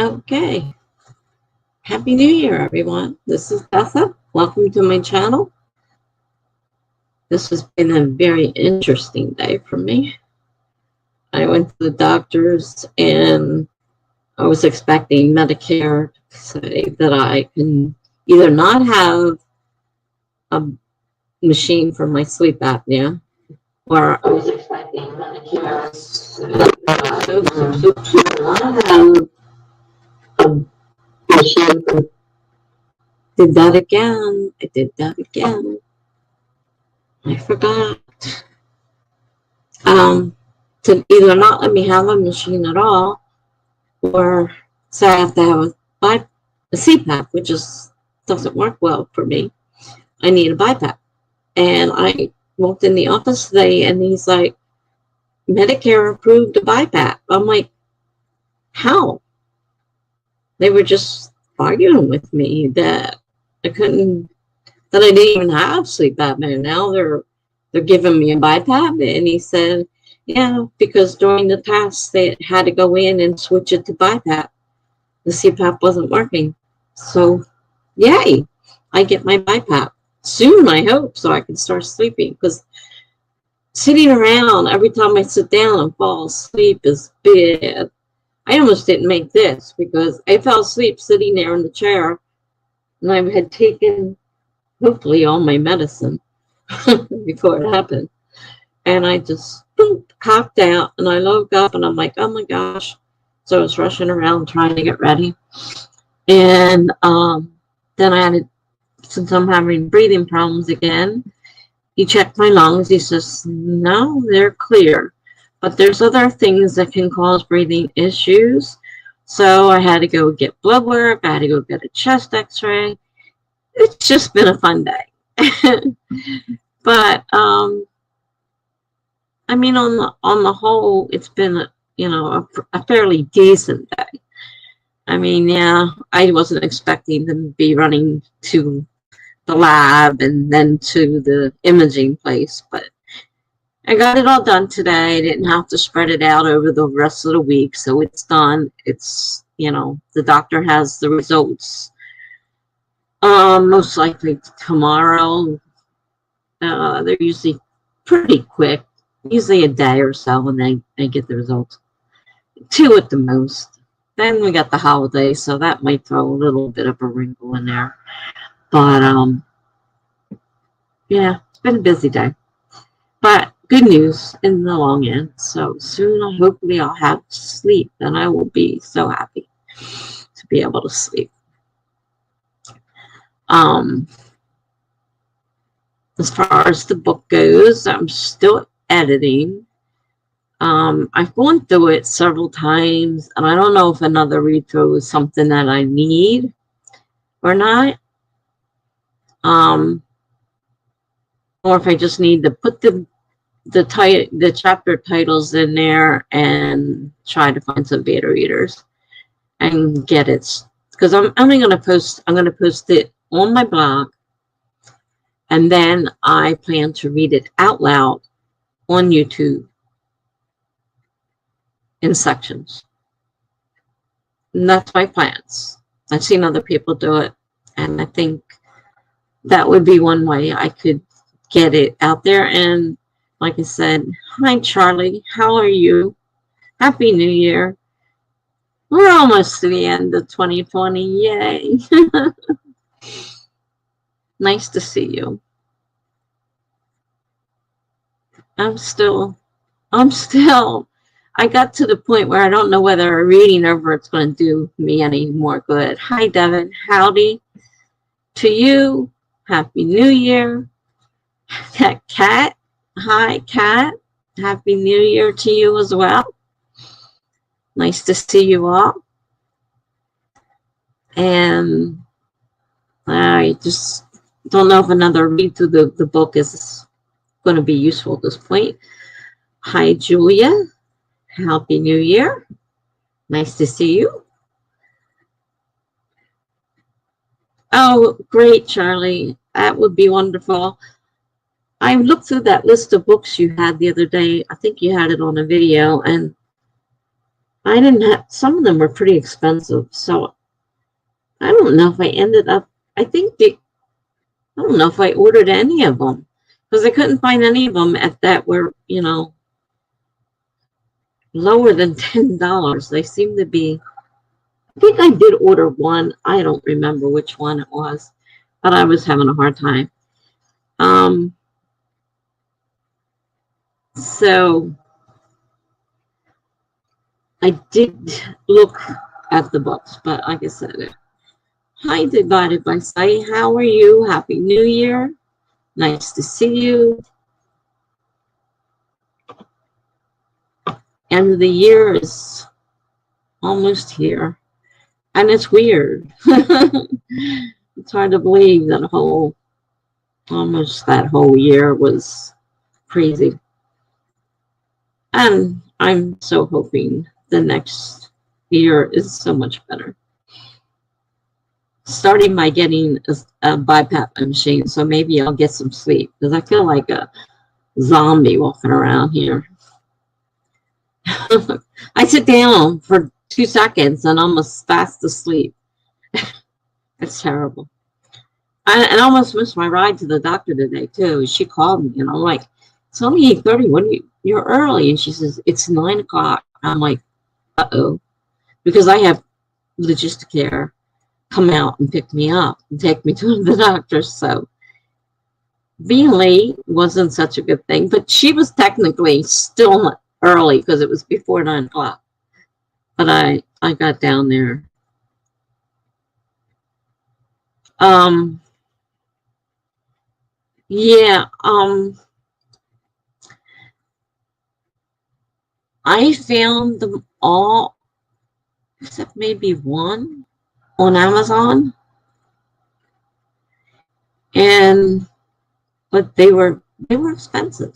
Okay. Happy New Year, everyone. This is Tessa. Welcome to my channel. This has been a very interesting day for me. I went to the doctor's and I was expecting Medicare to say that I can either not have a machine for my sleep apnea, or I was expecting Medicare to say that I have a machine for. Did that again. I did that again. I forgot. To either not let me have a machine at all, or say I have to have a CPAP, which just doesn't work well for me. I need a BiPAP. And I walked in the office today, and he's like, Medicare approved a BiPAP. I'm like, how? They were just arguing with me that I couldn't, that I didn't even have sleep apnea. Now they're giving me a BiPAP, and he said, yeah, because during the test they had to go in and switch it to BiPAP. The CPAP wasn't working. So, yay, I get my BiPAP soon, I hope, so I can start sleeping. Because sitting around every time I sit down and fall asleep is bad. I almost didn't make this because I fell asleep sitting there in the chair, and I had taken, hopefully, all my medicine before it happened. And I just cocked out, and I woke up, and I'm like, oh my gosh. So I was rushing around trying to get ready. And then I had to, since I'm having breathing problems again, he checked my lungs. He says, no, they're clear. But there's other things that can cause breathing issues. So I had to go get blood work. I had to go get a chest x-ray. It's just been a fun day. But, I mean, on the whole, it's been, a fairly decent day. I mean, yeah, I wasn't expecting them to be running to the lab and then to the imaging place, but I got it all done today. I didn't have to spread it out over the rest of the week, so it's done. It's, the doctor has the results most likely tomorrow. They're usually pretty quick. Usually a day or so, and they get the results. 2 at the most. Then we got the holiday, so that might throw a little bit of a wrinkle in there. But, yeah, it's been a busy day. But good news in the long end. So soon, hopefully, I'll have sleep, and I will be so happy to be able to sleep. As far as the book goes, I'm still editing. I've gone through it several times, and I don't know if another read through is something that I need or not. Or if I just need to put the chapter titles in there and try to find some beta readers and get it, because I'm going to post it on my blog, and then I plan to read it out loud on YouTube in sections. And that's my plans. I've seen other people do it, and I think that would be one way I could get it out there. And like I said, hi Charlie, how are you? Happy New Year. We're almost to the end of 2020. Yay. Nice to see you. I got to the point where I don't know whether a reading over it's going to do me any more good. Hi, Devin. Howdy to you. Happy New Year. Kat. Hi, Kat. Happy New Year to you as well. Nice to see you all. And I just don't know if another read through the book is going to be useful at this point. Hi, Julia. Happy New Year. Nice to see you. Oh, great, Charlie. That would be wonderful. I looked through that list of books you had the other day. I think you had it on a video, and I didn't have, some of them were pretty expensive, so I don't know if I ended up, I think the, I don't know if I ordered any of them, because I couldn't find any of them at that were, you know, lower than $10. They seem to be, I think I did order one. I don't remember which one it was, but I was having a hard time. So I did look at the books, but like I said, hi, Divided by Sight. How are you? Happy New Year. Nice to see you. End of the year is almost here. And it's weird. It's hard to believe that almost that whole year was crazy. And I'm so hoping the next year is so much better. Starting by getting a BiPAP machine, so maybe I'll get some sleep, because I feel like a zombie walking around here. I sit down for 2 seconds and I'm fast asleep. It's terrible. I almost missed my ride to the doctor today too. She called me and I'm like, it's only 8:30. What are you're early? And she says, it's 9 o'clock. I'm like, uh-oh. Because I have logistic care come out and pick me up and take me to the doctor. So being late wasn't such a good thing, but she was technically still early because it was before 9 o'clock. But I got down there. Yeah, I found them all except maybe one on Amazon, but they were expensive.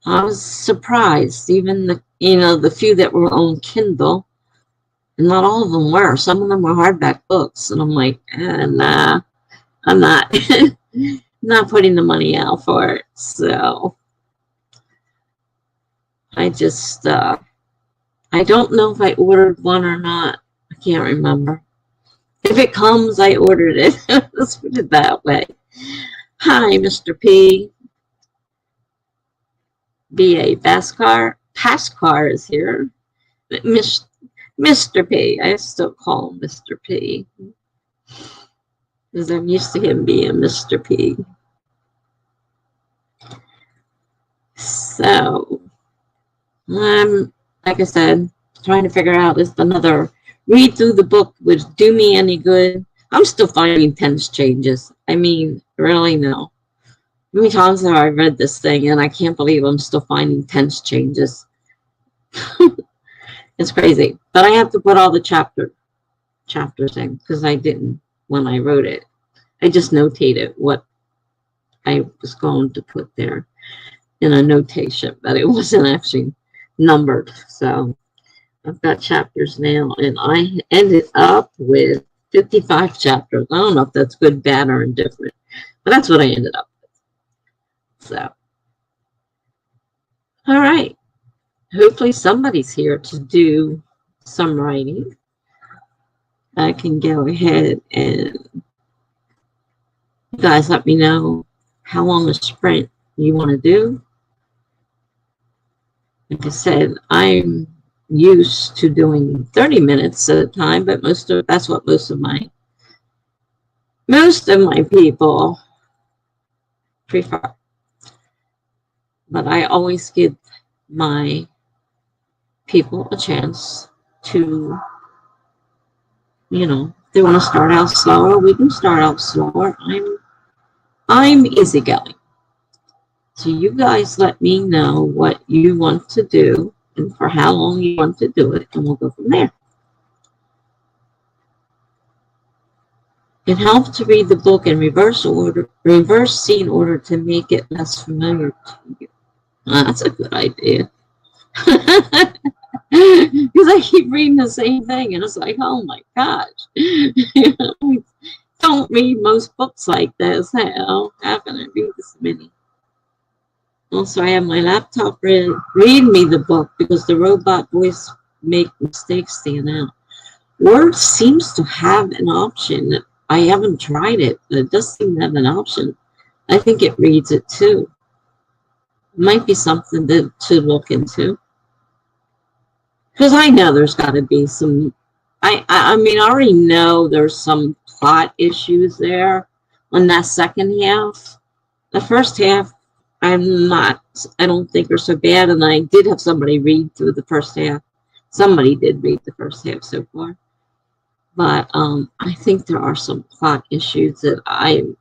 I was surprised, even the few that were on Kindle, and not all of them were. Some of them were hardback books, and I'm like, nah, I'm not not putting the money out for it. So I just I don't know if I ordered one or not. I can't remember. If it comes, I ordered it. Let's put it that way. Hi, Mr. P. B.A. Pascar is here. Mr. P. I still call him Mr. P. Because I'm used to him being Mr. P. So, I'm, like I said, trying to figure out if another read through the book would do me any good. I'm still finding tense changes. I mean, really, no. How many times have I read this thing and I can't believe I'm still finding tense changes? It's crazy. But I have to put all the chapters in because I didn't when I wrote it. I just notated what I was going to put there in a notation, but it wasn't actually numbered. So I've got chapters now, and I ended up with 55 chapters. I don't know if that's good, bad, or indifferent, but that's what I ended up with. So, all right. Hopefully somebody's here to do some writing. I can go ahead and you guys let me know how long a sprint you want to do. Like I said, I'm used to doing 30 minutes at a time, but that's what most of my people prefer. But I always give my people a chance to, they want to start out slower, we can start out slower. I'm easygoing. So you guys let me know what you want to do and for how long you want to do it, and we'll go from there. It helps to read the book in reverse scene order to make it less familiar to you. That's a good idea. Because I keep reading the same thing, and it's like, oh my gosh. I don't read most books like this. How can I read this many? Also, I have my laptop read me the book because the robot voice make mistakes stand out. Word seems to have an option. I haven't tried it, but it does seem to have an option. I think it reads it too. Might be something to look into. Because I know there's got to be some. I mean, I already know there's some plot issues there on that second half. The first half, I don't think are so bad. And I did have somebody read through the first half. Somebody did read the first half so far. But I think there are some plot issues that I'm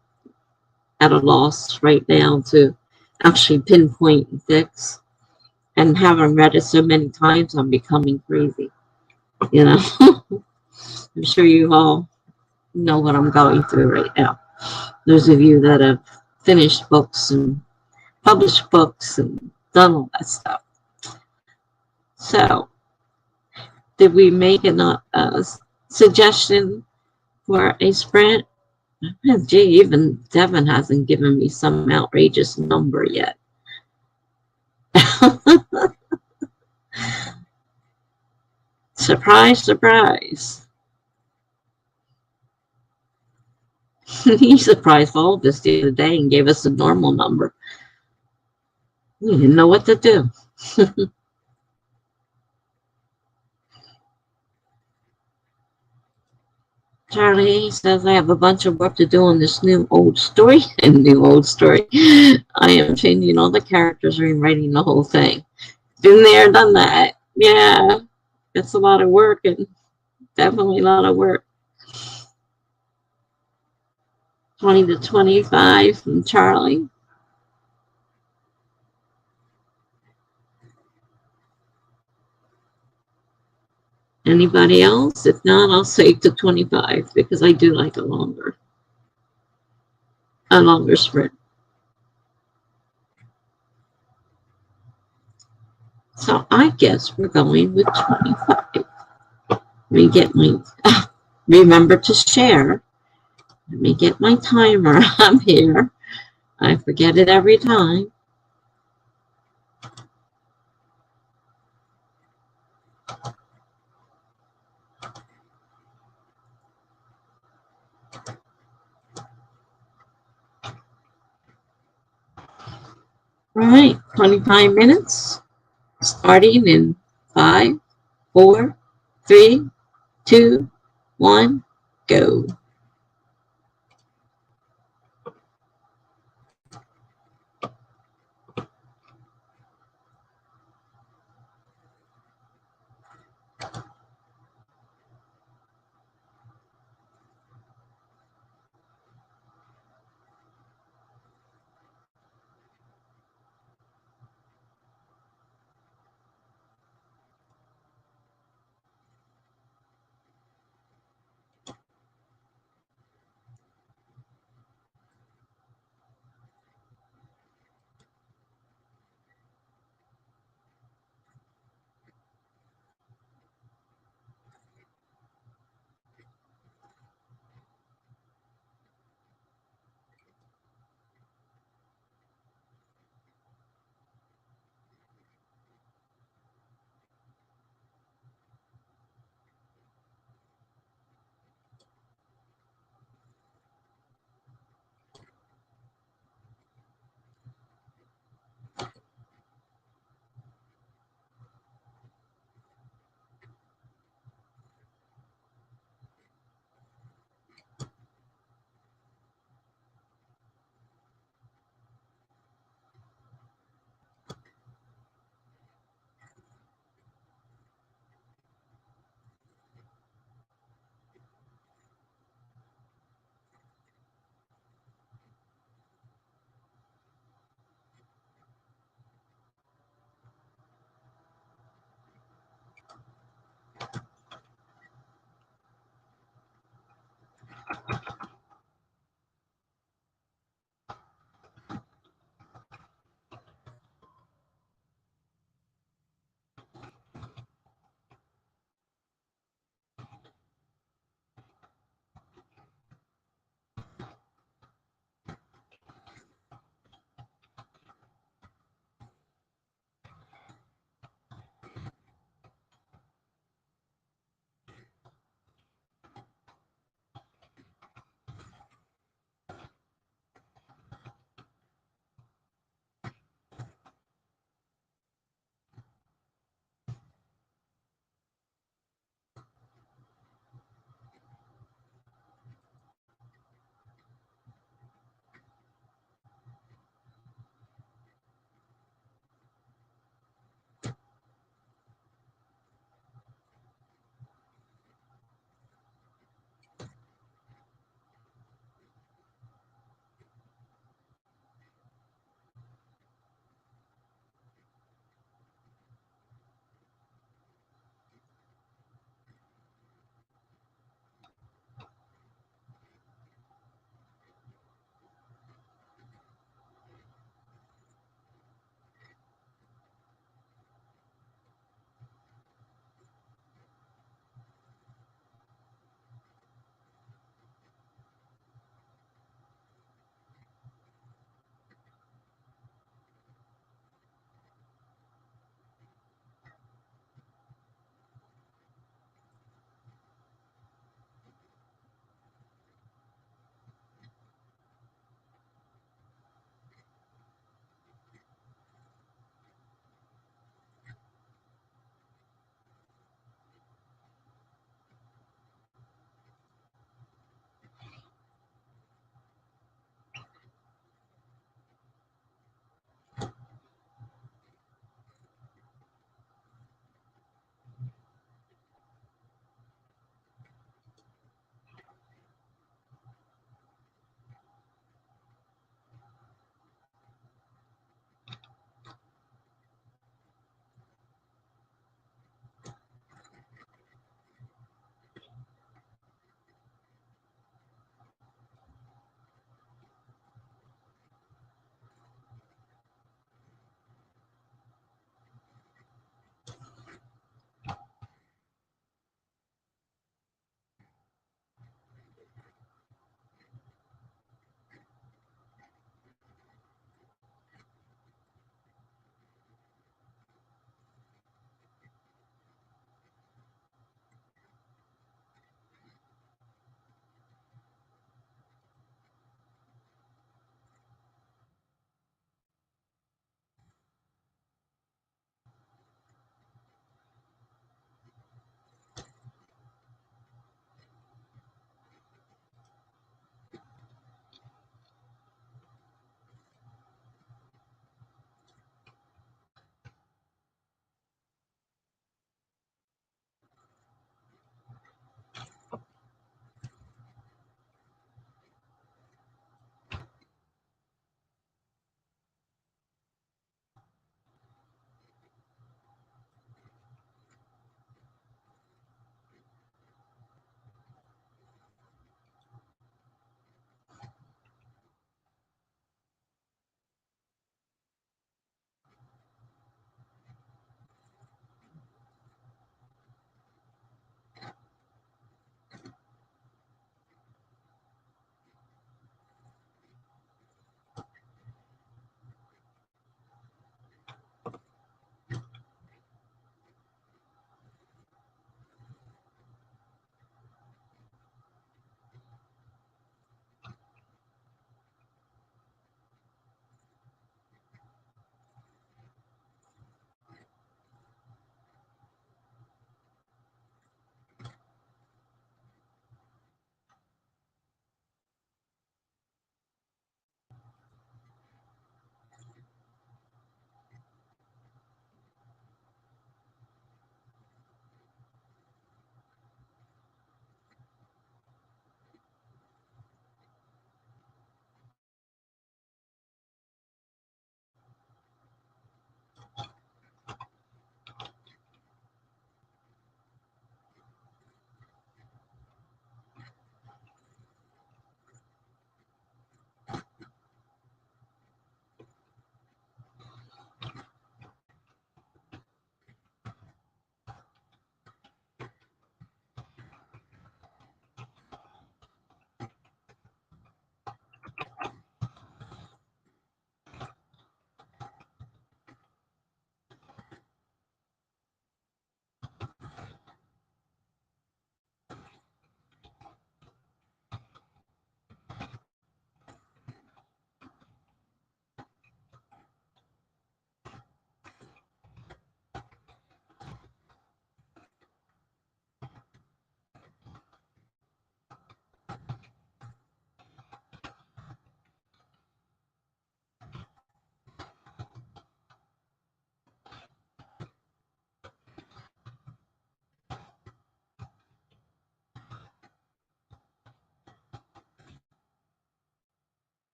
at a loss right now to actually pinpoint and fix. And having read it so many times, I'm becoming crazy. You know, I'm sure you all know what I'm going through right now. Those of you that have finished books and published books and done all that stuff. So, did we make a suggestion for a sprint? Gee, even Devin hasn't given me some outrageous number yet. Surprise, surprise. He surprised all of us the other day and gave us a normal number. We didn't know what to do. Charlie says, I have a bunch of work to do on this new old story. And new old story. I am changing all the characters, rewriting the whole thing. Been there, done that. Yeah, it's a lot of work and definitely a lot of work. 20 to 25 from Charlie. Anybody else? If not, I'll say to 25 because I do like a longer sprint. So I guess we're going with 25. Let me get my, remember to share. Let me get my timer. I'm here. I forget it every time. All right, 25 minutes. Starting in 5, 4, 3, 2, 1, go.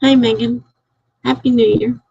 Hi, Megan. Happy New Year.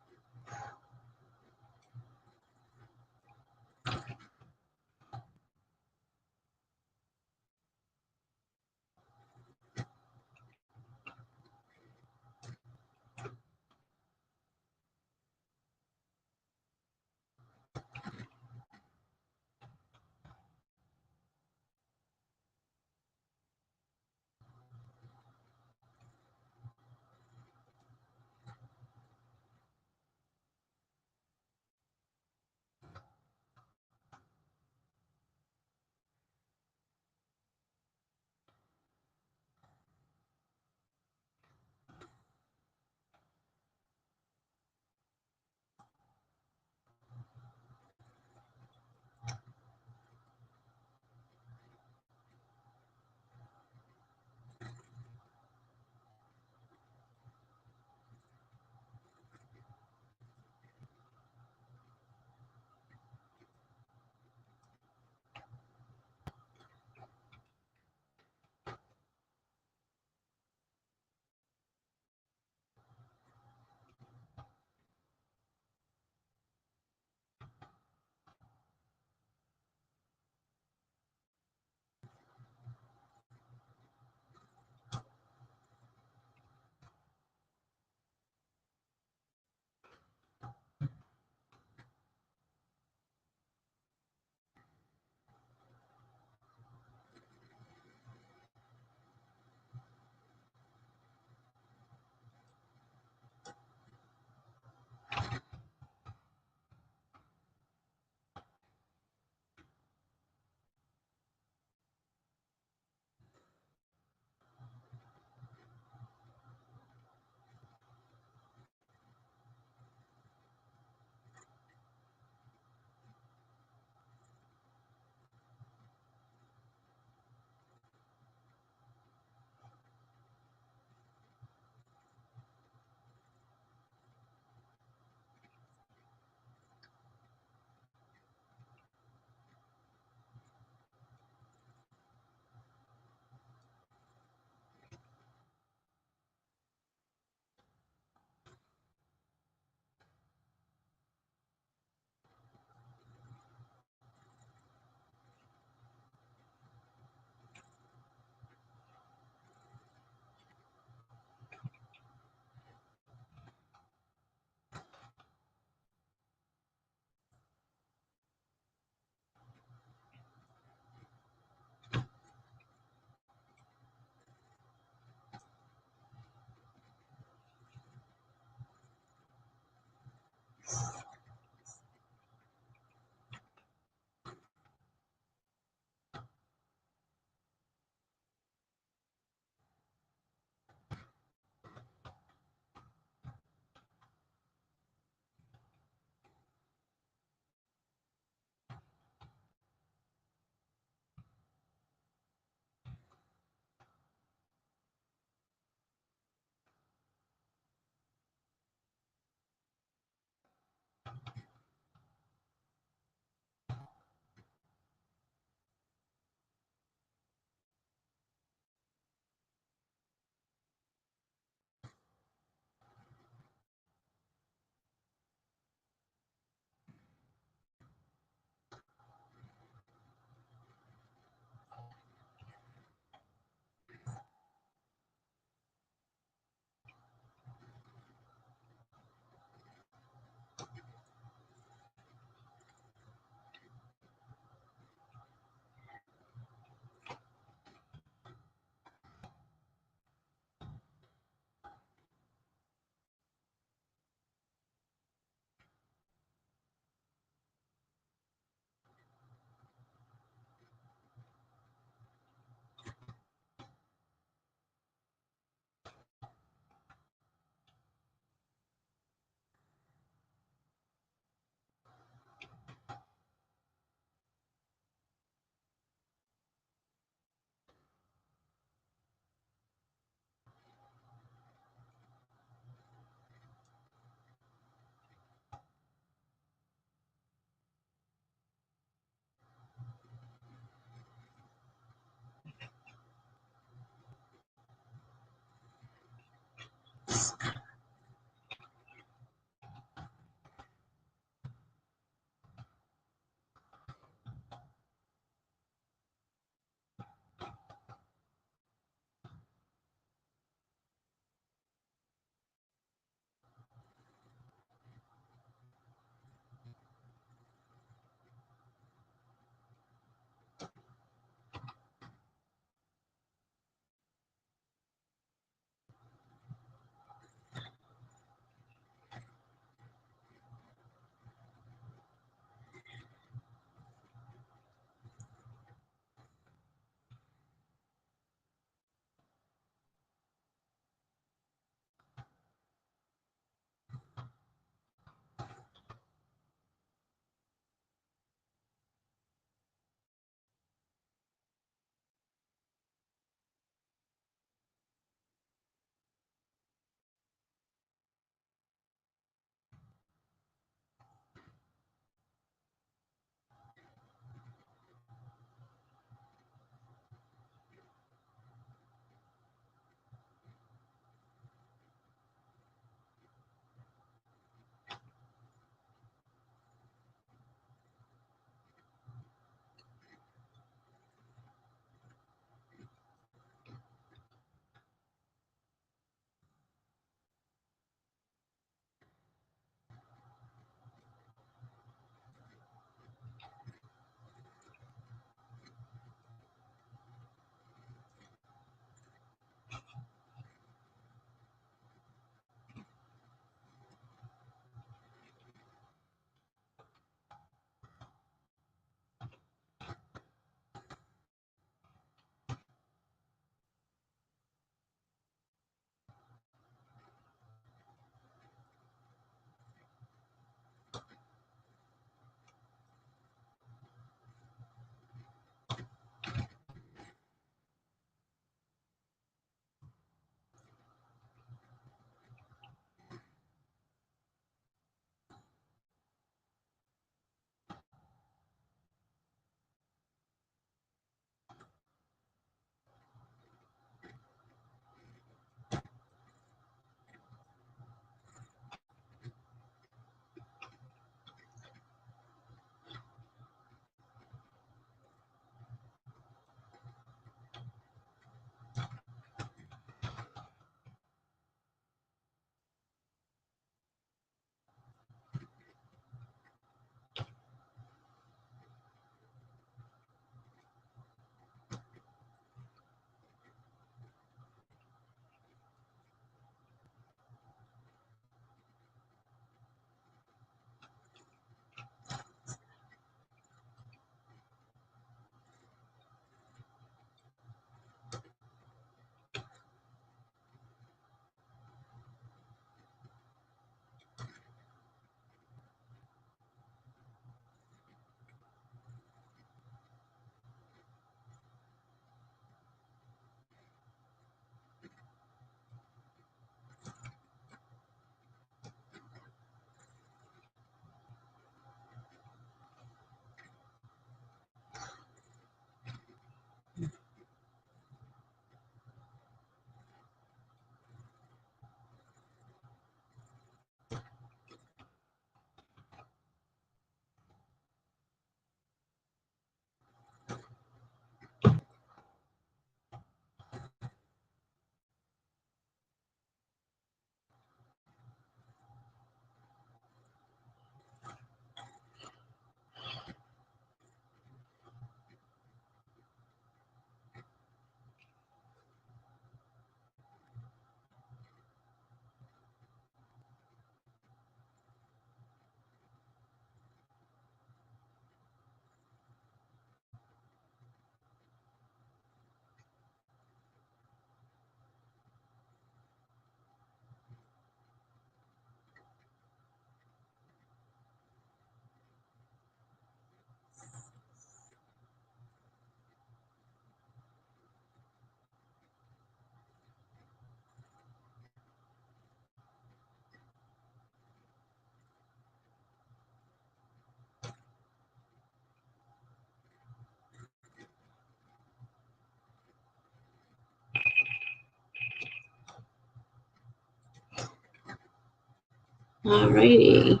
Alrighty,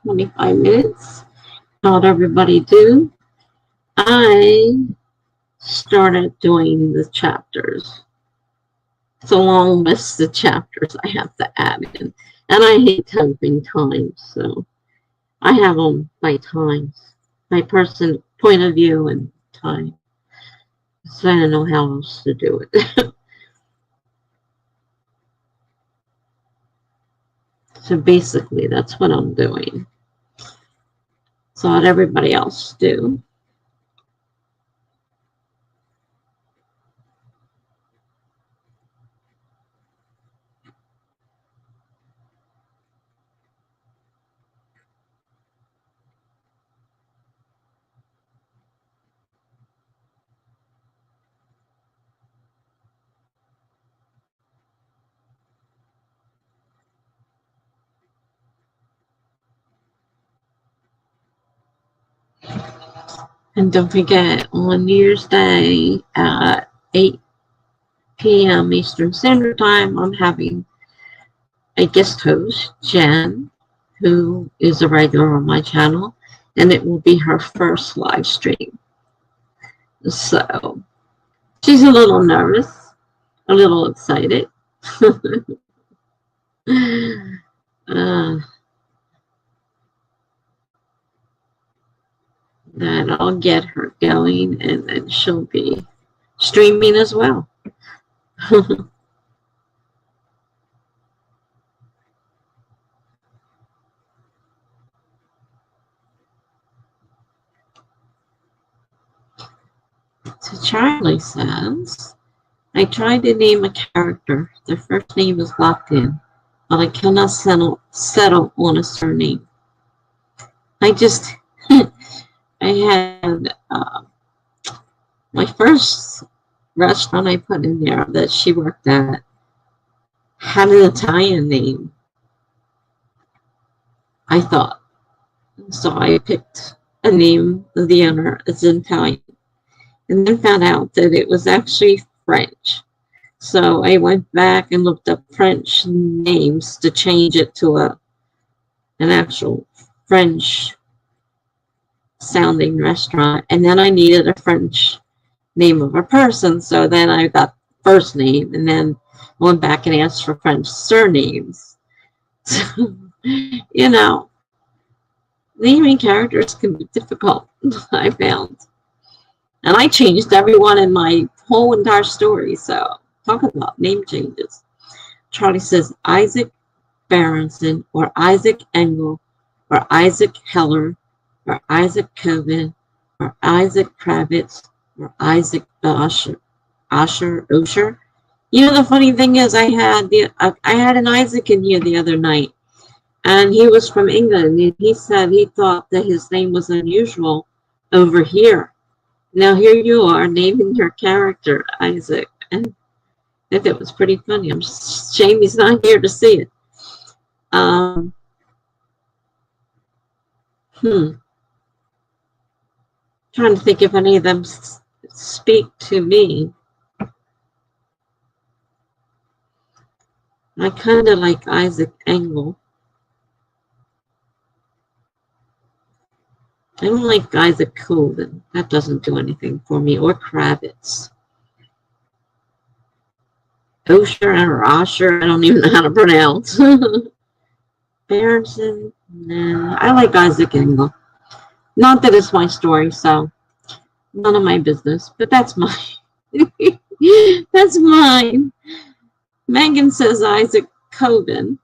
25 minutes. How'd everybody do? I started doing the chapters. It's a long list of chapters I have to add in. And I hate typing times, so I have them by times, by person, point of view, and time. So I don't know how else to do it. So basically, that's what I'm doing. So what everybody else do. And don't forget, on New Year's Day at 8 p.m. Eastern Standard Time, I'm having a guest host, Jen, who is a regular on my channel, and it will be her first live stream. So she's a little nervous, a little excited. That I'll get her going, and then she'll be streaming as well. So Charlie says, I tried to name a character. The first name is locked in, but I cannot settle on a surname. I just, I had my first restaurant I put in there that she worked at had an Italian name, I thought. So I picked a name of the owner as Italian, and then found out that it was actually French. So I went back and looked up French names to change it to an actual French sounding restaurant. And then I needed a French name of a person. So then I got first name, and then went back and asked for French surnames. So, you know, naming characters can be difficult, I found. And I changed everyone in my whole entire story. So talk about name changes. Charlie says Isaac Berenson, or Isaac Engel, or Isaac Heller, or Isaac Coven, or Isaac Kravitz, or Isaac Osher. You know, the funny thing is, I had an Isaac in here the other night, and he was from England, and he said he thought that his name was unusual over here. Now here you are naming your character Isaac, and I thought it was pretty funny. I'm shame he's not here to see it. Trying to think if any of them speak to me. I kind of like Isaac Engel. I don't like Isaac Coven. That doesn't do anything for me. Or Kravitz. Osher or Osher, I don't even know how to pronounce. Berenson, nah. I like Isaac Engel. Not that it's my story, so none of my business, but that's mine. That's mine. Megan says Isaac Coven.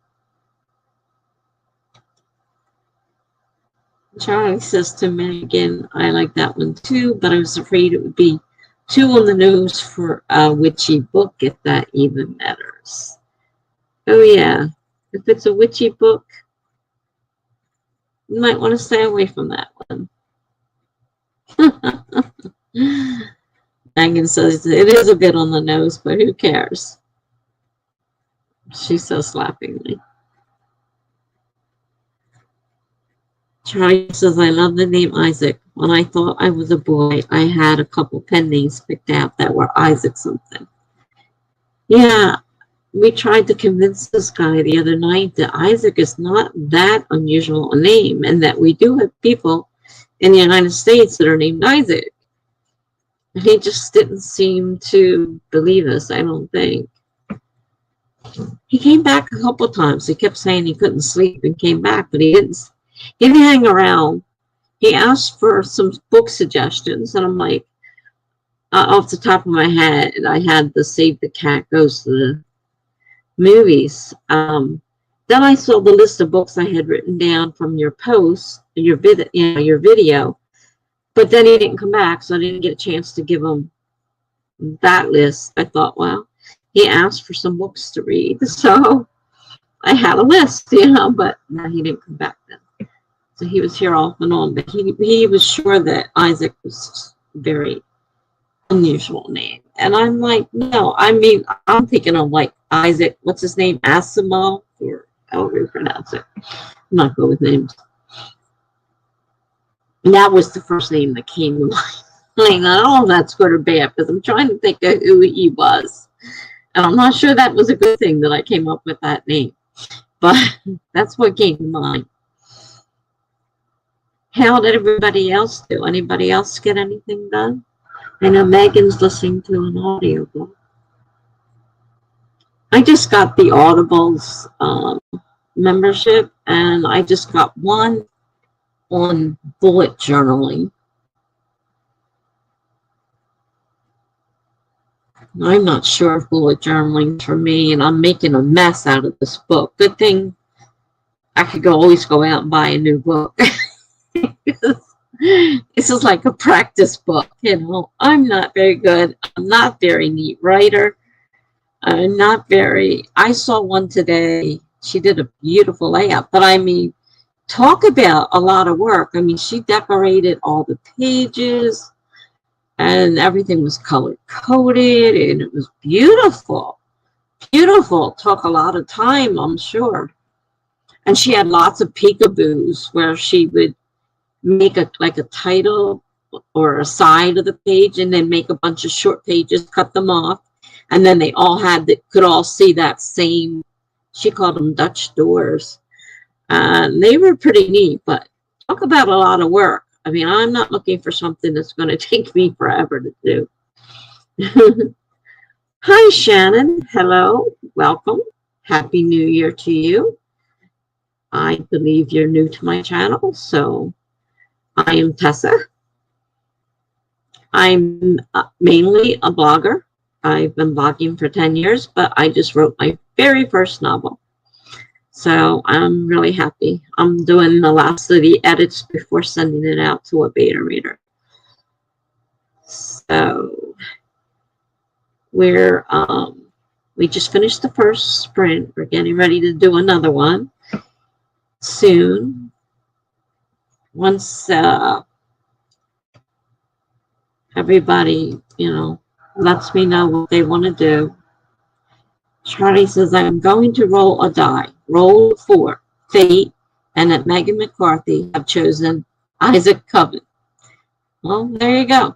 Charlie says to Megan, I like that one too, but I was afraid it would be too on the nose for a witchy book, if that even matters. Oh yeah, if it's a witchy book, you might want to stay away from that one. Megan says it is a bit on the nose, but who cares? She says laughingly. Charlie says, I love the name Isaac. When I thought I was a boy, I had a couple pen names picked out that were Isaac something. Yeah, we tried to convince this guy the other night that Isaac is not that unusual a name and that we do have people in the United States that are named Isaac. He just didn't seem to believe us, I don't think. He came back a couple times. He kept saying he couldn't sleep and came back, but he didn't hang around. He asked for some book suggestions, and I'm like, off the top of my head, I had the Save the Cat Goes to the Movies. Then I saw the list of books I had written down from your post, your video, but then he didn't come back, so I didn't get a chance to give him that list. I thought, well, he asked for some books to read, so I had a list, but no, he didn't come back then. So he was here off and on, but he was sure that Isaac was very unusual name. And I'm like, no, I mean, I'm thinking of like Isaac, what's his name? Asimov, or however you pronounce it. I'm not good with names. And that was the first name that came to mind. Like, oh, that's good or bad, because I'm trying to think of who he was. And I'm not sure that was a good thing that I came up with that name. But that's what came to mind. How did everybody else do? Anybody else get anything done? I know Megan's listening to an audiobook. I just got the Audibles membership, and I just got one on bullet journaling. I'm not sure if bullet journaling for me, and I'm making a mess out of this book. Good thing I could always go out and buy a new book. This is like a practice book, I'm not very good. I'm not very neat writer. I'm not very, I saw one today. She did a beautiful layout, but I mean, talk about a lot of work. I mean, she decorated all the pages and everything was color coded and it was beautiful. Beautiful. Took a lot of time, I'm sure. And she had lots of peekaboos where she would make a title or a side of the page and then make a bunch of short pages, cut them off, and then they all could all see that same, she called them Dutch doors. They were pretty neat, but talk about a lot of work. I mean, I'm not looking for something that's going to take me forever to do. Hi, Shannon. Hello. Welcome. Happy New Year to you. I believe you're new to my channel, so I am Tessa. I'm mainly a blogger. I've been blogging for 10 years, but I just wrote my very first novel. So I'm really happy. I'm doing the last of the edits before sending it out to a beta reader. So we just finished the first sprint. We're getting ready to do another one soon. Once everybody, lets me know what they want to do. Charlie says, I'm going to roll a die. Roll 4. Fate and that Megan McCarthy have chosen Isaac Coven. Well, there you go.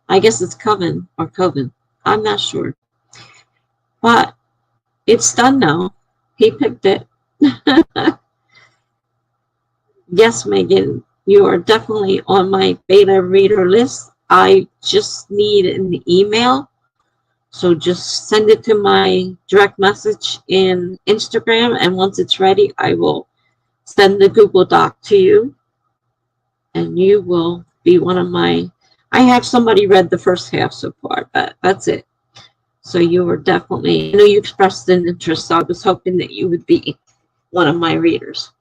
I guess it's Coven or Coven. I'm not sure. But it's done now. He picked it. Yes, Megan, you are definitely on my beta reader list. I just need an email. So just send it to my direct message in Instagram. And once it's ready, I will send the Google Doc to you. And you will be one of my, I have somebody read the first half so far, but that's it. So you were definitely, I know you expressed an interest, so I was hoping that you would be one of my readers.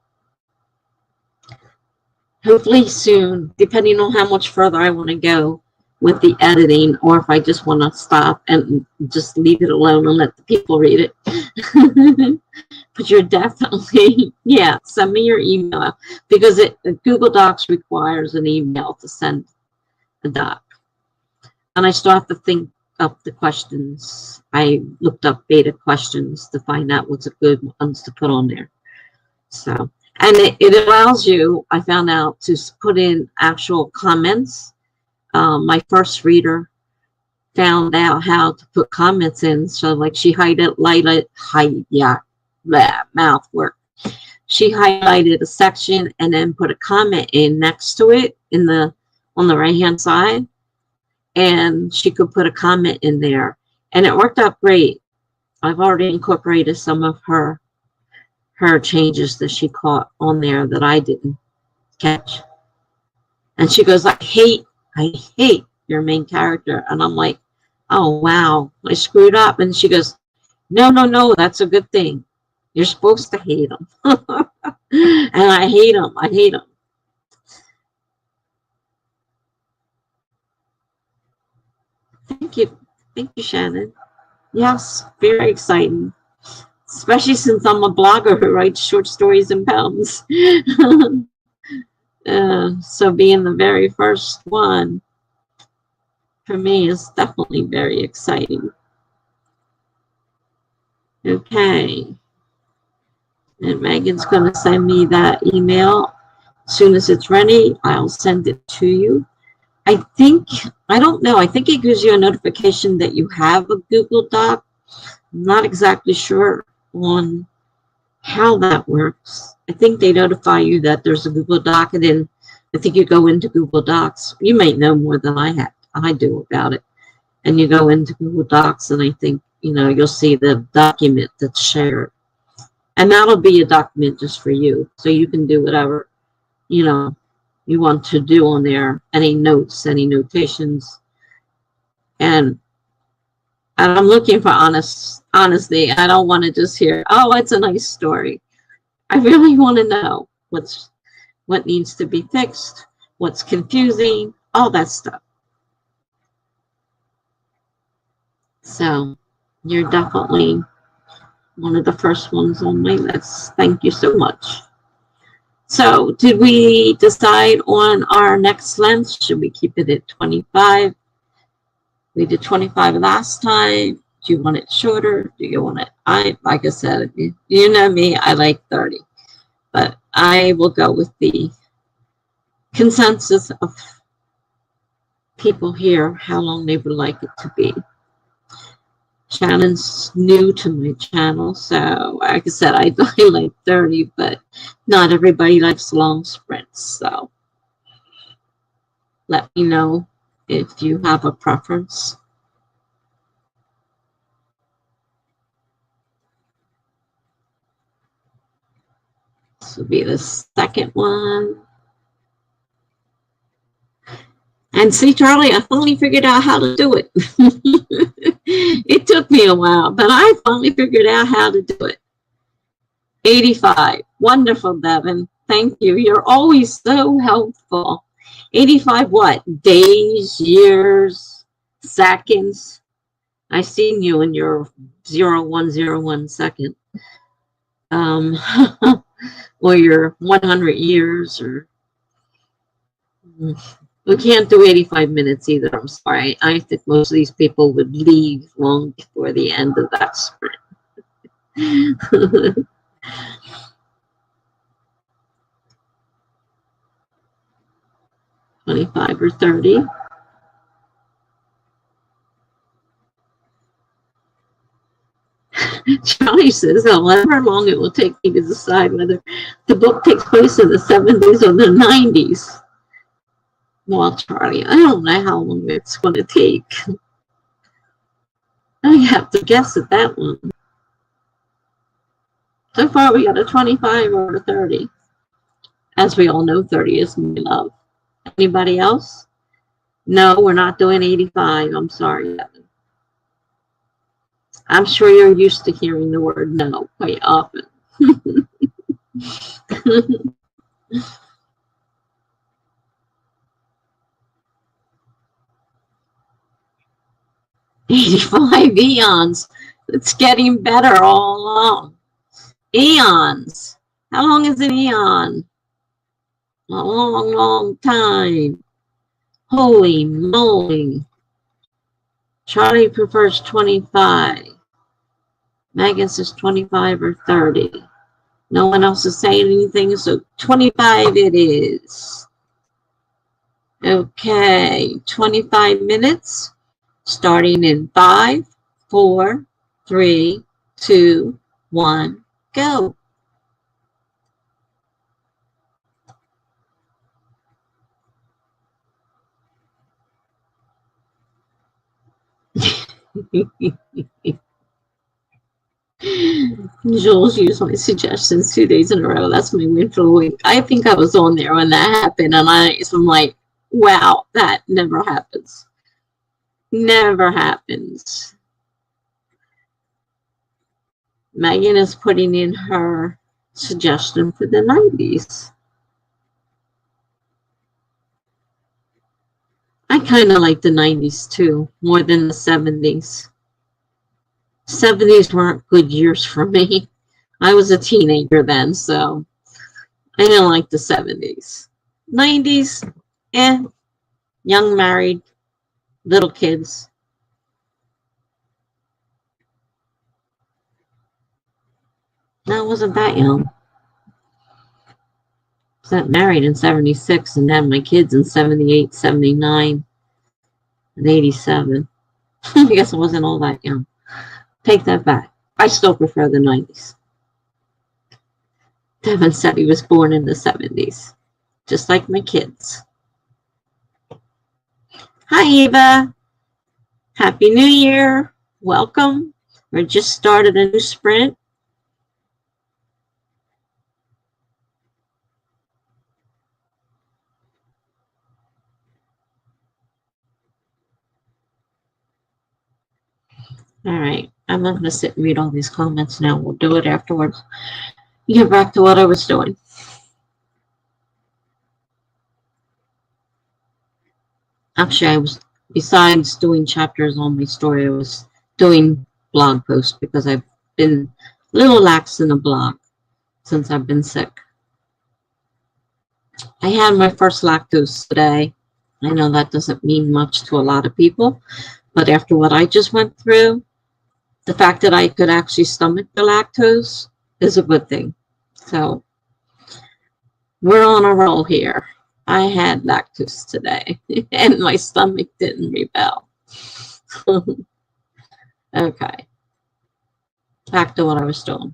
Hopefully soon, depending on how much further I want to go with the editing, or if I just want to stop and just leave it alone and let the people read it. But you're definitely, send me your email, because Google Docs requires an email to send the doc. And I still have to think up the questions. I looked up beta questions to find out what's a good ones to put on there. So, and it allows you, I found out, to put in actual comments. My first reader found out how to put comments in. So like she mouth work. She highlighted a section and then put a comment in next to it on the right hand side, and she could put a comment in there, and it worked out great. I've already incorporated some of her changes that she caught on there that I didn't catch. And she goes, I hate your main character. And I'm like, oh, wow, I screwed up. And she goes, no, that's a good thing. You're supposed to hate him. And I hate him. Thank you, Shannon. Yes, very exciting. Especially since I'm a blogger who writes short stories and poems. So being the very first one for me is definitely very exciting. Okay. And Megan's going to send me that email. As soon as it's ready, I'll send it to you. I don't know, I think it gives you a notification that you have a Google Doc. I'm not exactly sure on how that works. I think they notify you that there's a Google Doc, and then I think you go into Google Docs. You might know more than I do about it. And you go into Google Docs, and I think, you'll see the document that's shared. And that'll be a document just for you. So you can do whatever, you want to do on there. Any notes, any notations. And I'm looking for honesty. I don't want to just hear, oh, it's a nice story. I really want to know what needs to be fixed, what's confusing, all that stuff. So you're definitely one of the first ones on my list. Thank you so much. So did we decide on our next length? Should we keep it at 25? We did 25 last time. Do you want it shorter? Do you want it? Like I said, you know me, I like 30. But I will go with the consensus of people here, how long they would like it to be. Shannon's new to my channel, so like I said, I like 30, but not everybody likes long sprints. So let me know if you have a preference. This will be the second one. And see, Charlie, I finally figured out how to do it. It took me a while, but I finally figured out how to do it. 85. Wonderful, Devin. Thank you. You're always so helpful. 85 what? Days, years, seconds? I seen you in your 0101 second. Or your 100 years, or... We can't do 85 minutes either. I'm sorry. I think most of these people would leave long before the end of that sprint. 25 or 30. Charlie says, however long it will take me to decide whether the book takes place in the 70s or the 90s. Well, Charlie, I don't know how long it's going to take. I have to guess at that one. So far, we got a 25 or a 30. As we all know, 30 is my love. Anybody else? No, we're not doing 85. I'm sorry, Evan. I'm sure you're used to hearing the word no quite often. 85 eons. It's getting better all along. Eons. How long is an eon? A long, long time. Holy moly. Charlie prefers 25. Megan says 25 or 30. No one else is saying anything, so 25 it is. Okay, 25 minutes. starting in 5, 4, 3, 2, 1, go. Jules used my suggestions 2 days in a row. That's my win for the week. I think I was on there when that happened, and I'm like, wow, that never happens. Never happens. Megan is putting in her suggestion for the 90s. I kind of like the 90s too, more than the 70s. 70s weren't good years for me. I was a teenager then, so I didn't like the 70s. 90s, young married, little kids. No, I wasn't that young. I got married in 76 and had my kids in 78, 79, and 87. I guess I wasn't all that young. Take that back. I still prefer the 90s. Devin said he was born in the 70s, just like my kids. Hi, Eva. Happy New Year. Welcome. We just started a new sprint. All right. I'm not going to sit and read all these comments now. We'll do it afterwards. Get back to what I was doing. Actually, I was, besides doing chapters on my story, I was doing blog posts because I've been a little lax in the blog since I've been sick. I had my first lactose today. I know that doesn't mean much to a lot of people, but after what I just went through, the fact that I could actually stomach the lactose is a good thing. So we're on a roll here. I had lactose today, and my stomach didn't rebel. Okay. Back to what I was doing.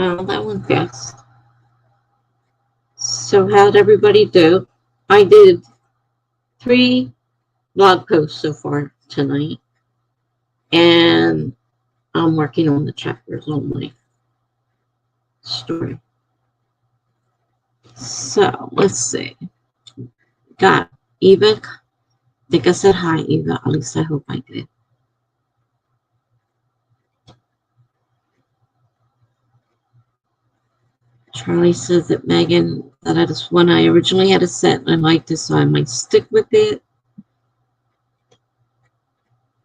Well, that went fast. So how'd everybody do? I did 3 blog posts so far tonight. And I'm working on the chapters only story. So let's see. Got Eva. I think I said hi, Eva. At least I hope I did. Charlie says that Megan, that is one I originally had a set and I liked it, so I might stick with it.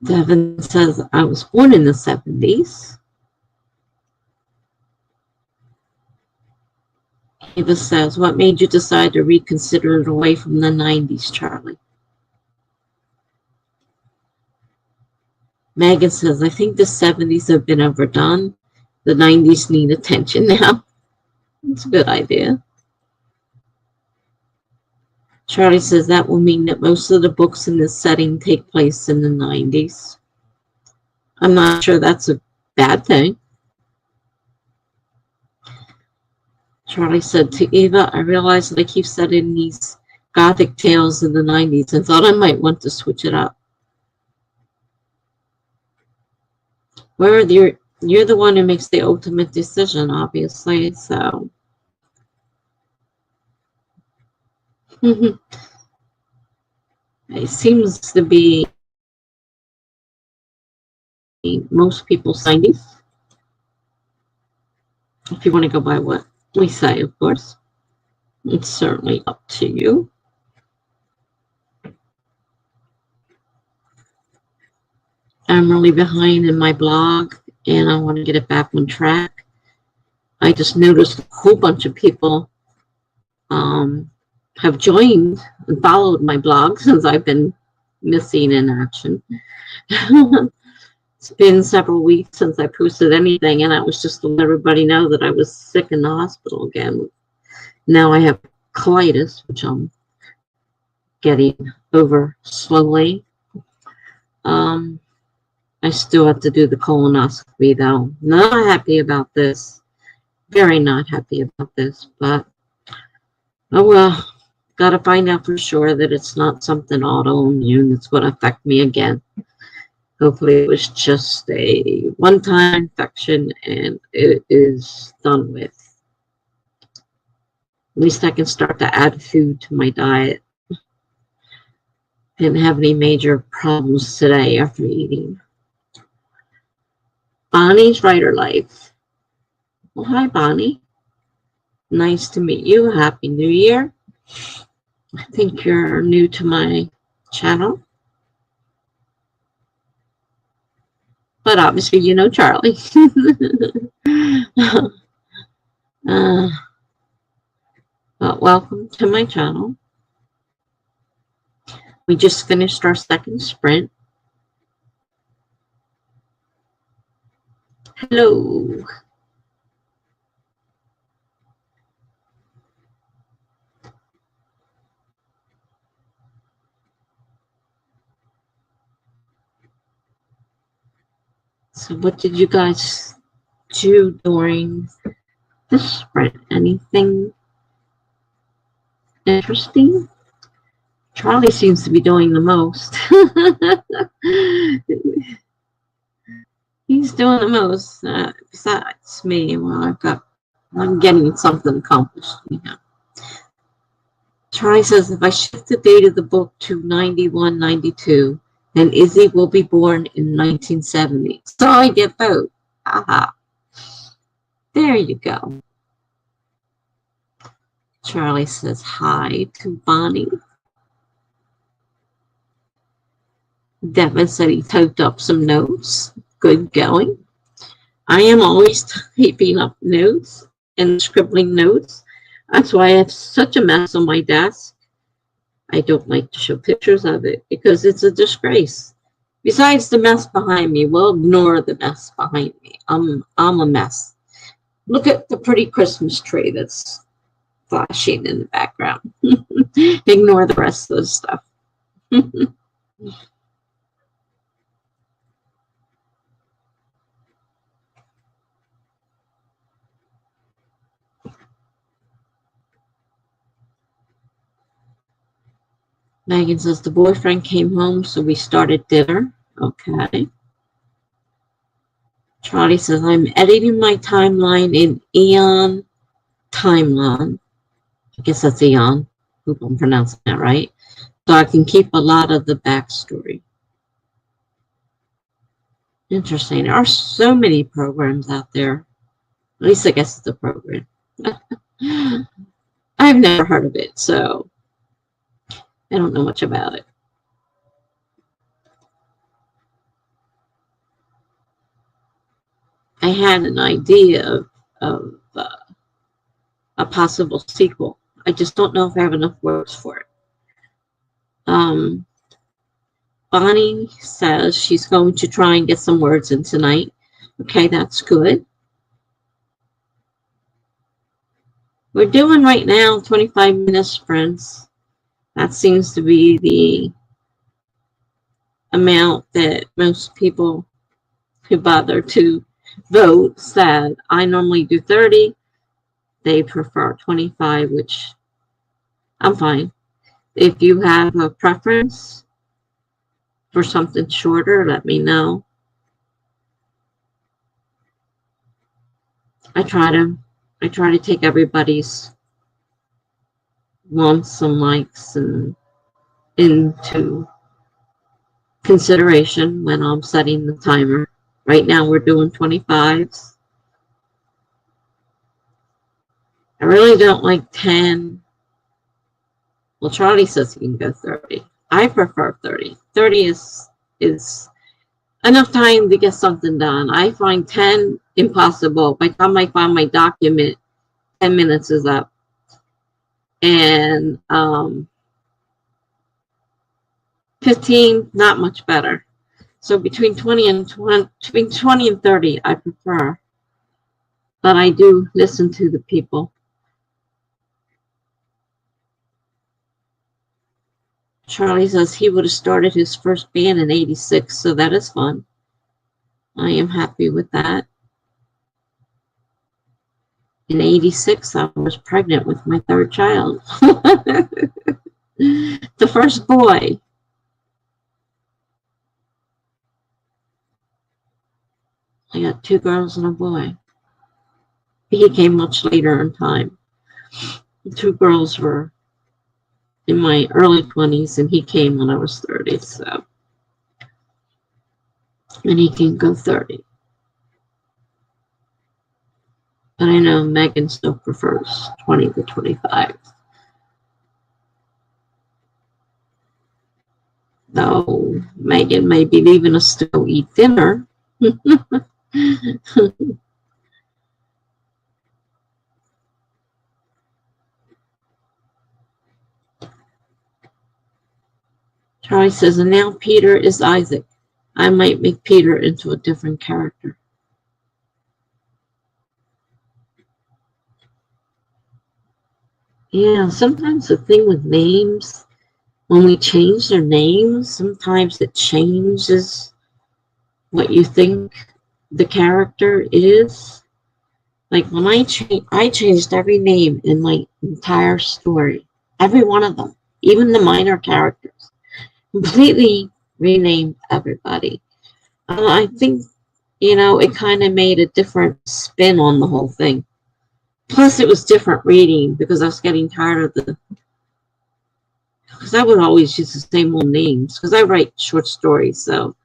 Devin says I was born in the 70s. Eva says, what made you decide to reconsider it away from the 90s, Charlie? Megan says, I think the 70s have been overdone. The 90s need attention now. It's a good idea. Charlie says that will mean that most of the books in this setting take place in the 90s. I'm not sure that's a bad thing. Charlie said to Eva, I realized that I keep studying these gothic tales in the 90s and thought I might want to switch it up. Well, you're the one who makes the ultimate decision, obviously, so. It seems to be most people's 90s. If you want to go by what we say, of course. It's certainly up to you. I'm really behind in my blog, and I want to get it back on track. I just noticed a whole bunch of people have joined and followed my blog since I've been missing in action. It's been several weeks since I posted anything, and I was just to let everybody know that I was sick in the hospital again. Now I have colitis, which I'm getting over slowly. I still have to do the colonoscopy, though. Not happy about this. Very not happy about this, but oh well. Got to find out for sure that it's not something autoimmune that's going to affect me again. Hopefully it was just a one-time infection and it is done with. At least I can start to add food to my diet. Didn't have any major problems today after eating. Bonnie's Writer Life. Well, hi, Bonnie. Nice to meet you. Happy New Year. I think you're new to my channel. But obviously you know Charlie. Well, welcome to my channel. We just finished our second sprint. Hello. So what did you guys do during this sprint? Anything interesting? Charlie seems to be doing the most. He's doing the most. Besides me, well, I'm getting something accomplished. Yeah. Charlie says, if I shift the date of the book to 91, 92, then Izzy will be born in 1970. So I get both. Aha. There you go. Charlie says hi to Bonnie. Devin said he typed up some notes. Good going. I am always typing up notes and scribbling notes. That's why I have such a mess on my desk. I don't like to show pictures of it because it's a disgrace. Besides the mess behind me, we'll ignore the mess behind me. I'm a mess. Look at the pretty Christmas tree that's flashing in the background. Ignore the rest of the stuff. Megan says the boyfriend came home, so we started dinner. Okay. Charlie says, I'm editing my timeline in Eon Timeline. I guess that's Eon. Hope I'm pronouncing that right. So I can keep a lot of the backstory. Interesting. There are so many programs out there. At least I guess it's a program. I've never heard of it, so I don't know much about it. I had an idea of a possible sequel. I just don't know if I have enough words for it. Bonnie says she's going to try and get some words in tonight. Okay, that's good. We're doing right now 25 minutes, friends. That seems to be the amount that most people who bother to vote said. I normally do 30. They prefer 25, which I'm fine. If you have a preference for something shorter, let me know. I try to take everybody's wants and likes and into consideration when I'm setting the timer. Right now we're doing 25s. I really don't like 10. Well, Charlie says he can go 30. I prefer 30. 30 is enough time to get something done. I find 10 impossible. By the time I find my document, 10 minutes is up. And 15, not much better. So between 20 and 30, I prefer. But I do listen to the people. Charlie says he would have started his first band in 86, so that is fun. I am happy with that. In 86, I was pregnant with my third child. The first boy. I got 2 girls and a boy. He came much later in time. The 2 girls were in my early 20s, and he came when I was 30, so. And he can go 30. But I know Megan still prefers 20 to 25. Though Megan may be leaving us to go eat dinner. Charlie says, and now Peter is Isaac. I might make Peter into a different character. Yeah, sometimes the thing with names, when we change their names, sometimes it changes what you think the character is. Like when I changed every name in my entire story, every one of them, even the minor characters, completely renamed everybody. I think, it kind of made a different spin on the whole thing. Plus, it was different reading because I was getting tired of because I would always use the same old names because I write short stories. So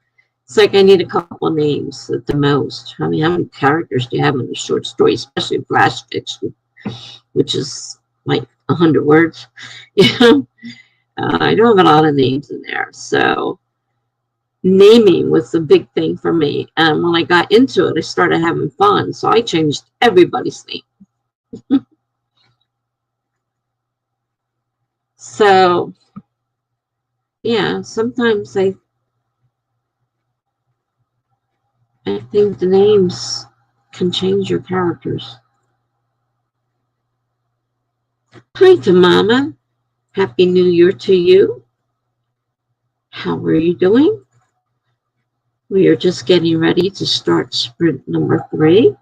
it's like I need a couple of names at the most. I mean, how many characters do you have in a short story, especially in flash fiction, which is like 100 words? I don't have a lot of names in there. So naming was the big thing for me. And when I got into it, I started having fun. So I changed everybody's name. So, yeah, sometimes I think the names can change your characters. Hi to Mama. Happy New Year to you. How are you doing? We are just getting ready to start sprint number 3.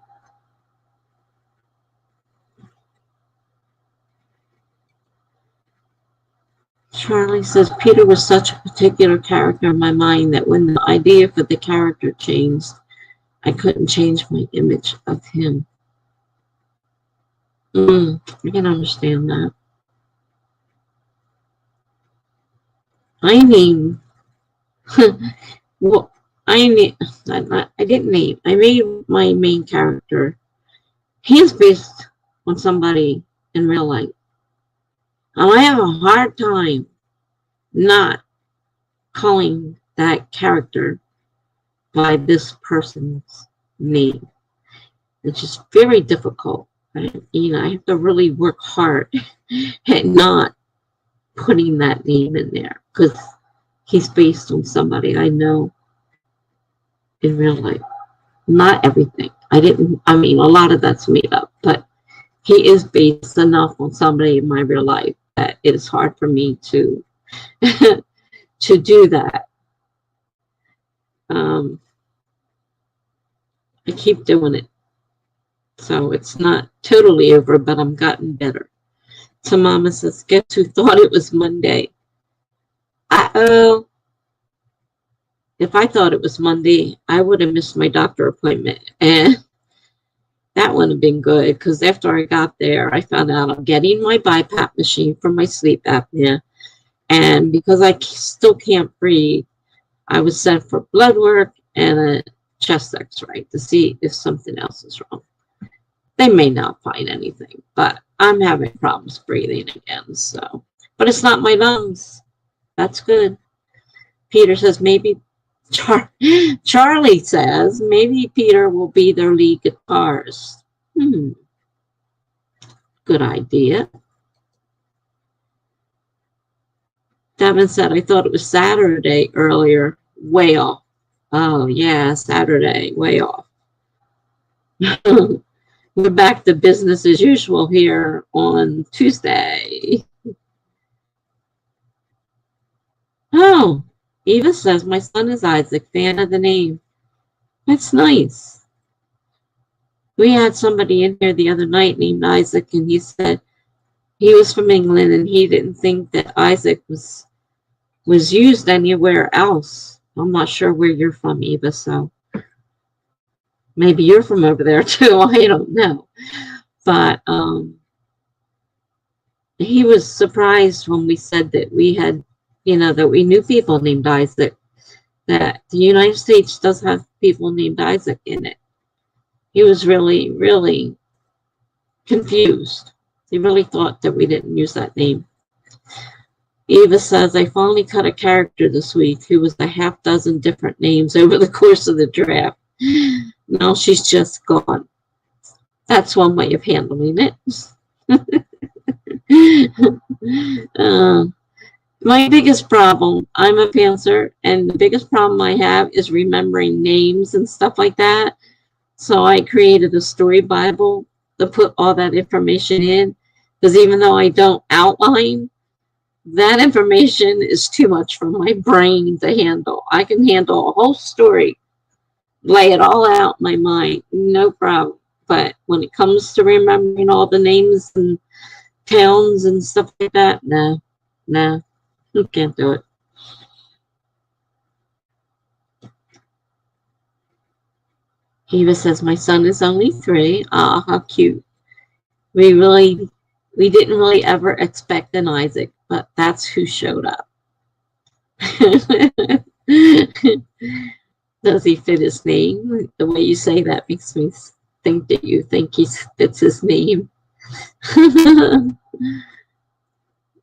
Charlie says, Peter was such a particular character in my mind that when the idea for the character changed, I couldn't change my image of him. I can understand that. I mean, well, I didn't name. I made my main character. He is based on somebody in real life. And I have a hard time not calling that character by this person's name. It's just very difficult. I have to really work hard at not putting that name in there because he's based on somebody I know in real life. Not everything. A lot of that's made up, but he is based enough on somebody in my real life that it is hard for me to to do that. I keep doing it. So it's not totally over, but I'm gotten better. So Mama says, guess who thought it was Monday? Uh-oh. If I thought it was Monday, I would have missed my doctor appointment. And that wouldn't have been good because after I got there, I found out I'm getting my BiPAP machine for my sleep apnea. And because I still can't breathe, I was sent for blood work and a chest x-ray to see if something else is wrong. They may not find anything, but I'm having problems breathing again. So, but it's not my lungs. That's good. Peter says maybe Charlie says maybe Peter will be their lead guitarist. Good idea. Devin said, I thought it was Saturday earlier. Way off. Oh, yeah, Saturday. Way off. We're back to business as usual here on Tuesday. Oh, Eva says, my son is Isaac, fan of the name. That's nice. We had somebody in here the other night named Isaac, and he said he was from England, and he didn't think that Isaac was used anywhere else. I'm not sure where you're from, Eva, so maybe you're from over there too. I don't know. But he was surprised when we said that we had, that we knew people named Isaac, that the United States does have people named Isaac in it. He was really, really confused. He really thought that we didn't use that name. Eva says, I finally cut a character this week who was a half dozen different names over the course of the draft. Now she's just gone. That's one way of handling it. My biggest problem, I'm a pantser, and the biggest problem I have is remembering names and stuff like that. So I created a story Bible to put all that information in, because even though I don't outline, that information is too much for my brain to handle. I can handle a whole story, lay it all out in my mind, no problem. But when it comes to remembering all the names and towns and stuff like that, no, you can't do it. Eva says, my son is only 3. Ah, how cute. We didn't really ever expect an Isaac, but that's who showed up. Does he fit his name? The way you say that makes me think that you think he fits his name.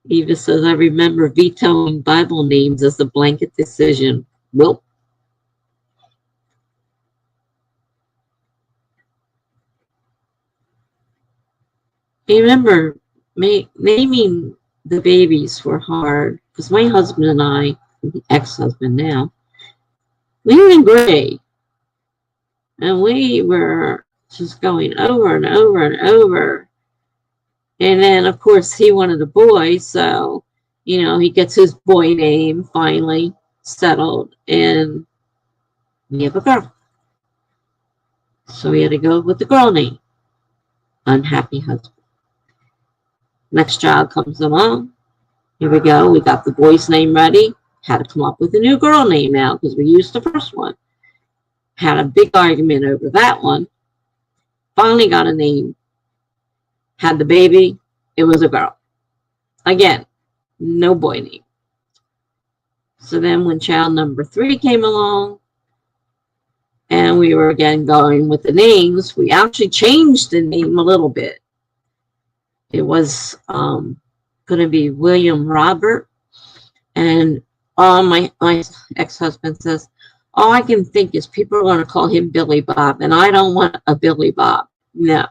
Eva says, I remember vetoing Bible names as a blanket decision. Well, I remember naming the babies were hard because my husband and I, ex-husband now, we were in grade, and we were just going over and over and over. And then, of course, he wanted a boy, so, he gets his boy name finally settled, and we have a girl. So we had to go with the girl name. Unhappy husband. Next child comes along. Here we go. We got the boy's name ready. Had to come up with a new girl name now because we used the first one. Had a big argument over that one. Finally got a name. Had the baby. It was a girl. Again, no boy name. So then when child number 3 came along and we were again going with the names, we actually changed the name a little bit. It was going to be William Robert. And my ex-husband says, all I can think is people are going to call him Billy Bob, and I don't want a Billy Bob. No.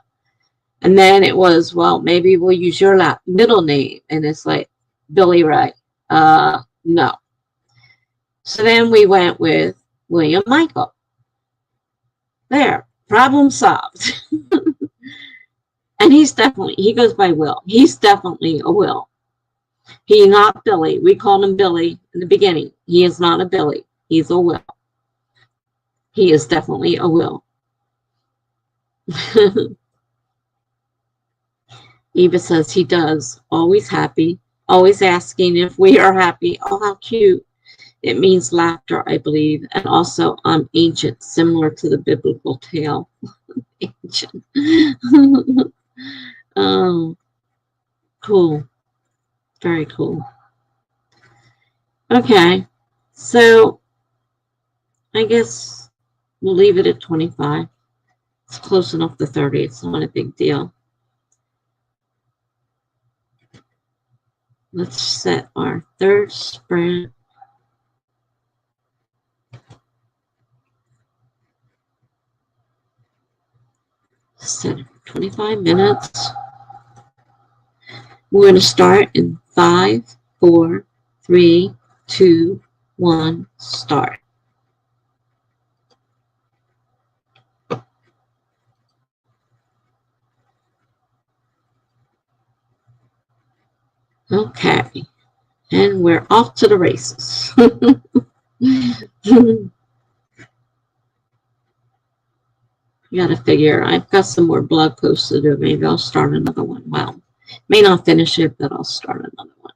And then it was, well, maybe we'll use your middle name. And it's like, Billy Ray. No. So then we went with William Michael. There. Problem solved. And he goes by Will. He's definitely a Will. He's not Billy. We called him Billy in the beginning. He is not a Billy. He's a Will. He is definitely a Will. Eva says he does. Always happy. Always asking if we are happy. Oh, how cute. It means laughter, I believe. And also, I'm ancient, similar to the biblical tale. Ancient. Oh, cool. Very cool. Okay. So, I guess we'll leave it at 25. It's close enough to 30. It's not a big deal. Let's set our third sprint. Set 25 minutes. We're going to start in 5, 4, 3, 2, 1, start. Okay. And we're off to the races. You got to figure, I've got some more blog posts to do. Maybe I'll start another one. Well, may not finish it, but I'll start another one.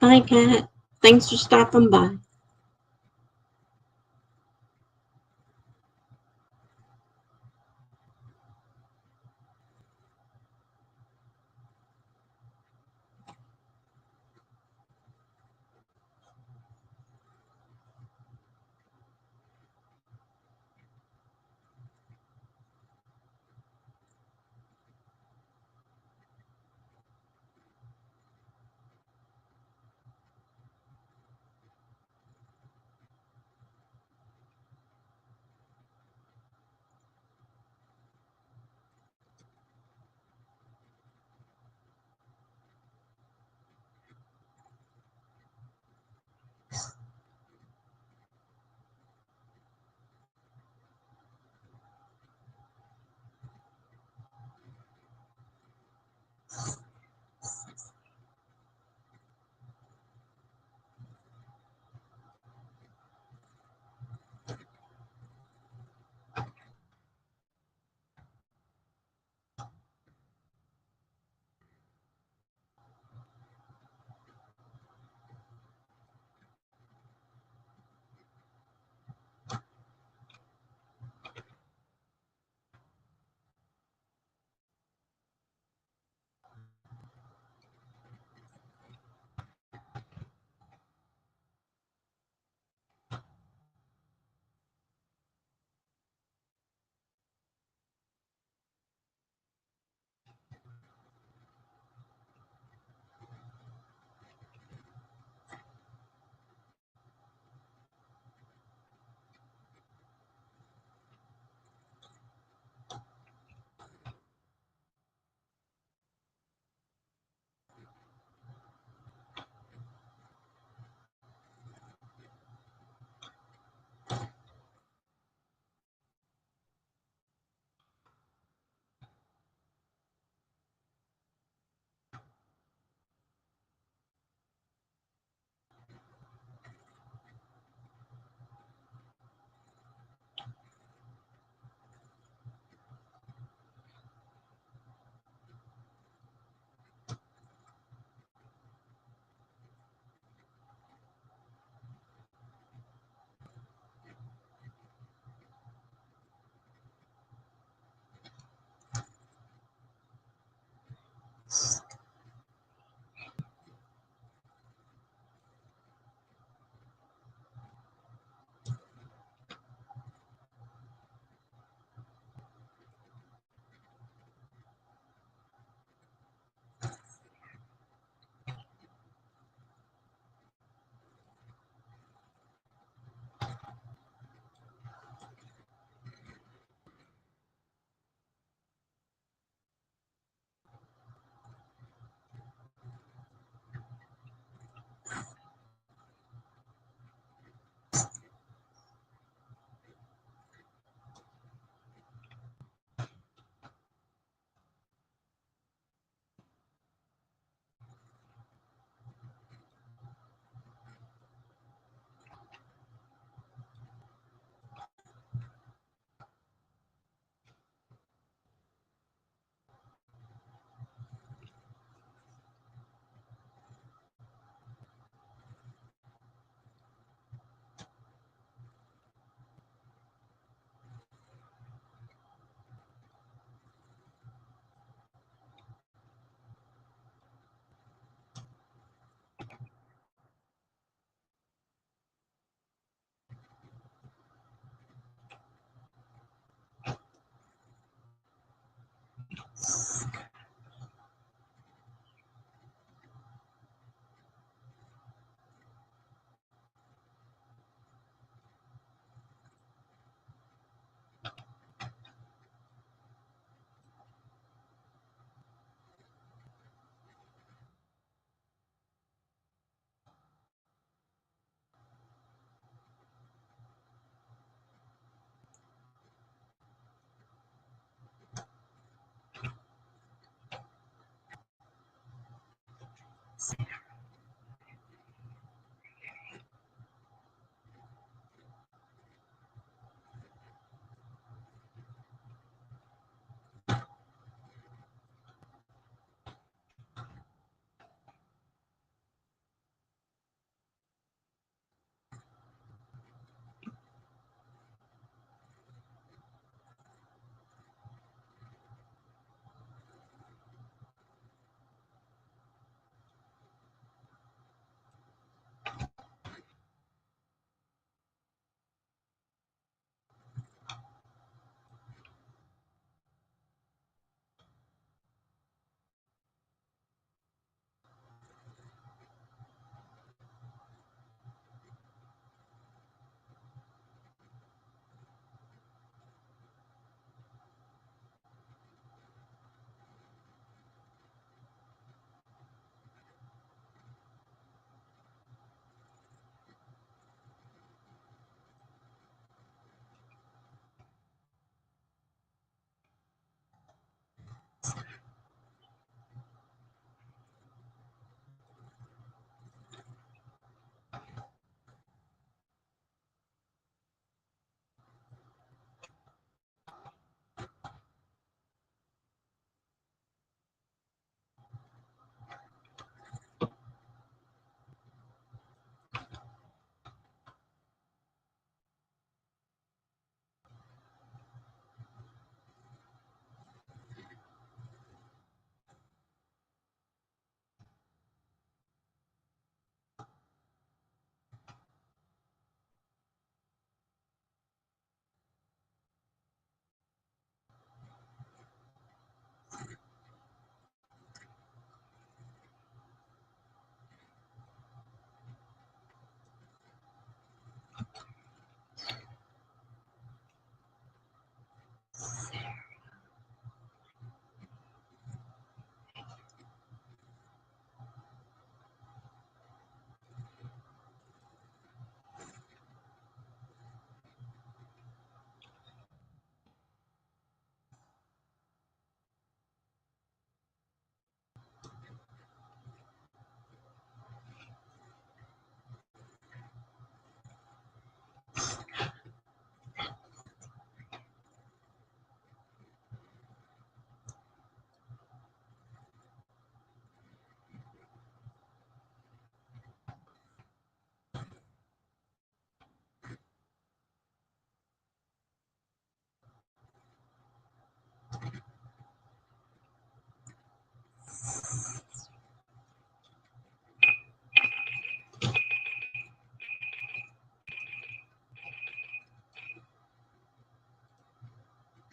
Bye, Kat. Thanks for stopping by.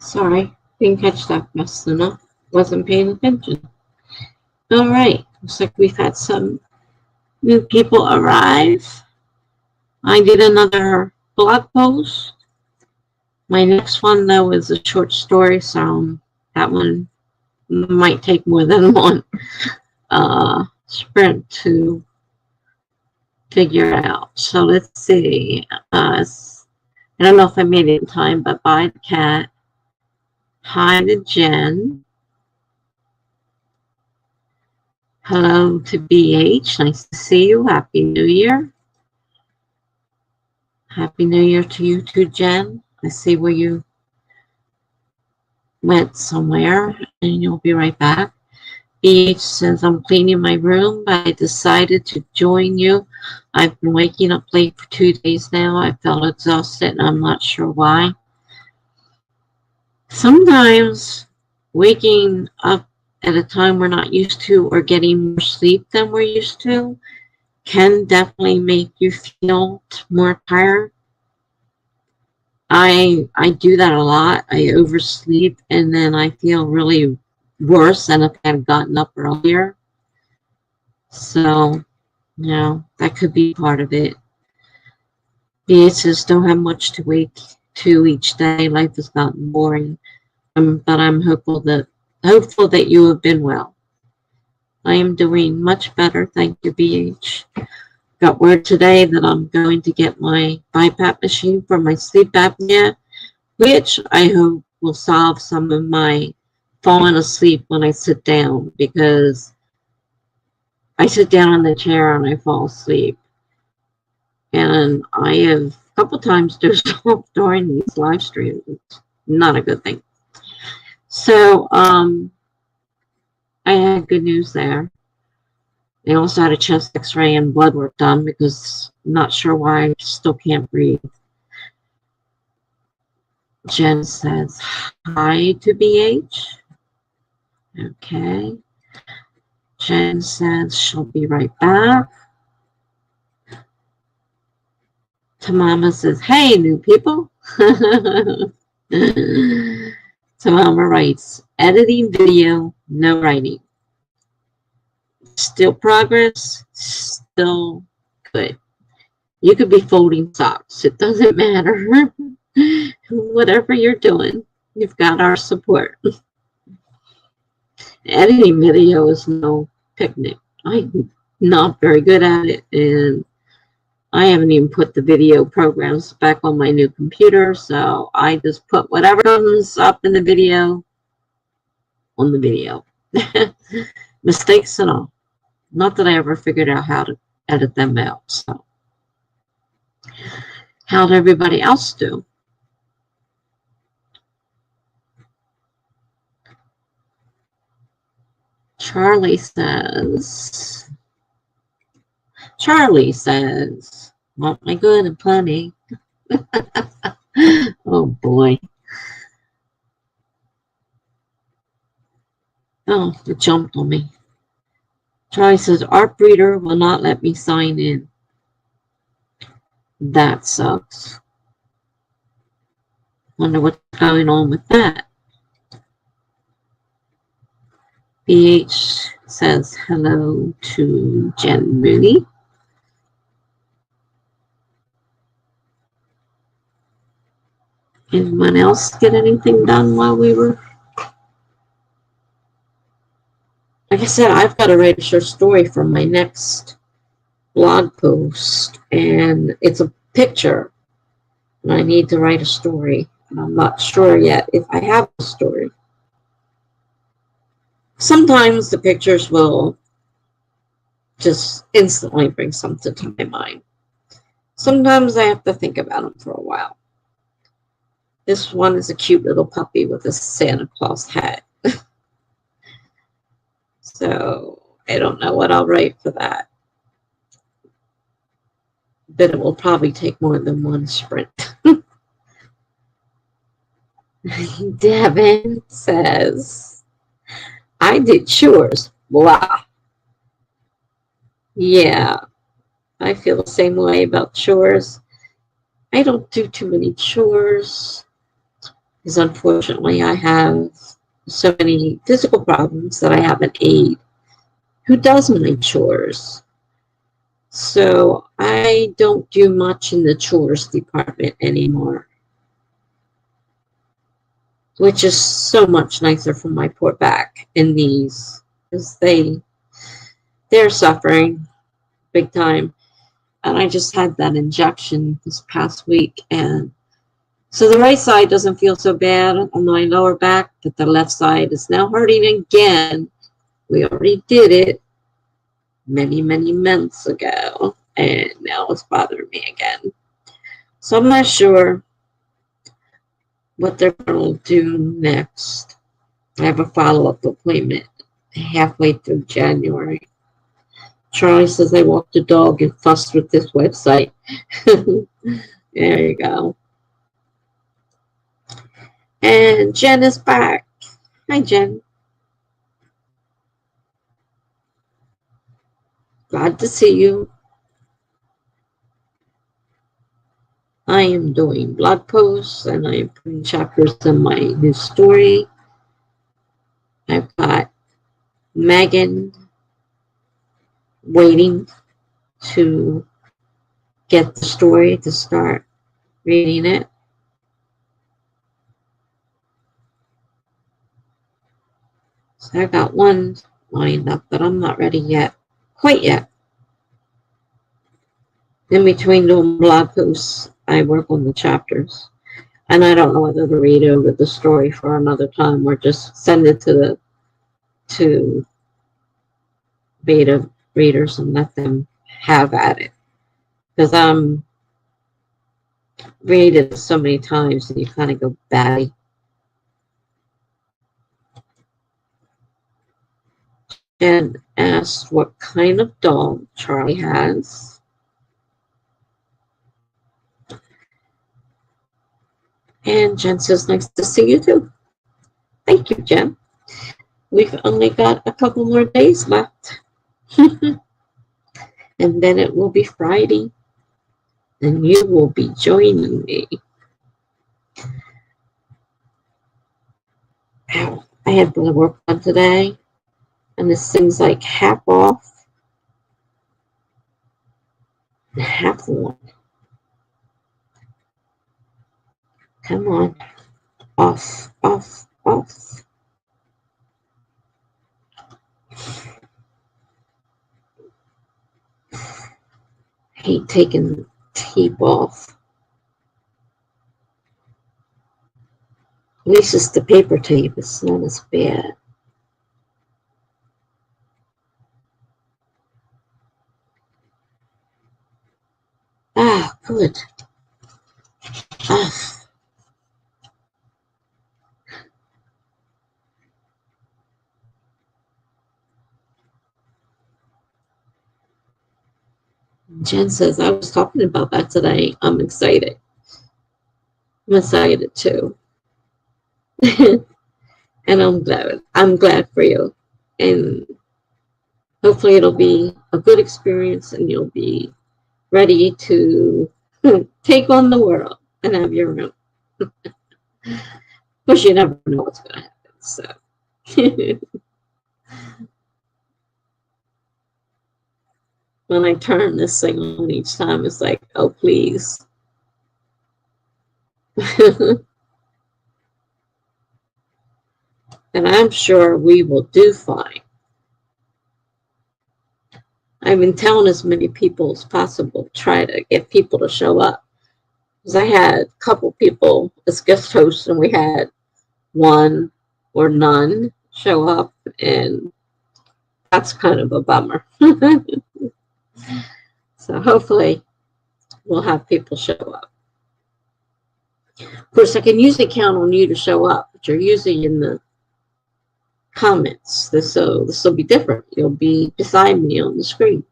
Sorry, didn't catch that fast enough. Wasn't paying attention. All right, looks like we've had some new people arrive. I did another blog post. My next one, though, is a short story, so that one might take more than one sprint to figure out. So let's see. I don't know if I made it in time, but bye the cat. Hi to Jen. Hello to BH. Nice to see you. Happy New Year. Happy New Year to you too, Jen. I see where you went somewhere and you'll be right back. BH says, I'm cleaning my room, but I decided to join you. I've been waking up late for 2 days now. I felt exhausted and I'm not sure why. Sometimes waking up at a time we're not used to or getting more sleep than we're used to can definitely make you feel more tired. I do that a lot. I oversleep and then I feel really worse than if I had gotten up earlier. So, that could be part of it. BH says, don't have much to wake to each day. Life has gotten boring. But I'm hopeful that you have been well. I am doing much better, thank you, BH. Got word today that I'm going to get my BiPAP machine for my sleep apnea, which I hope will solve some of my falling asleep when I sit down, because I sit down in the chair and I fall asleep. And I have a couple times dozed off during these live streams. It's not a good thing. So, I had good news there. They also had a chest x-ray and blood work done because I'm not sure why I still can't breathe. Jen says, hi to BH. Okay. Jen says she'll be right back. Tamama says, hey, new people. Tamama writes, editing video, no writing. Still progress, still good. You could be folding socks. It doesn't matter. Whatever you're doing, you've got our support. Editing video is no picnic. I'm not very good at it, and I haven't even put the video programs back on my new computer, so I just put whatever comes up in the video on the video. Mistakes and all. Not that I ever figured out how to edit them out. So, how did everybody else do? Charlie says, want my good and plenty. Oh boy. Oh, it jumped on me. Charlie says, Art Breeder will not let me sign in. That sucks. Wonder what's going on with that. BH says hello to Jen Mooney. Anyone else get anything done while we were? Like I said, I've got to write a short story for my next blog post, and it's a picture, and I need to write a story, and I'm not sure yet if I have a story. Sometimes the pictures will just instantly bring something to my mind. Sometimes I have to think about them for a while. This one is a cute little puppy with a Santa Claus hat. So I don't know what I'll write for that. But it will probably take more than one sprint. Devin says, I did chores. Blah. Yeah, I feel the same way about chores. I don't do too many chores. Because unfortunately, I have so many physical problems that I have an aide who does my chores. So I don't do much in the chores department anymore, which is so much nicer for my poor back and knees, because they're suffering big time. And I just had that injection this past week, and so the right side doesn't feel so bad on my lower back, but the left side is now hurting again. We already did it many, many months ago, and now it's bothering me again. So I'm not sure what they're going to do next. I have a follow-up appointment halfway through January. Charlie says I walked the dog and fussed with this website. There you go. And Jen is back. Hi, Jen. Glad to see you. I am doing blog posts and I am putting chapters in my new story. I've got Megan waiting to get the story to start reading it. So I got one lined up, but I'm not ready yet. Quite yet. In between doing blog posts, I work on the chapters. And I don't know whether to read over the story for another time or just send it to beta readers and let them have at it. Because I'm read it so many times and you kind of go batty. Jen asked what kind of dog Charlie has. And Jen says, nice to see you too. Thank you, Jen. We've only got a couple more days left. And then it will be Friday. And you will be joining me. Ow, I had blood work done today. And this thing's like half off. And half on. Come on. Off, off, off. I hate taking the tape off. At least it's the paper tape. It's not as bad. Ah, good. Ah. Jen says, I was talking about that today. I'm excited. I'm excited too. And I'm glad. I'm glad for you. And hopefully it'll be a good experience and you'll be ready to take on the world and have your own. Of course, you never know what's going to happen. So. When I turn this thing on each time, it's like, oh, please. And I'm sure we will do fine. I've been telling as many people as possible, try to get people to show up. Because I had a couple people as guest hosts, and we had one or none show up, and that's kind of a bummer. So hopefully we'll have people show up. Of course, I can usually count on you to show up, but you're usually in the comments. This will be different. You'll be beside me on the screen.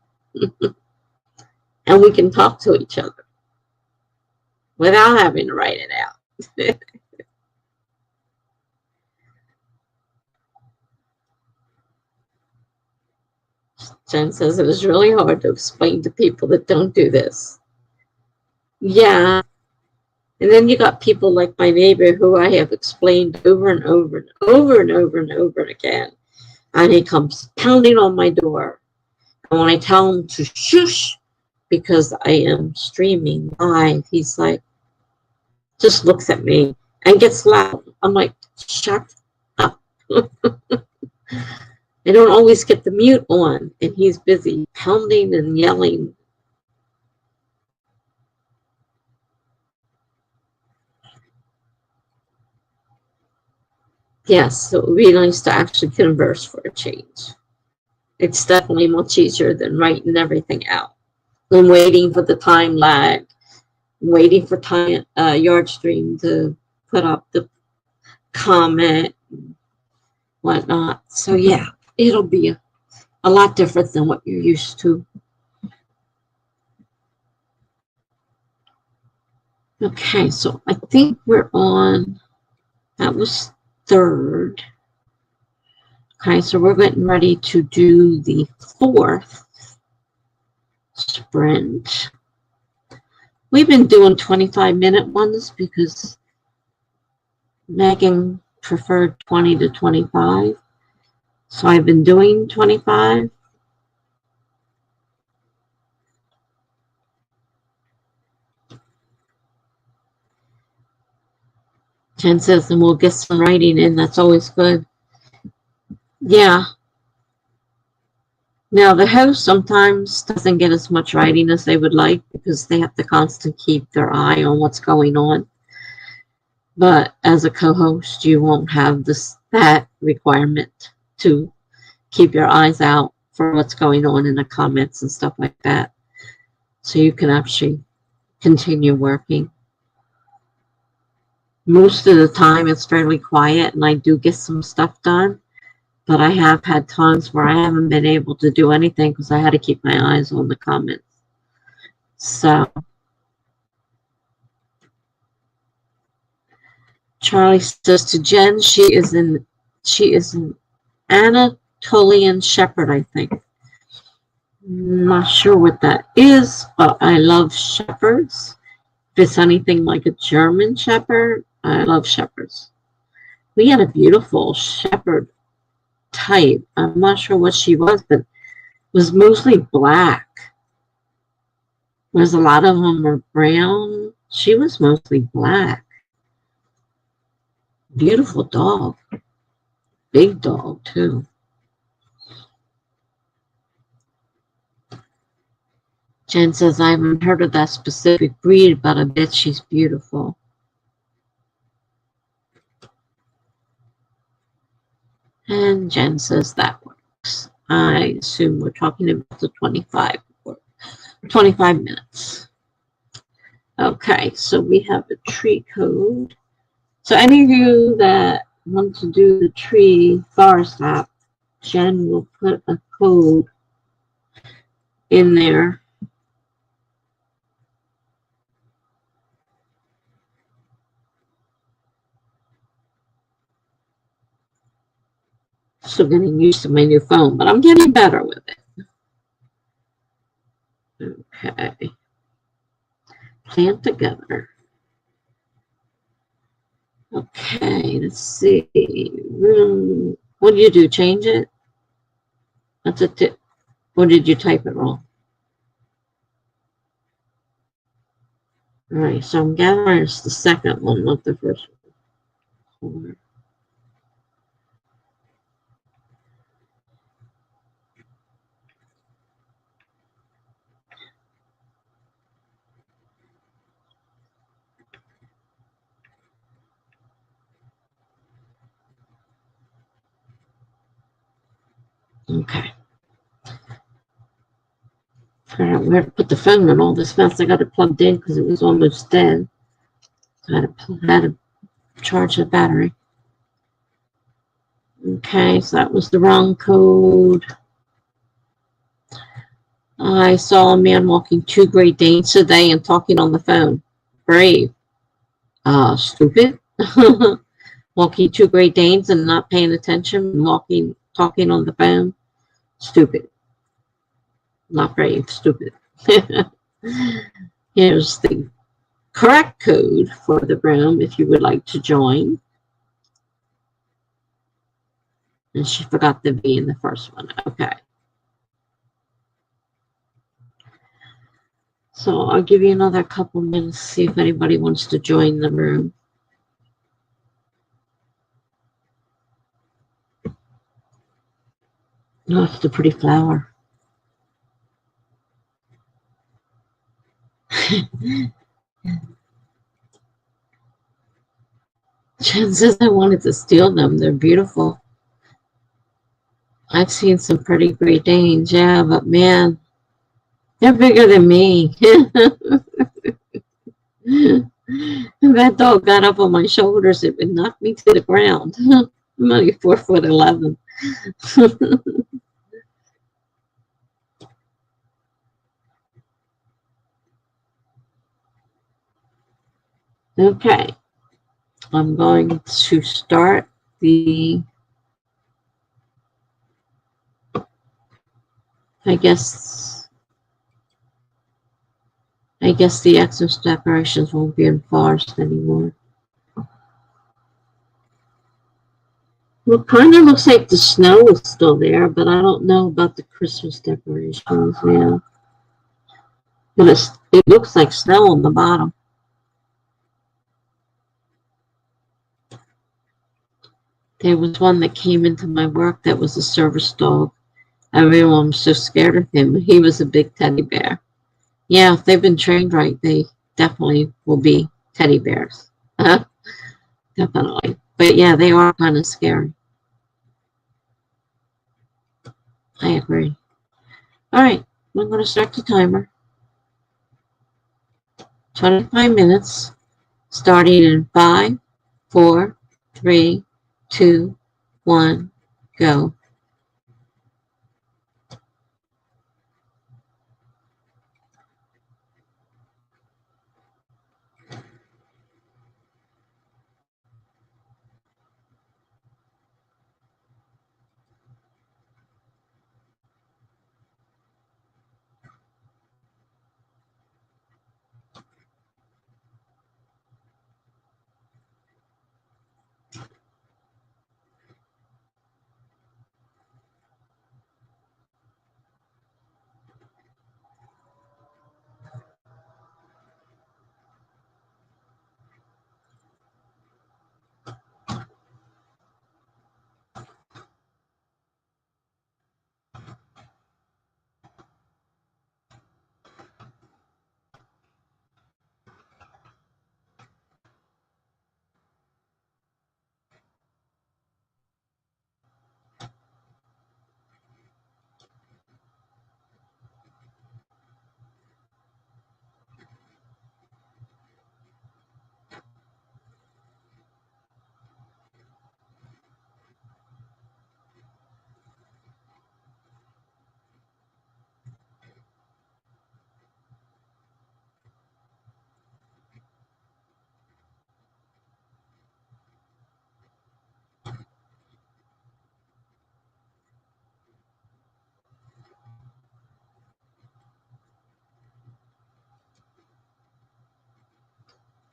And we can talk to each other without having to write it out. Jen says it is really hard to explain to people that don't do this. Yeah, And then you got people like my neighbor who I have explained over and over and over and over and over again. And he comes pounding on my door. And when I tell him to shush because I am streaming live, he's like, just looks at me and gets loud. I'm like, shut up. I don't always get the mute on, and he's busy pounding and yelling. Yes, so it would be nice to actually converse for a change. It's definitely much easier than writing everything out and waiting for the time lag, waiting for time Yardstream to put up the comment and whatnot. So yeah, it'll be a lot different than what you're used to. Okay, so I think we're on, that was third. Okay, so we're getting ready to do the fourth sprint. We've been doing 25-minute ones because Megan preferred 20 to 25. So I've been doing 25. Jen says, and we'll get some writing in. That's always good. Yeah. Now, the host sometimes doesn't get as much writing as they would like because they have to constantly keep their eye on what's going on. But as a co-host, you won't have that requirement to keep your eyes out for what's going on in the comments and stuff like that. So you can actually continue working. Most of the time it's fairly quiet and I do get some stuff done, but I have had times where I haven't been able to do anything because I had to keep my eyes on the comments. So Charlie says to Jen, she is an Anatolian Shepherd, I think. Not sure what that is, but I love shepherds. If it's anything like a German shepherd, I love shepherds. We had a beautiful shepherd type. I'm not sure what she was, but it was mostly black. Whereas a lot of them were brown. She was mostly black. Beautiful dog. Big dog, too. Jen says, I haven't heard of that specific breed, but I bet she's beautiful. And Jen says that works. I assume we're talking about the 25 minutes. Okay, so we have a tree code. So any of you that want to do the tree forest app, Jen will put a code in there. Still getting used to my new phone, but I'm getting better with it. Okay. Plant together. Okay, let's see. What did you do? Change it? That's a tip. Or did you type it wrong? All right, so I'm gathering it's the second one, not the first one. Okay. Figure out where to put the phone in all this mess. I got it plugged in because it was almost dead. So I had to charge the battery. Okay, so that was the wrong code. I saw a man walking 2 Great Danes today and talking on the phone. Brave. Stupid. Walking 2 Great Danes and not paying attention, talking on the phone. Stupid. Not brave, stupid. Here's the correct code for the room if you would like to join. And she forgot the V in the first one. Okay. So I'll give you another couple minutes to see if anybody wants to join the room. Oh, it's a pretty flower. Jen says I wanted to steal them. They're beautiful. I've seen some pretty Great Danes, yeah, but man, they're bigger than me. If that dog got up on my shoulders, it would knock me to the ground. I'm only 4'11". Okay, I'm going to start the, I guess the Xmas decorations won't be enforced anymore. Well, it kind of looks like the snow is still there, but I don't know about the Christmas decorations, yeah. But it looks like snow on the bottom. There was one that came into my work that was a service dog. Everyone was so scared of him. He was a big teddy bear. Yeah, if they've been trained right, they definitely will be teddy bears. Definitely. But yeah, they are kind of scary. I agree. All right, I'm going to start the timer. 25 minutes, starting in 5, 4, 3, 2, 1, go.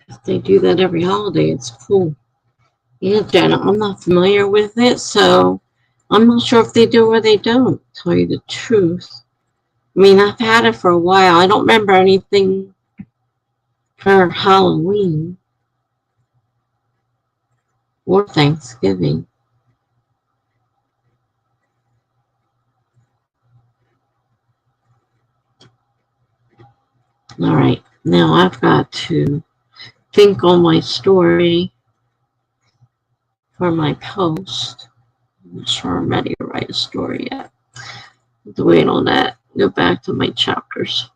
If they do that every holiday, it's cool. Yeah, Jenna, I'm not familiar with it, so I'm not sure if they do or they don't, to tell you the truth. I mean, I've had it for a while. I don't remember anything for Halloween or Thanksgiving. All right, now I've got to think on my story for my post. I'm not sure I'm ready to write a story yet. I have to wait on that. Go back to my chapters.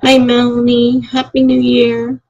Hi, Melanie. Happy New Year.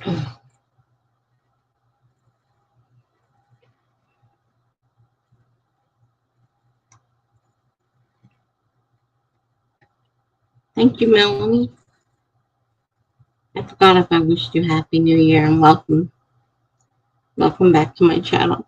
Thank you, Melanie. I forgot if I wished you Happy New Year and welcome. Welcome back to my channel.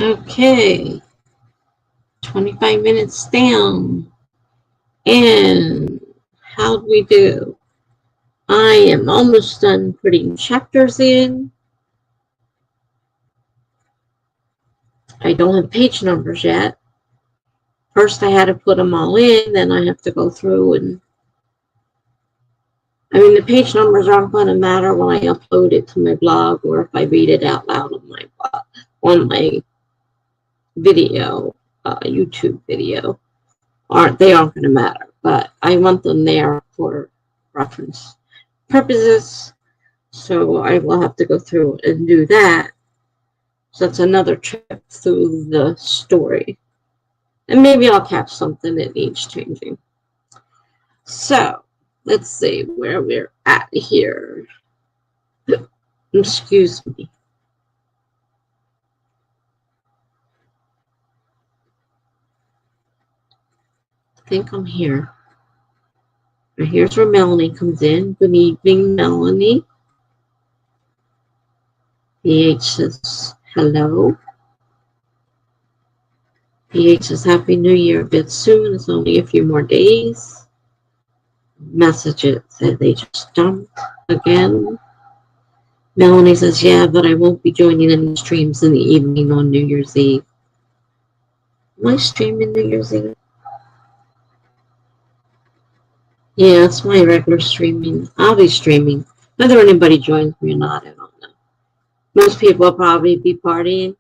Okay, 25 minutes down. And how'd we do? I am almost done putting chapters in. I don't have page numbers yet. First I had to put them all in, then I have to go through and I mean, the page numbers aren't going to matter when I upload it to my blog or if I read it out loud on my video, YouTube video. They aren't going to matter, but I want them there for reference purposes. So I will have to go through and do that. So that's another trip through the story. And maybe I'll catch something that needs changing. So let's see where we're at here. Excuse me. I think I'm here. Here's where Melanie comes in. Good evening, Melanie. PH says hello. PH says Happy New Year a bit soon. It's only a few more days. Messages that they just dumped again. Melanie says, yeah, but I won't be joining any streams in the evening on New Year's Eve. Am I streaming New Year's Eve? Yeah, it's my regular streaming. I'll be streaming. Whether anybody joins me or not, I don't know. Most people will probably be partying.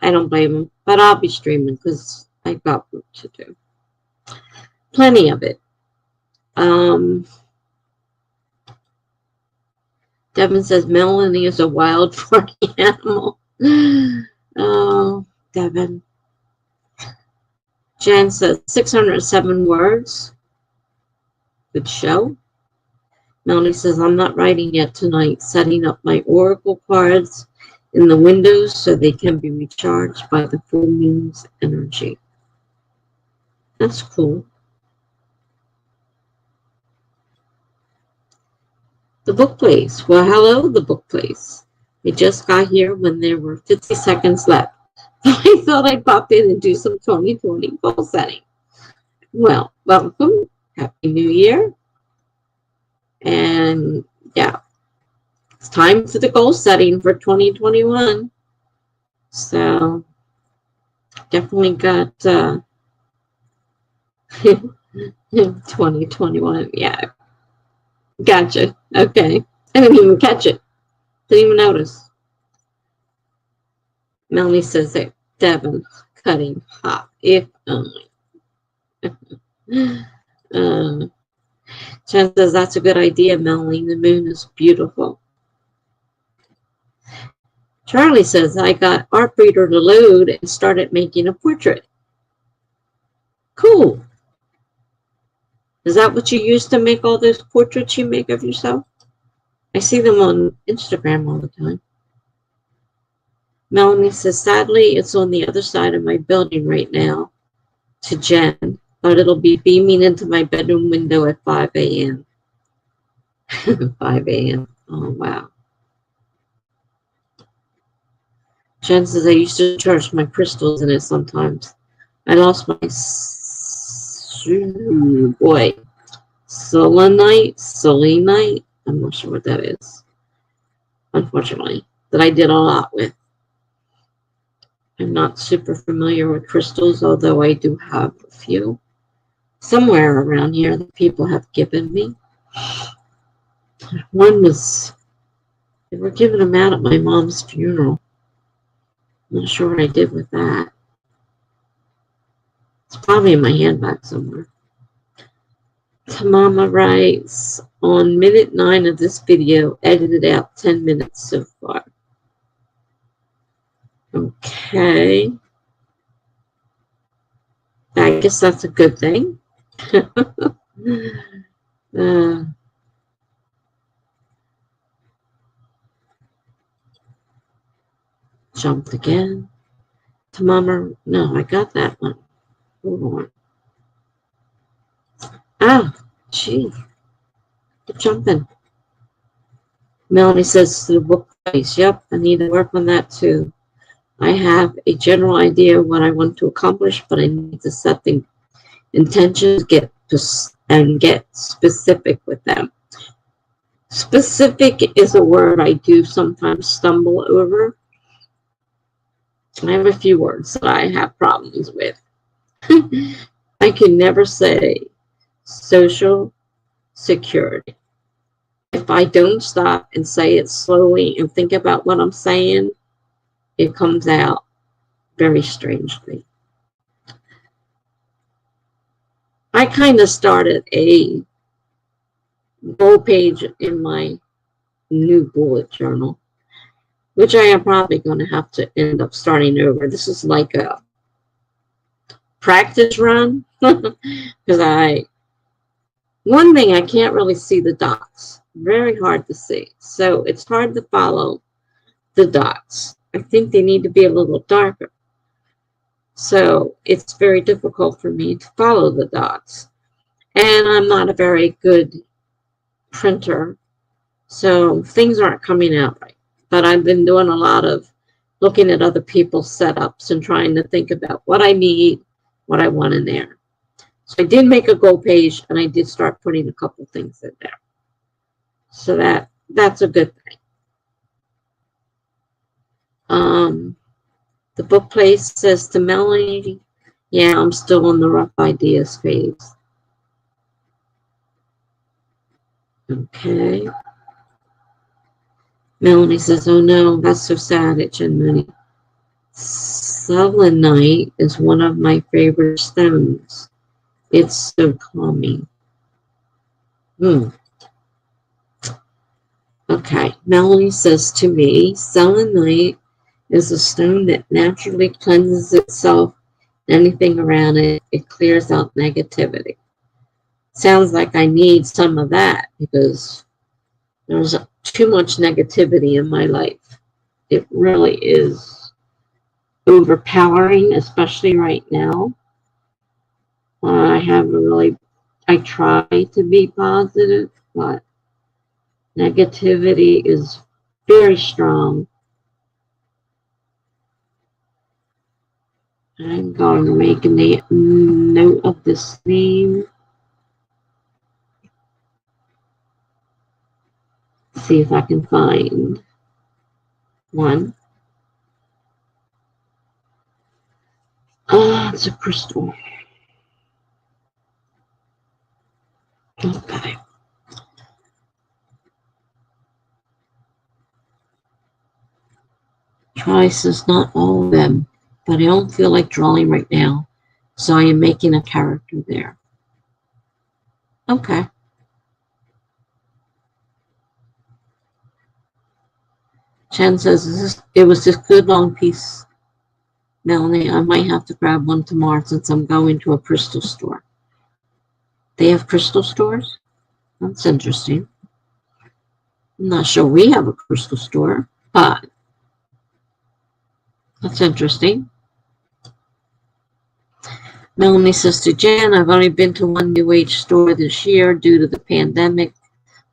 I don't blame them. But I'll be streaming because I've got work to do. Plenty of it. Um, Devin says Melanie is a wild party animal. Oh, Devin. Jan says 607 words. Good show. Melanie says, I'm not writing yet tonight, setting up my oracle cards in the windows so they can be recharged by the full moon's energy. That's cool. The book place. Well, hello, the book place. I just got here when there were 50 seconds left. I thought I'd pop in and do some 2020 goal setting. Well, welcome. Happy New Year. And yeah, it's time for the goal setting for 2021. So definitely got 2021. Yeah, gotcha. Okay. I didn't even catch it. Didn't even notice. Melanie says that Devin cutting hot. If only. Jen says that's a good idea, Melanie. The moon is beautiful. Charlie says I got Art Breeder to load and started making a portrait. Cool. Is that what you use to make all those portraits you make of yourself? I see them on Instagram all the time. Melanie says, sadly, it's on the other side of my building right now to Jen, but it'll be beaming into my bedroom window at 5 a.m. 5 a.m. Oh, wow. Jen says, I used to charge my crystals in it sometimes. I lost my, selenite. I'm not sure what that is, unfortunately, that I did a lot with. I'm not super familiar with crystals, although I do have a few somewhere around here that people have given me. One was, they were giving them out at my mom's funeral. I'm not sure what I did with that. It's probably in my handbag somewhere. Tamama writes, on minute 9 of this video, edited out 10 minutes so far. Okay. I guess that's a good thing. Jumped again. Tamama, no, I got that one. Hold on. Ah, gee. Keep jumping. Melanie says to the book place, yep, I need to work on that too. I have a general idea of what I want to accomplish, but I need to set the intentions, get specific with them. Specific is a word I do sometimes stumble over. I have a few words that I have problems with. I can never say social security. If I don't stop and say it slowly and think about what I'm saying, it comes out very strangely. I kind of started a goal page in my new bullet journal, which I am probably going to have to end up starting over. This is like a practice run because one thing, I can't really see the dots. Very hard to see. So it's hard to follow the dots. I think they need to be a little darker. So it's very difficult for me to follow the dots. And I'm not a very good printer, so things aren't coming out right. But I've been doing a lot of looking at other people's setups and trying to think about what I need, what I want in there. So I did make a goal page, and I did start putting a couple things in there. So that's a good thing. The book place says to Melanie, yeah, I'm still on the rough ideas phase. Okay. Melanie says, oh no, that's so sad at Jen. Selenite is one of my favorite stones. It's so calming. Hmm. Okay. Melanie says to me, selenite is a stone that naturally cleanses itself. Anything around it, it clears out negativity. Sounds like I need some of that because there's too much negativity in my life. It really is overpowering, especially right now. I try to be positive, but negativity is very strong. I'm going to make a note of this name. See if I can find one. It's a crystal. Okay. Choices, not all of them, but I don't feel like drawing right now, so I am making a character there. Okay. Chen says, it was this good long piece, Melanie. I might have to grab one tomorrow since I'm going to a crystal store. They have crystal stores? That's interesting. I'm not sure we have a crystal store, but that's interesting. Melanie says to Jan, I've only been to one New Age store this year due to the pandemic.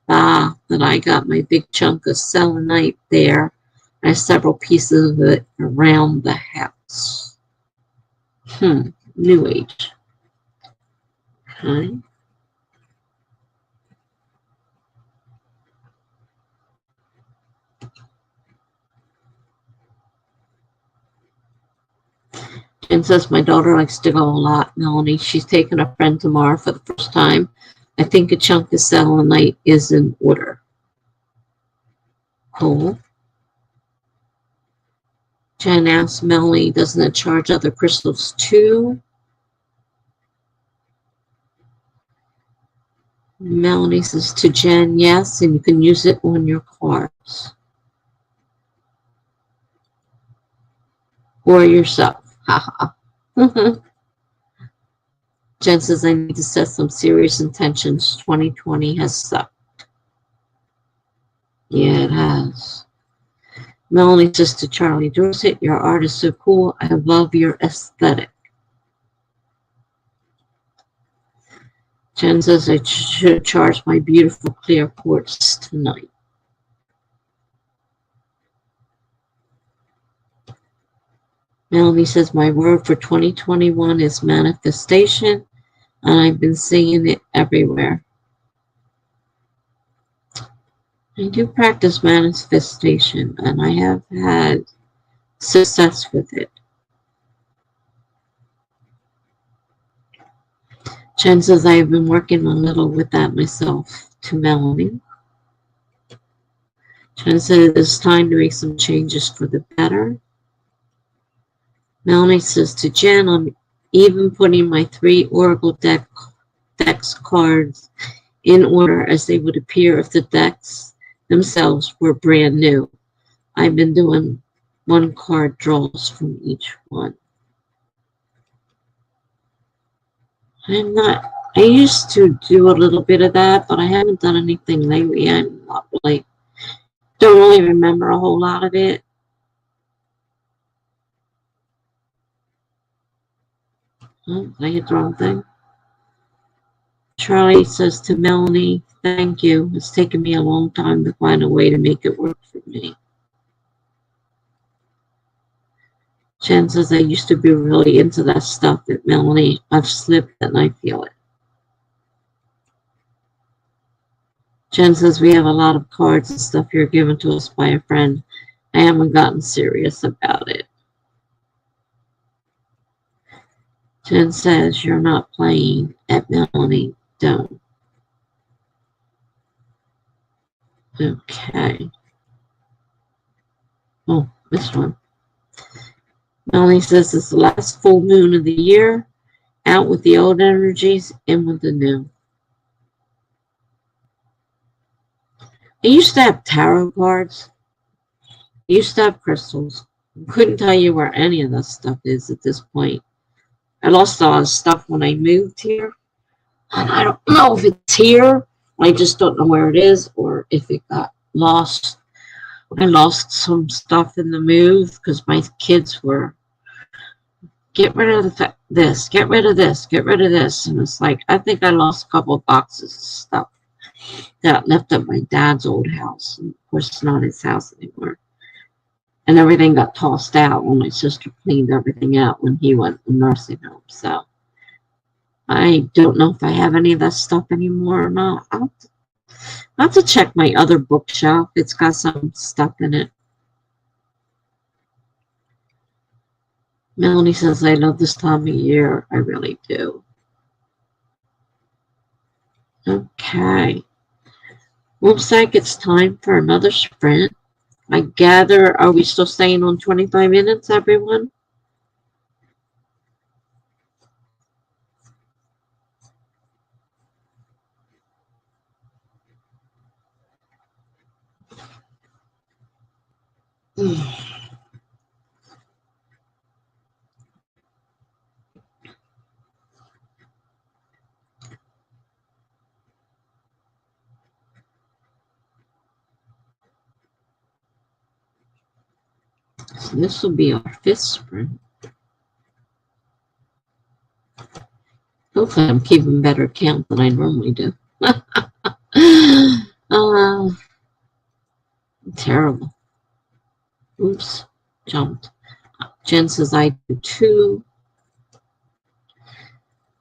But I got my big chunk of selenite there. I have several pieces of it around the house. New Age. Okay. Jen says my daughter likes to go a lot, Melanie. She's taking a friend tomorrow for the first time. I think a chunk of selenite is in order. Cool. Jen asks Melanie, doesn't it charge other crystals too? Melanie says to Jen, yes, and you can use it on your cards. Or yourself. Haha. Jen says I need to set some serious intentions. 2020 has sucked. Yeah, it has. Melanie says to Charlie Dorset, your art is so cool. I love your aesthetic. Jen says I should charge my beautiful clear quartz tonight. Melanie says my word for 2021 is manifestation, and I've been seeing it everywhere. I do practice manifestation, and I have had success with it. Jen says I have been working a little with that myself, to Melanie. Jen says it's time to make some changes for the better. Melanie says to Jen, I'm even putting my 3 Oracle decks cards in order as they would appear if the decks themselves were brand new. I've been doing 1 card draws from each one. I used to do a little bit of that, but I haven't done anything lately. I'm not really, don't really remember a whole lot of it. Oh, did I hit the wrong thing? Charlie says to Melanie, thank you. It's taken me a long time to find a way to make it work for me. Jen says I used to be really into that stuff that Melanie, I've slipped and I feel it. Jen says we have a lot of cards and stuff here given to us by a friend. I haven't gotten serious about it. Jen says you're not playing at Melanie. Don't. Okay. Oh, this one. Melanie says it's the last full moon of the year. Out with the old energies, in with the new. I used to have tarot cards. I used to have crystals. Couldn't tell you where any of that stuff is at this point. I lost a lot of stuff when I moved here. And I don't know if it's here. I just don't know where it is or if it got lost. I lost some stuff in the move because my kids were, get rid of this, get rid of this, get rid of this. And it's like, I think I lost a couple of boxes of stuff that I left at my dad's old house. And of course, it's not his house anymore. And everything got tossed out when my sister cleaned everything out when he went to nursing home. So I don't know if I have any of that stuff anymore or not. I'll have to check my other bookshelf. It's got some stuff in it. Melanie says, I love this time of year. I really do. Okay. Looks like it's time for another sprint. I gather, are we still staying on 25 minutes, everyone? So this will be our 5th sprint. Hopefully I'm keeping better count than I normally do. Terrible. Oops, jumped. Jen says I do too.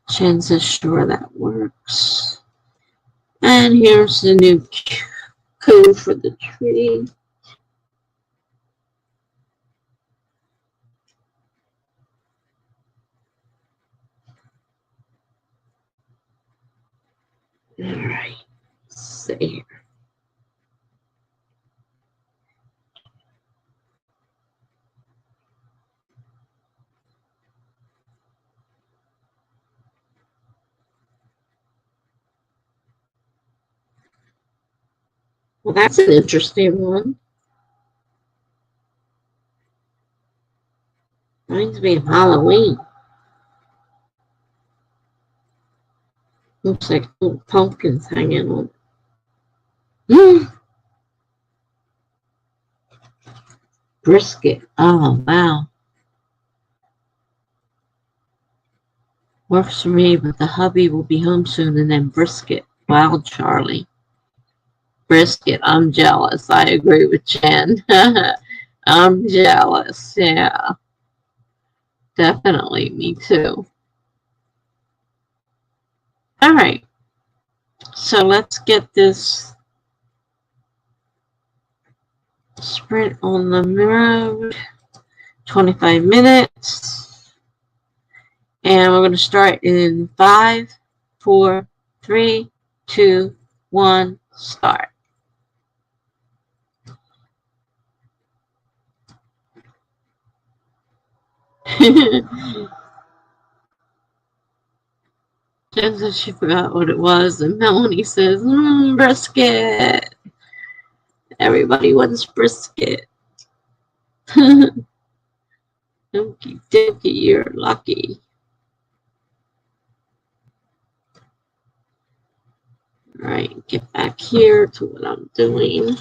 Jen says sure that works. And here's the new code for the tree. All right, see here. Well, that's an interesting one. Reminds me of Halloween. Looks like little pumpkins hanging on it. Brisket. Oh, wow. Works for me, but the hubby will be home soon and then brisket. Wow, Charlie. Brisket. I'm jealous. I agree with Jen. I'm jealous. Yeah, definitely. Me too. All right. So let's get this sprint on the road. 25 minutes. And we're going to start in 5, 4, 3, 2, 1, start. Jen says she forgot what it was, and Melanie says, brisket. Everybody wants brisket. Okie dokie, you're lucky. All right, get back here to what I'm doing.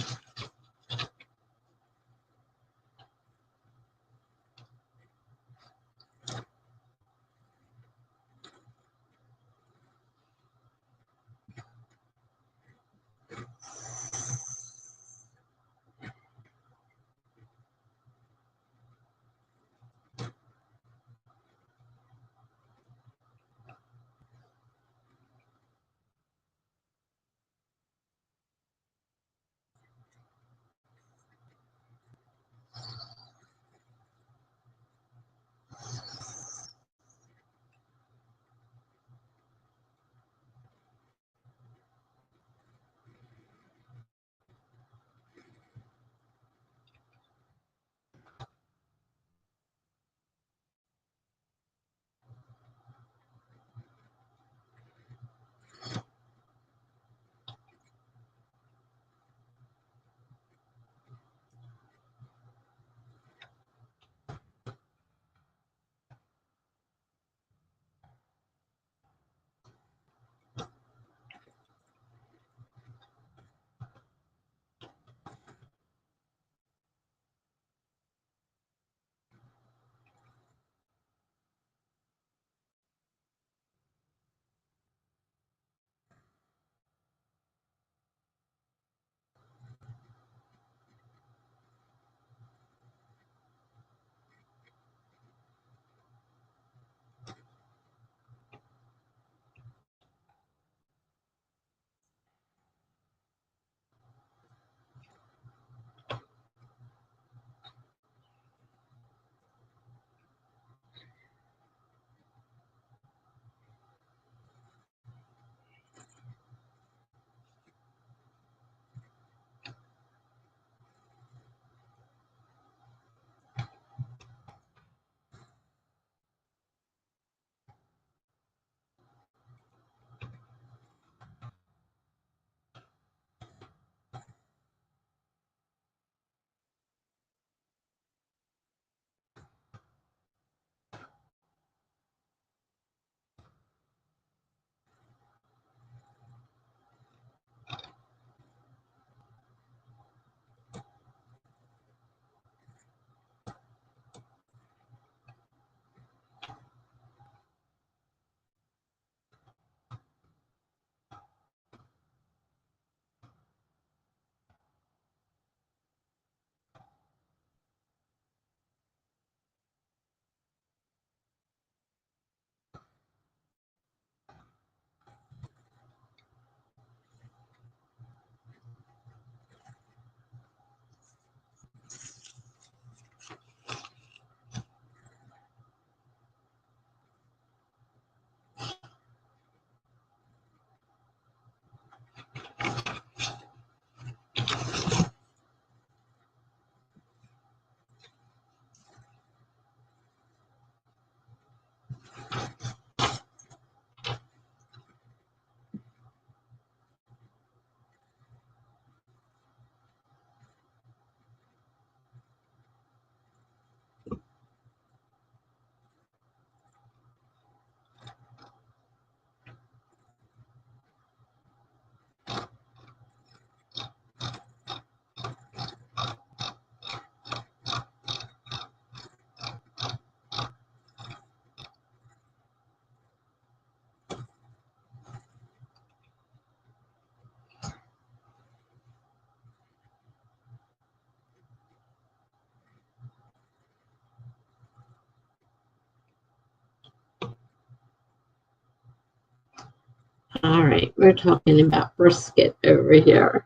All right, we're talking about brisket over here.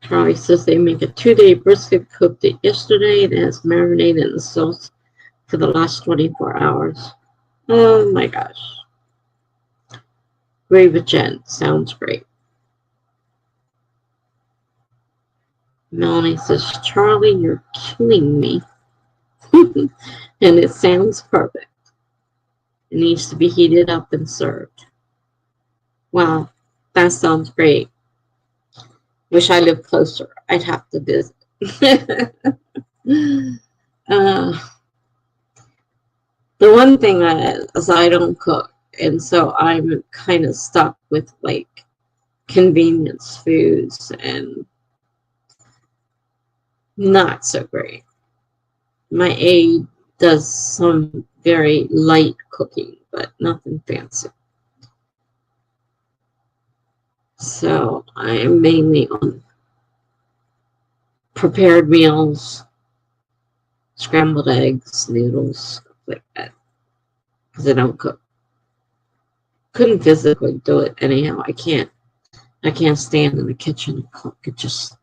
Charlie says they make a 2-day brisket, cooked it yesterday, and it has marinated in the sauce for the last 24 hours. Oh my gosh. Gravy Jen, sounds great. Melanie says, Charlie, you're killing me. And it sounds perfect. It needs to be heated up and served. Wow, that sounds great. Wish I lived closer. I'd have to visit. uh, the one thing is I don't cook, and so I'm kind of stuck with like convenience foods and not so great. My aide does some very light cooking, but nothing fancy. So I am mainly on prepared meals, scrambled eggs, noodles, stuff like that, because I don't cook. Couldn't physically do it anyhow. I can't stand in the kitchen and cook. It just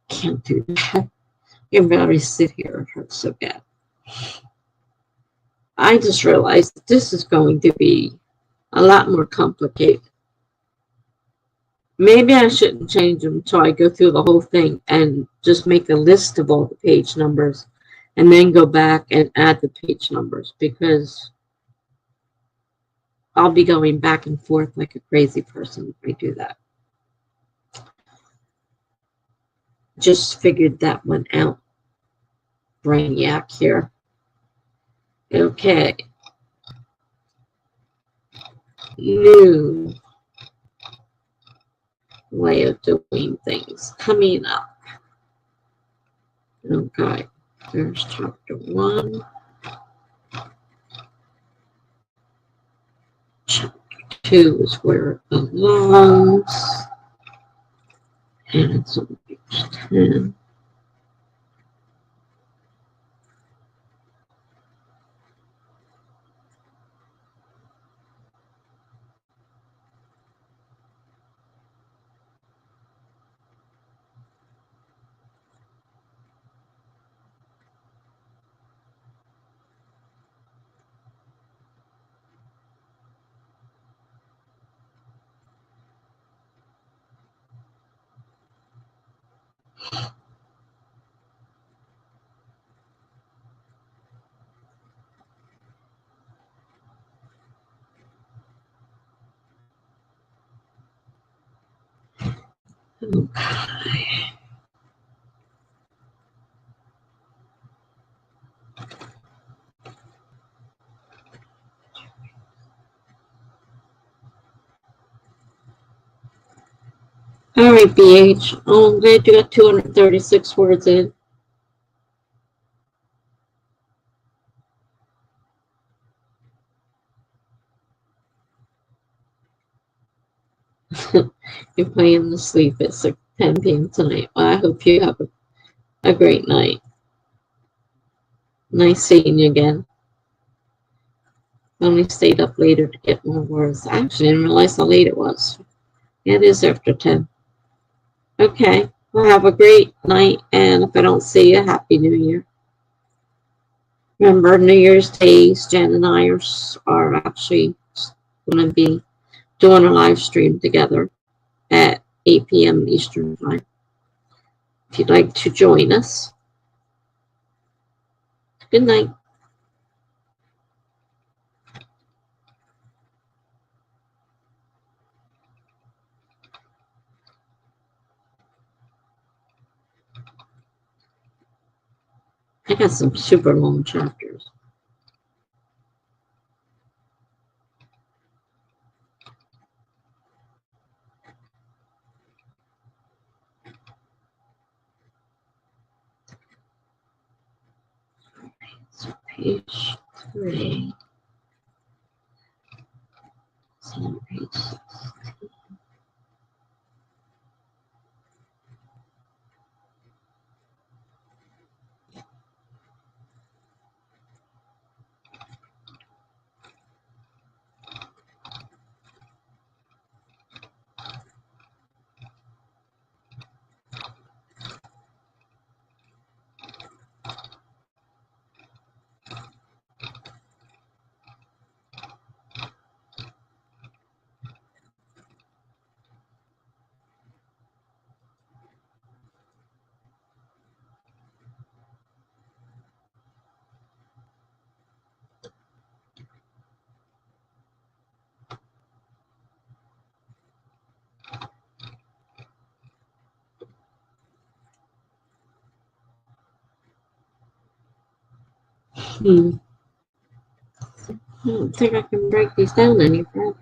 can't do that. You can barely sit here. It hurts so bad. I just realized that this is going to be a lot more complicated. Maybe I shouldn't change them until I go through the whole thing and just make a list of all the page numbers and then go back and add the page numbers, because I'll be going back and forth like a crazy person if I do that. Just figured that one out. Brainiac here. Okay. New way of doing things coming up. Okay. There's chapter 1. Chapter 2 is where it belongs. And it's on page 10. Okay. All right, BH. Oh, I'm glad you got 236 words in. You're planning to sleep at 10 p.m. tonight. Well, I hope you have a great night. Nice seeing you again. I only stayed up later to get more words. I actually didn't realize how late it was. It is after 10. Okay. Well, have a great night. And if I don't see you, Happy New Year. Remember, New Year's Day, Jen and I are actually going to be doing a live stream together at 8 p.m. Eastern Time. If you'd like to join us. Good night. I got some super long chapters. So page 3. So page 6. Hmm. I don't think I can break these down any further.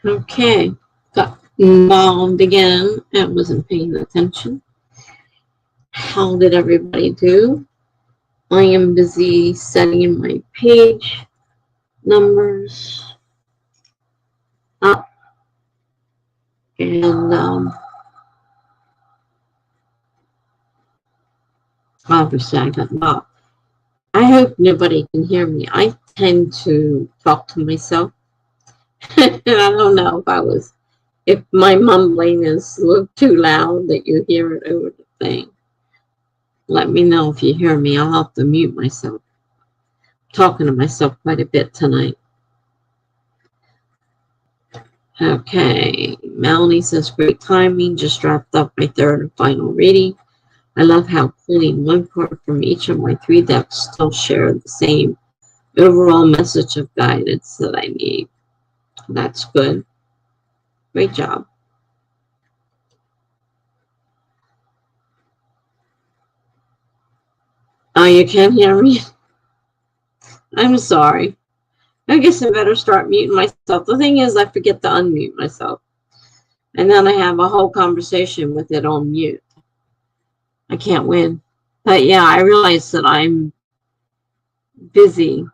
Okay. Got involved again and wasn't paying attention. How did everybody do? I am busy setting my page numbers up, and obviously I got involved. I hope nobody can hear me. I tend to talk to myself. And I don't know if my mumbling is a little too loud that you hear it over the thing. Let me know if you hear me. I'll have to mute myself. I'm talking to myself quite a bit tonight. Okay. Melanie says, great timing. Just wrapped up my third and final reading. I love how pulling one card from each of my 3 decks still share the same overall message of guidance that I need. That's good. Great job. Oh, you can't hear me? I'm sorry. I guess I better start muting myself. The thing is, I forget to unmute myself. And then I have a whole conversation with it on mute. I can't win. But yeah, I realize that I'm busy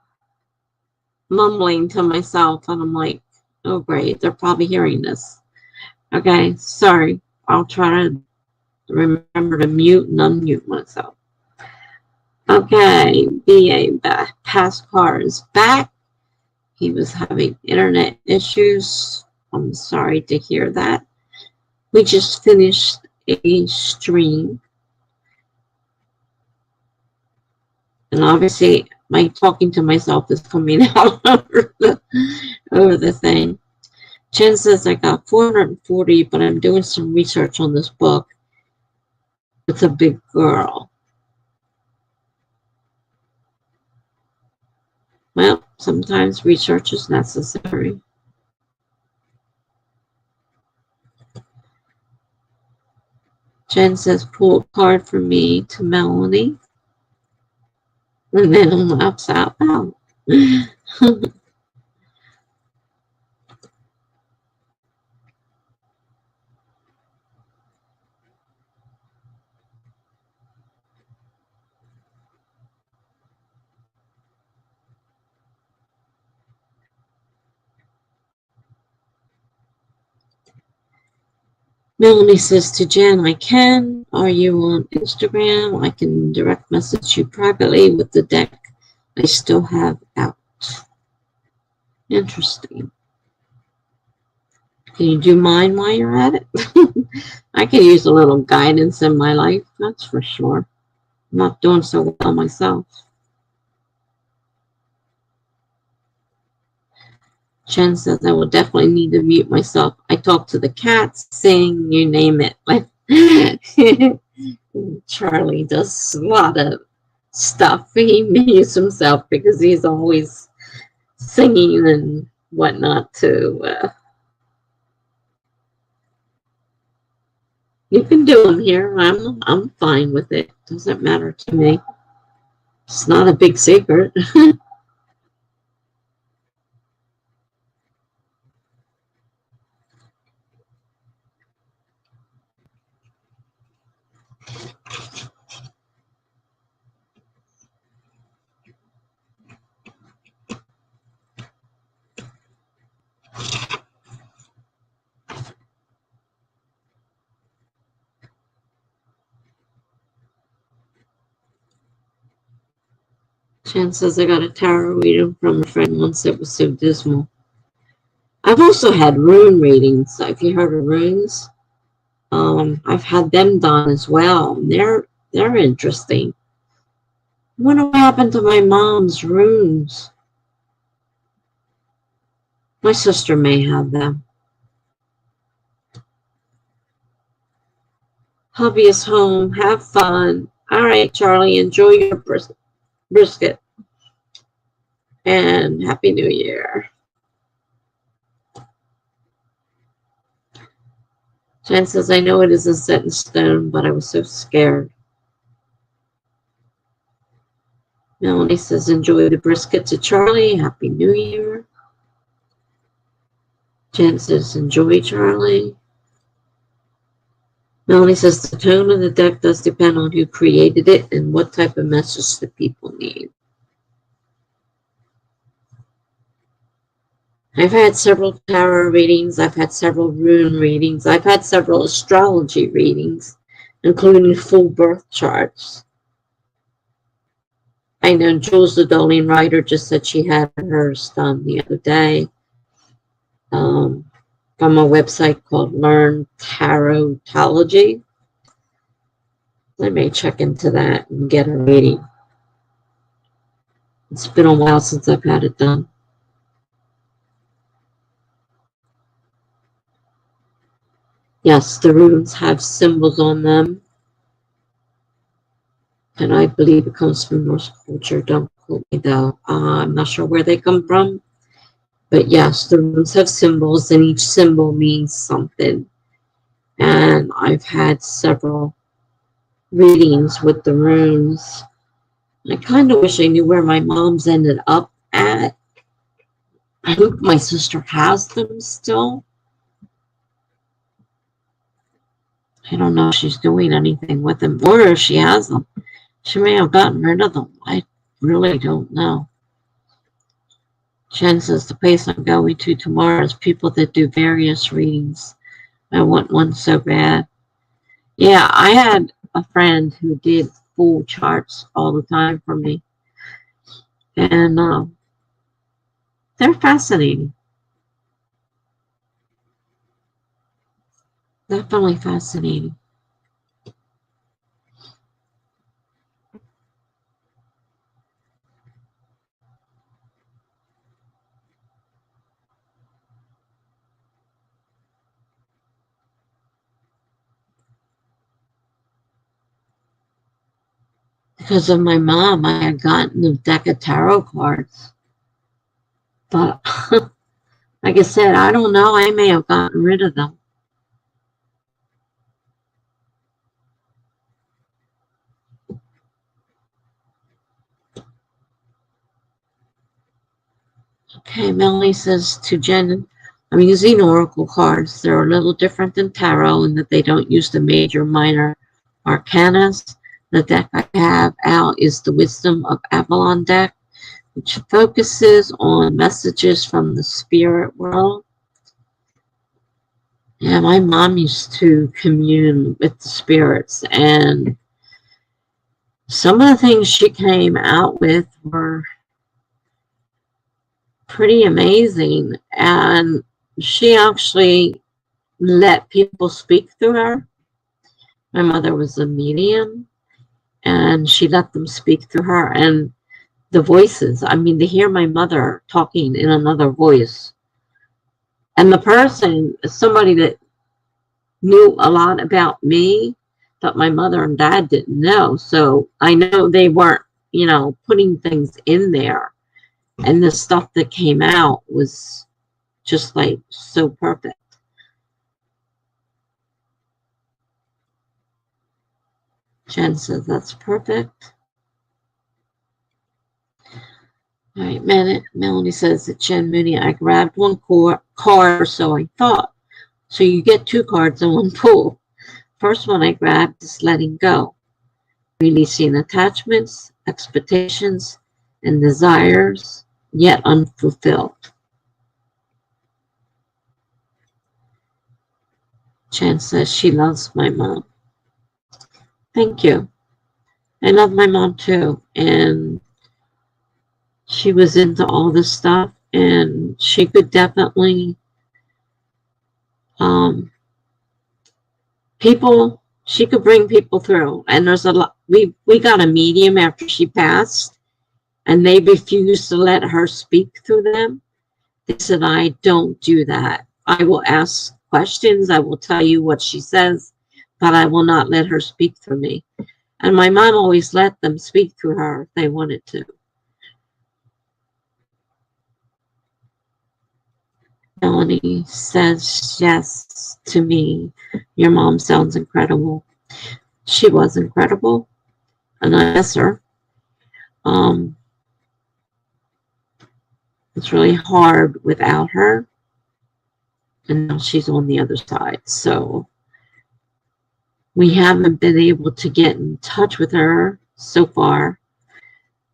mumbling to myself. And I'm like, oh, great. They're probably hearing this. Okay, sorry. I'll try to remember to mute and unmute myself. Okay, BA past car is back. He was having internet issues. I'm sorry to hear that. We just finished a stream. And obviously, my talking to myself is coming out over the thing. Jen says, I got 440, but I'm doing some research on this book. It's a big girl. Well, sometimes research is necessary. Jen says, pull a card for me to Melanie. And then laughs out loud. Melanie says to Jen, I can. Are you on Instagram? I can direct message you privately with the deck I still have out. Interesting. Can you do mine while you're at it? I can use a little guidance in my life, that's for sure. I'm not doing so well myself. Jen says I will definitely need to mute myself. I talk to the cats, sing, you name it. Charlie does a lot of stuff. He mutes himself because he's always singing and whatnot too. You can do them here. I'm fine with it. Doesn't matter to me. It's not a big secret. Jen says I got a tarot reading from a friend once that was so dismal. I've also had rune readings. Have you heard of runes? I've had them done as well. They're interesting. I wonder what happened to my mom's runes. My sister may have them. Hubby is home. Have fun. All right, Charlie, enjoy your brisket. And Happy New Year. Jen says, I know it isn't set in stone, but I was so scared. Melanie says, enjoy the brisket to Charlie. Happy New Year. Jen says, enjoy, Charlie. Melanie says, the tone of the deck does depend on who created it and what type of message the people need. I've had several tarot readings. I've had several rune readings. I've had several astrology readings, including full birth charts. I know Jules, the Dolin writer, just said she had hers done the other day from a website called Learn Tarotology. I may check into that and get a reading. It's been a while since I've had it done. Yes, the runes have symbols on them. And I believe it comes from Norse culture. Don't quote me though. I'm not sure where they come from. But yes, the runes have symbols, and each symbol means something. And I've had several readings with the runes. I kind of wish I knew where my mom's ended up at. I think my sister has them still. I don't know if she's doing anything with them, or if she has them. She may have gotten rid of them. I really don't know. Jen says, the place I'm going to tomorrow is people that do various readings. I want one so bad. Yeah, I had a friend who did full charts all the time for me. And they're fascinating. Definitely fascinating. Because of my mom, I had gotten a deck of tarot cards. But like I said, I don't know. I may have gotten rid of them. Okay, Melanie says to Jen, I'm using oracle cards. They're a little different than tarot in that they don't use the major minor arcanas. The deck I have out is the Wisdom of Avalon deck, which focuses on messages from the spirit world. Yeah, my mom used to commune with the spirits, and some of the things she came out with were pretty amazing. And she actually let people speak through her. My mother was a medium, and she let them speak through her. And the voices, I mean, to hear my mother talking in another voice. And the person, somebody that knew a lot about me, that my mother and dad didn't know. So I know they weren't, putting things in there. And the stuff that came out was just like so perfect. Jen says that's perfect. All right, Melanie says that Jen Mooney, I grabbed one card, so I thought. So you get two cards in one pool. First one I grabbed is letting go, releasing attachments, expectations, and desires yet unfulfilled. Jen says she loves my mom. Thank you. I love my mom too. And she was into all this stuff, and she could definitely she could bring people through. And there's a lot. We got a medium after she passed, and they refused to let her speak through them. They said, I don't do that. I will ask questions. I will tell you what she says, but I will not let her speak through me. And my mom always let them speak through her if they wanted to. Melanie says yes to me. Your mom sounds incredible. She was incredible, and I miss her. It's really hard without her. and now she's on the other side. So we haven't been able to get in touch with her so far.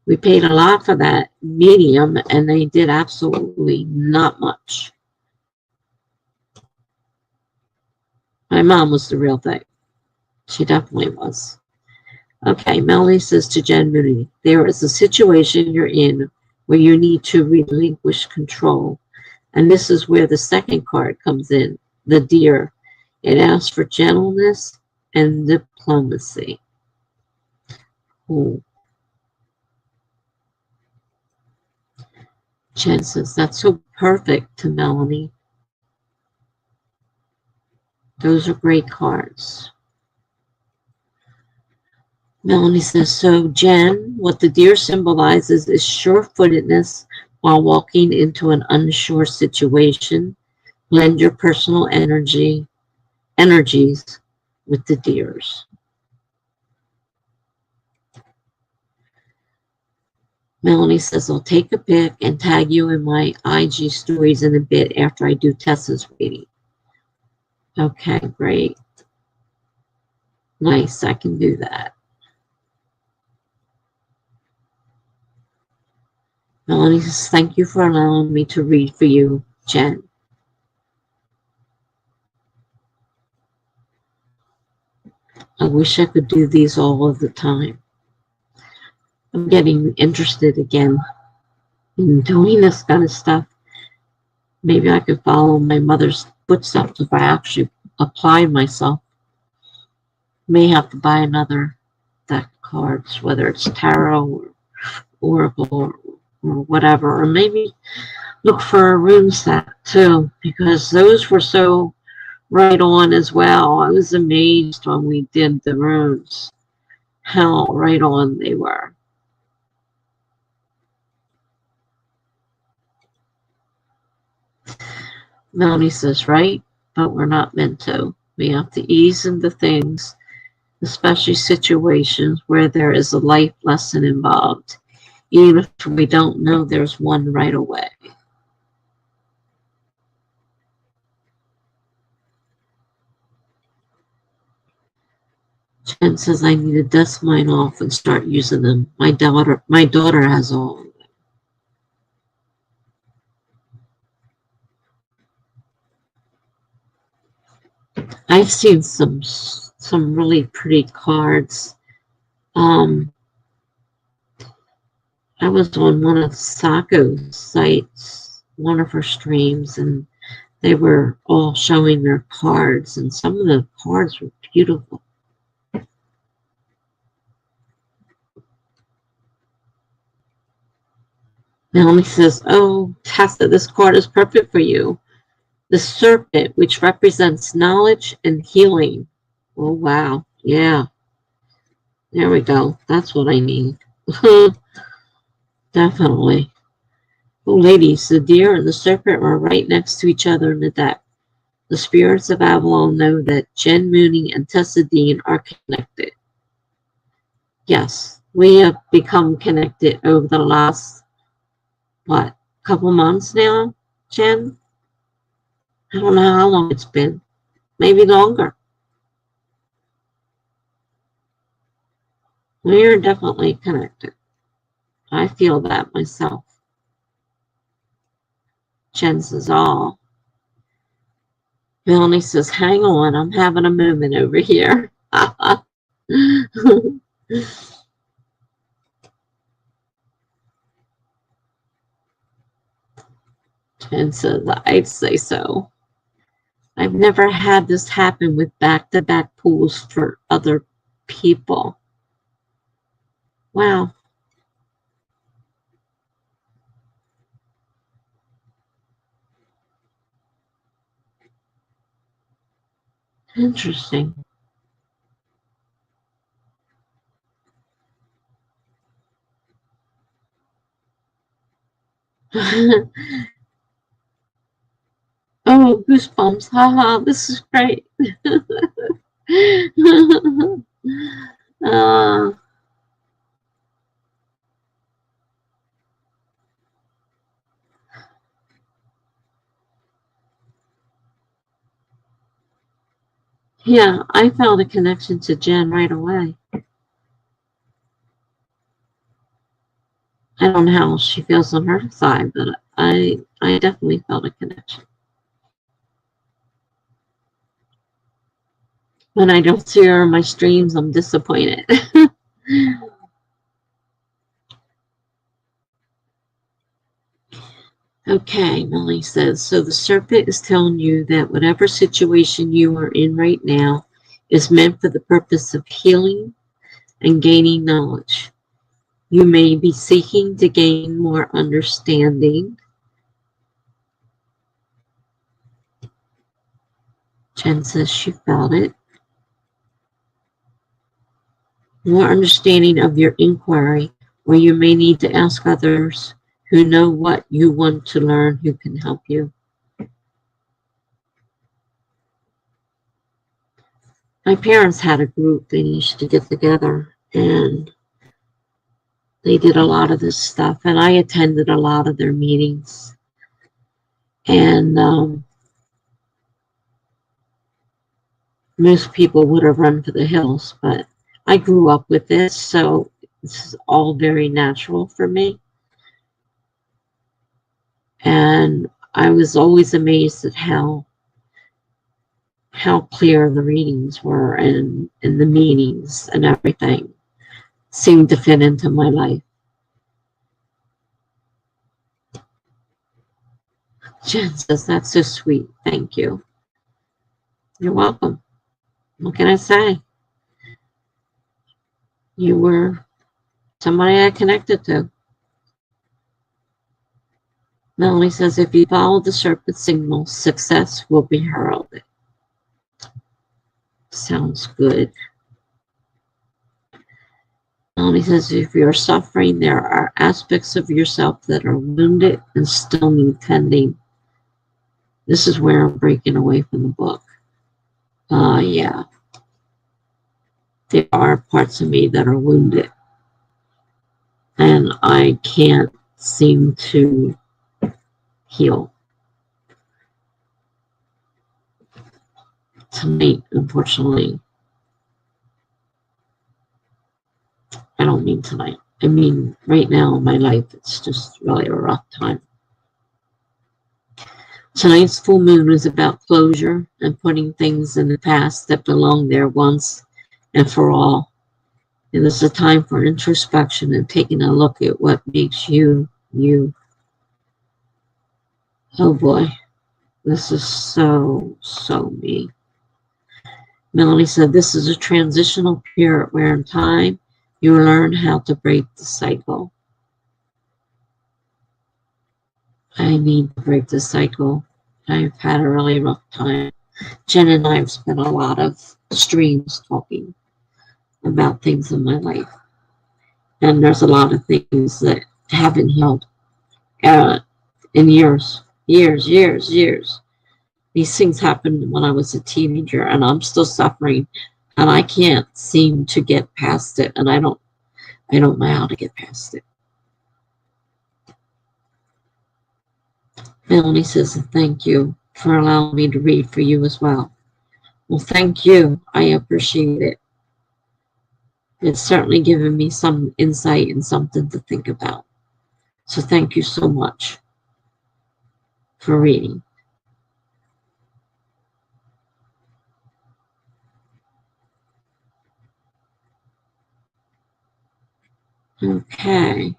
We paid a lot for that medium, and they did absolutely not much. My mom was the real thing. She definitely was. Okay, Melanie says to Jen Mooney, there is a situation you're in where you need to relinquish control. And this is where the second card comes in, the deer. It asks for gentleness and diplomacy. Ooh. Jen says, that's so perfect to Melanie. Those are great cards. Melanie says, so Jen, what the deer symbolizes is sure-footedness while walking into an unsure situation. Blend your personal energies with the deers. Melanie says, I'll take a pic and tag you in my IG stories in a bit after I do Tessa's reading. Okay, great. Nice, I can do that. Melanie says, thank you for allowing me to read for you, Jen. I wish I could do these all of the time. I'm getting interested again in doing this kind of stuff. Maybe I could follow my mother's footsteps if I actually apply myself. May have to buy another deck of cards, whether it's tarot or oracle or whatever, or maybe look for a rune set too, because those were so right on as well. I was amazed when we did the runes, how right on they were. Melanie says, right, but we're not meant to. We have to ease into things, especially situations where there is a life lesson involved, even if we don't know there's one right away. Jen says, I need to dust mine off and start using them. My daughter has all. I've seen some really pretty cards. I was on one of Sako's sites, one of her streams, and they were all showing their cards, and some of the cards were beautiful. Melanie says, oh, Tessa, this card is perfect for you. The serpent, which represents knowledge and healing. Oh, wow. Yeah. There we go. That's what I need. Definitely. Oh, ladies, the deer and the serpent are right next to each other in the deck. The spirits of Avalon know that Jen Mooney and Tessa Dean are connected. Yes, we have become connected over the last, couple months now, Jen? I don't know how long it's been. Maybe longer. We're definitely connected. I feel that myself. Jen says, oh. Melanie says, hang on, I'm having a moment over here. Jen says, I'd say so. I've never had this happen with back-to-back pulls for other people. Wow. Interesting. Oh, goosebumps. Haha, this is great. uh, Yeah, I felt a connection to Jen right away. I don't know how she feels on her side, but I definitely felt a connection. When I don't see her in my streams, I'm disappointed. Okay, Melanie says, so the serpent is telling you that whatever situation you are in right now is meant for the purpose of healing and gaining knowledge. You may be seeking to gain more understanding. Jen says she felt it. More understanding of your inquiry, or you may need to ask others who know what you want to learn who can help you. My parents had a group they used to get together, and they did a lot of this stuff, and I attended a lot of their meetings. And most people would have run for the hills, but I grew up with this, so this is all very natural for me. And I was always amazed at how clear the readings were, and the meanings and everything seemed to fit into my life. Jen says, that's so sweet. Thank you. You're welcome. What can I say? You were somebody I connected to. Melanie says, if you follow the serpent signal, success will be heralded. Sounds good. Melanie says, if you're suffering, there are aspects of yourself that are wounded and still need tending. This is where I'm breaking away from the book. Yeah. There are parts of me that are wounded, and I can't seem to heal. Tonight, unfortunately, I don't mean tonight. I mean right now in my life, it's just really a rough time. Tonight's full moon is about closure and putting things in the past that belonged there once and for all. It is a time for introspection and taking a look at what makes you, you. Oh boy, this is so me. Melanie said, this is a transitional period where in time you learn how to break the cycle. I need to break the cycle. I've had a really rough time. Jen and I have spent a lot of streams talking about things in my life. And there's a lot of things that haven't healed in years. These things happened when I was a teenager, and I'm still suffering, and I can't seem to get past it, and I don't know how to get past it. Melanie says, thank you for allowing me to read for you as well. Well, thank you. I appreciate it. It's certainly given me some insight and something to think about. So thank you so much for reading. Okay.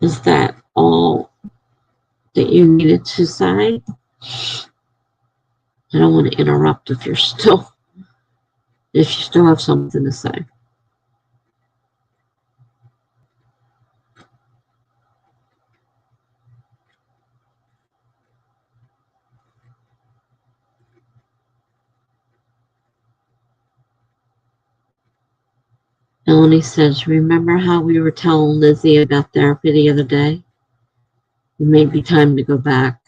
Is that all that you needed to say? I don't want to interrupt if you still have something to say. Melanie says, remember how we were telling Lizzie about therapy the other day? It may be time to go back.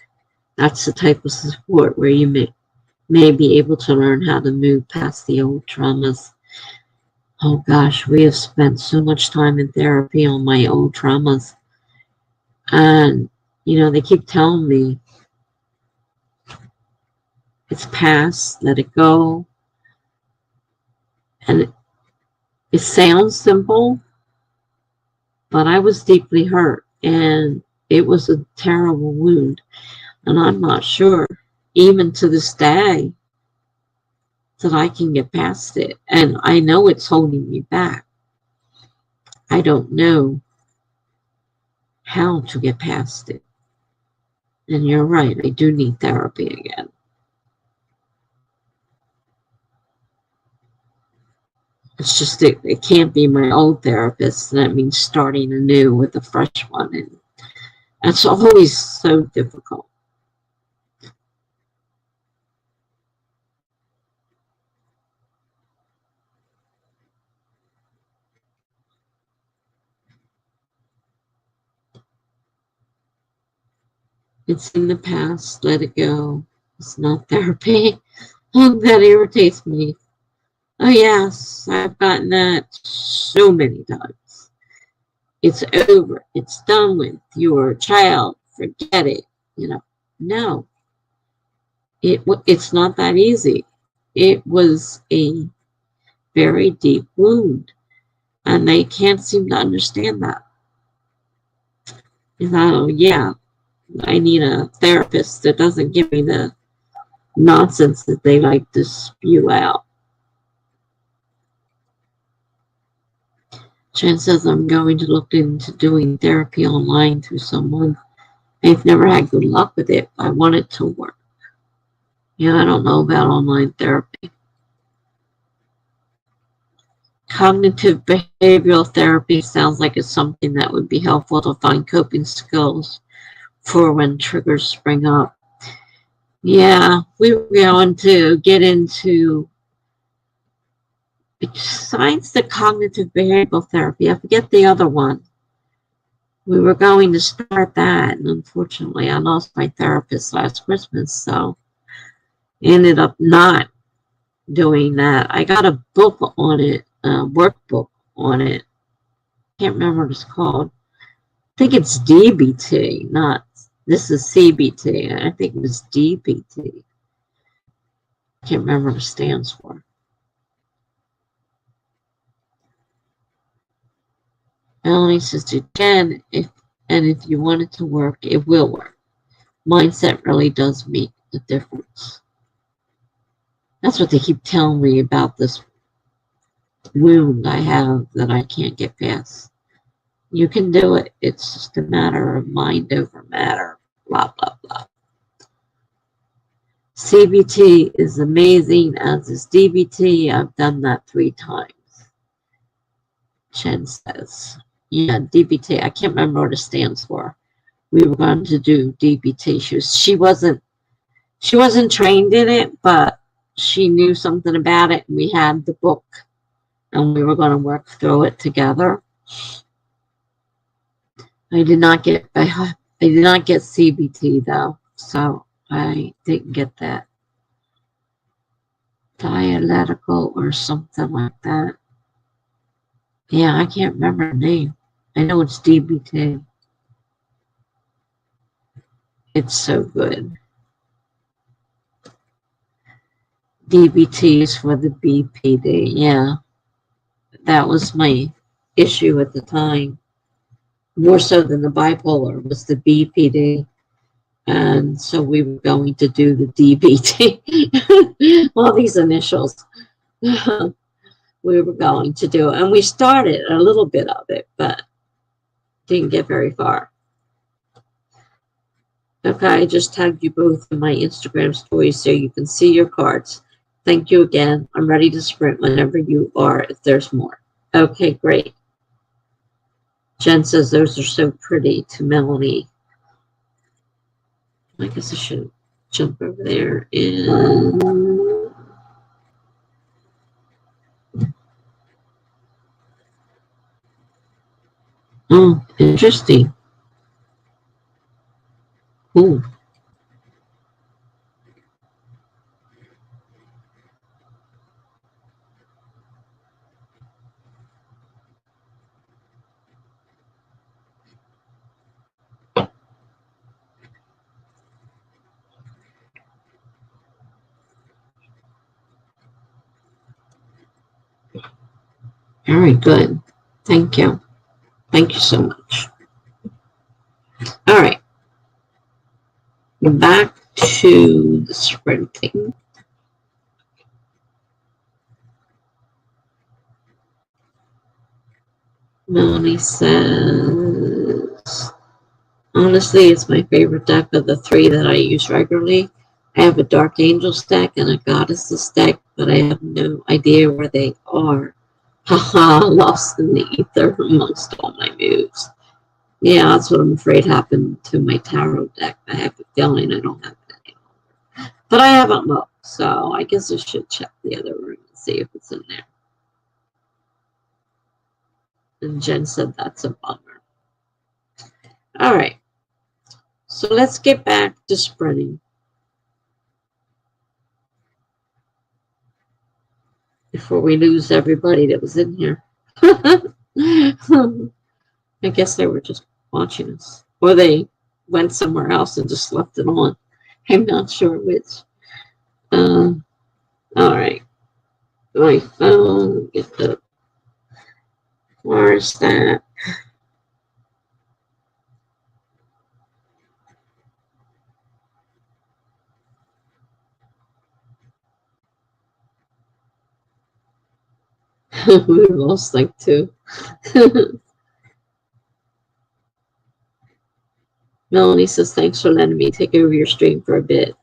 That's the type of support where you may be able to learn how to move past the old traumas. Oh gosh, we have spent so much time in therapy on my old traumas. And, they keep telling me It's past, let it go. And it sounds simple, but I was deeply hurt, and it was a terrible wound. And I'm not sure, even to this day, that I can get past it. And I know it's holding me back. I don't know how to get past it. And you're right, I do need therapy again. It's just it can't be my old therapist. That means starting anew with a fresh one. And that's always so difficult. It's in the past, let it go. It's not therapy. Oh, that irritates me. Oh, yes, I've gotten that so many times. It's over. It's done with. You're a child. Forget it. You know, no, it's not that easy. It was a very deep wound, and they can't seem to understand that. You know, yeah, I need a therapist that doesn't give me the nonsense that they like to spew out. Jen says I'm going to look into doing therapy online through someone. I've never had good luck with it. I want it to work. Yeah, I don't know about online therapy. Cognitive behavioral therapy sounds like it's something that would be helpful to find coping skills for when triggers spring up. Yeah, we were going to get into, besides the cognitive behavioral therapy, I forget the other one. We were going to start that, and unfortunately, I lost my therapist last Christmas, so ended up not doing that. I got a book on it, a workbook on it. Can't remember what it's called. I think it's DBT, not, this is CBT. I think it was DBT. Can't remember what it stands for. Melanie says to Jen, if you want it to work, it will work. Mindset really does make a difference. That's what they keep telling me about this wound I have that I can't get past. You can do it. It's just a matter of mind over matter. Blah, blah, blah. CBT is amazing, as is DBT. I've done that 3 times. Chen says. Yeah, DBT. I can't remember what it stands for. We were going to do DBT. She wasn't trained in it, but she knew something about it, and we had the book, and we were going to work through it together. I did not get CBT though, so I didn't get that. Dialectical or something like that. Yeah, I can't remember the name. I know it's DBT. It's so good. DBT is for the BPD. Yeah, that was my issue at the time. More so than the bipolar was the BPD. And so we were going to do the DBT. All these initials. We were going to do it. And we started a little bit of it, but didn't get very far. Okay, I just tagged you both in my Instagram story so you can see your cards. Thank you again. I'm ready to sprint whenever you are, if there's more. Okay, great. Jen says those are so pretty, to Melanie. I guess I should jump over there and... Oh, interesting. Cool. Very good. Thank you. Thank you so much. All right. Back to the sprinting. Melanie says, honestly, it's my favorite deck of the three that I use regularly. I have a Dark Angels deck and a Goddesses deck, but I have no idea where they are. Haha, lost in the ether amongst all my moves. Yeah, that's what I'm afraid happened to my tarot deck. I have a feeling I don't have it anymore. But I haven't looked, so I guess I should check the other room and see if it's in there. And Jen said that's a bummer. All right, so let's get back to sprinting before we lose everybody that was in here. I guess they were just watching us, or they went somewhere else and just left it on. I'm not sure which. All right, my phone, get the where's that? We lost like two. Melanie says, thanks for letting me take over your stream for a bit.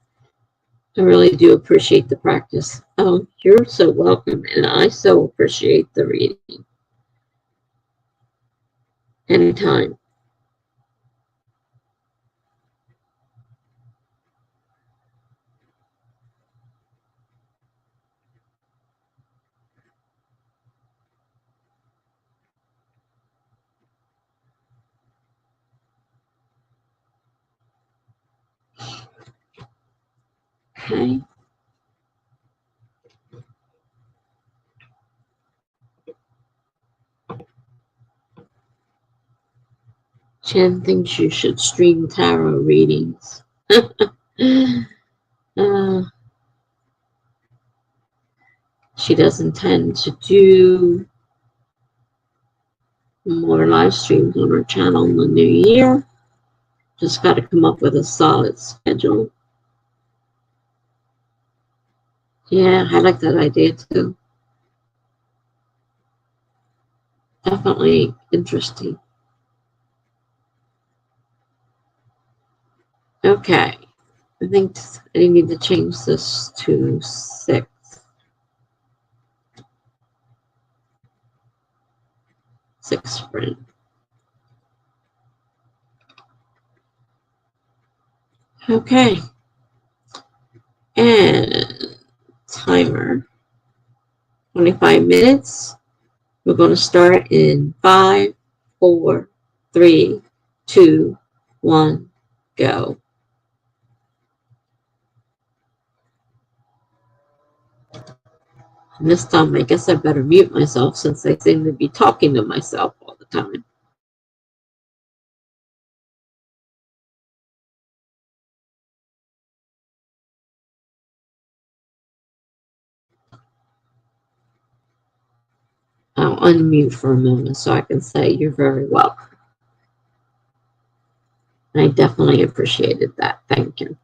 I really do appreciate the practice. Oh, you're so welcome, and I so appreciate the reading. Anytime. Okay. Jen thinks you should stream tarot readings. She does intend to do more live streams on her channel in the new year. Just got to come up with a solid schedule. Yeah, I like that idea too. Definitely interesting. Okay. I think I need to change this to 6. 6 sprint. Okay. And timer. 25 minutes. We're going to start in 5, 4, 3, 2, 1, go. And this time, I guess I better mute myself since I seem to be talking to myself all the time. I'll unmute for a moment so I can say you're very welcome. I definitely appreciated that. Thank you.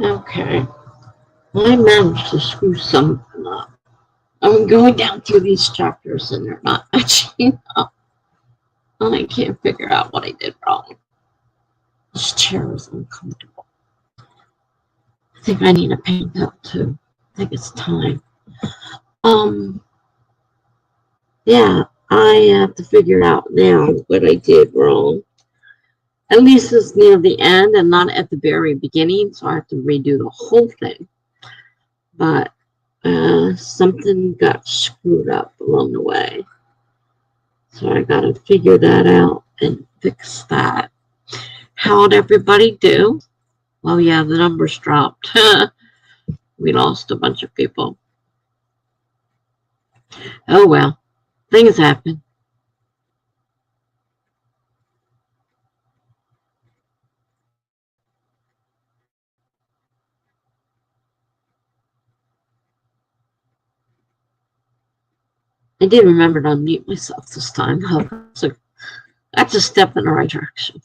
Okay. I managed to screw something up. I'm going down through these chapters and they're not matching up. I can't figure out what I did wrong. This chair is uncomfortable. I think I need a pain pill too. I think it's time. Yeah, I have to figure out now what I did wrong. At least it's near the end and not at the very beginning, so I have to redo the whole thing. But something got screwed up along the way. So I got to figure that out and fix that. How'd everybody do? Well, yeah, the numbers dropped. We lost a bunch of people. Oh, well, things happen. I did remember to unmute myself this time. So that's a step in the right direction.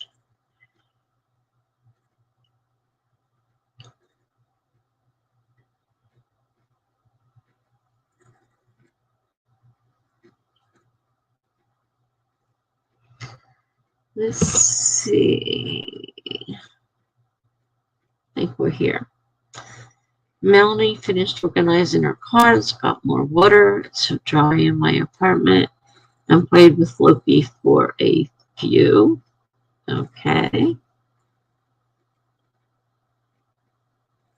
Let's see. I think we're here. Melanie finished organizing her cards, got more water to dry in my apartment, and played with Loki for a few. Okay.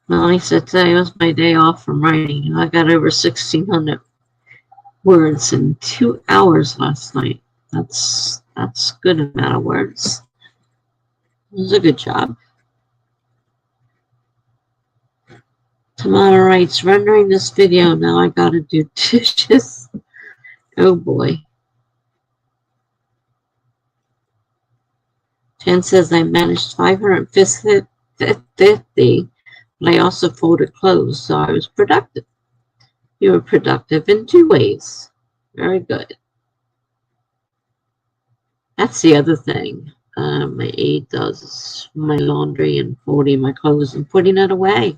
Melanie said today was my day off from writing. I got over 1,600 words in 2 hours last night. That's good amount of words. It was a good job. Tamara writes, rendering this video, now I gotta do dishes. Oh boy. Jen says I managed 550, but I also folded clothes, so I was productive. You were productive in 2 ways. Very good. That's the other thing. My aide does my laundry and folding my clothes and putting it away.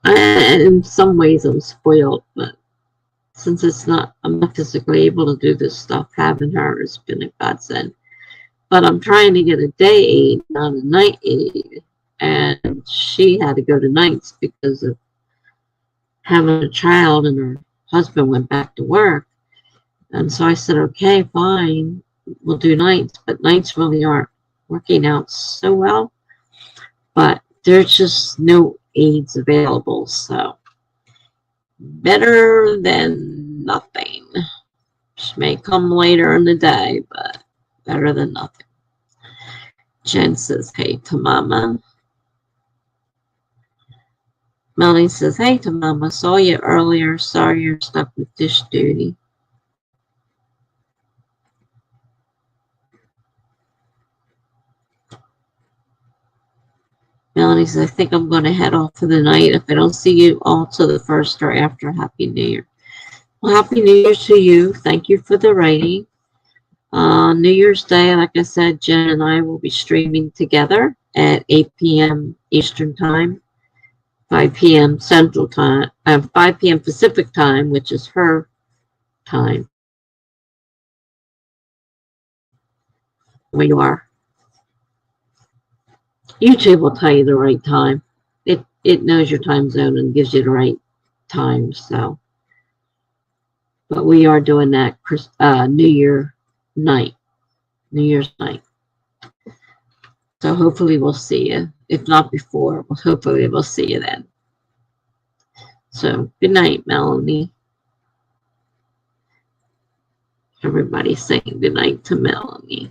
And in some ways I'm spoiled, but since I'm not physically able to do this stuff, having her has been a godsend. But I'm trying to get a day aide, not a night aide. And she had to go to nights because of having a child, and her husband went back to work. And so I said, okay, fine, we'll do nights. But nights really aren't working out so well. But there's just no aides available. So better than nothing. She may come later in the day, but better than nothing. Jen says, hey to Mama. Melanie says, hey to Mama, saw you earlier. Sorry you're stuck with dish duty. Melanie says, I think I'm going to head off for the night. If I don't see you all till the 1st or after, Happy New Year. Well, Happy New Year to you. Thank you for the writing. New Year's Day, like I said, Jen and I will be streaming together at 8 p.m. Eastern Time, 5 p.m. Central Time, 5 p.m. Pacific Time, which is her time. Where you are. YouTube will tell you the right time. It knows your time zone and gives you the right time. So, but we are doing that New Year's night. So hopefully we'll see you. If not before, hopefully we'll see you then. So good night, Melanie. Everybody's saying good night to Melanie.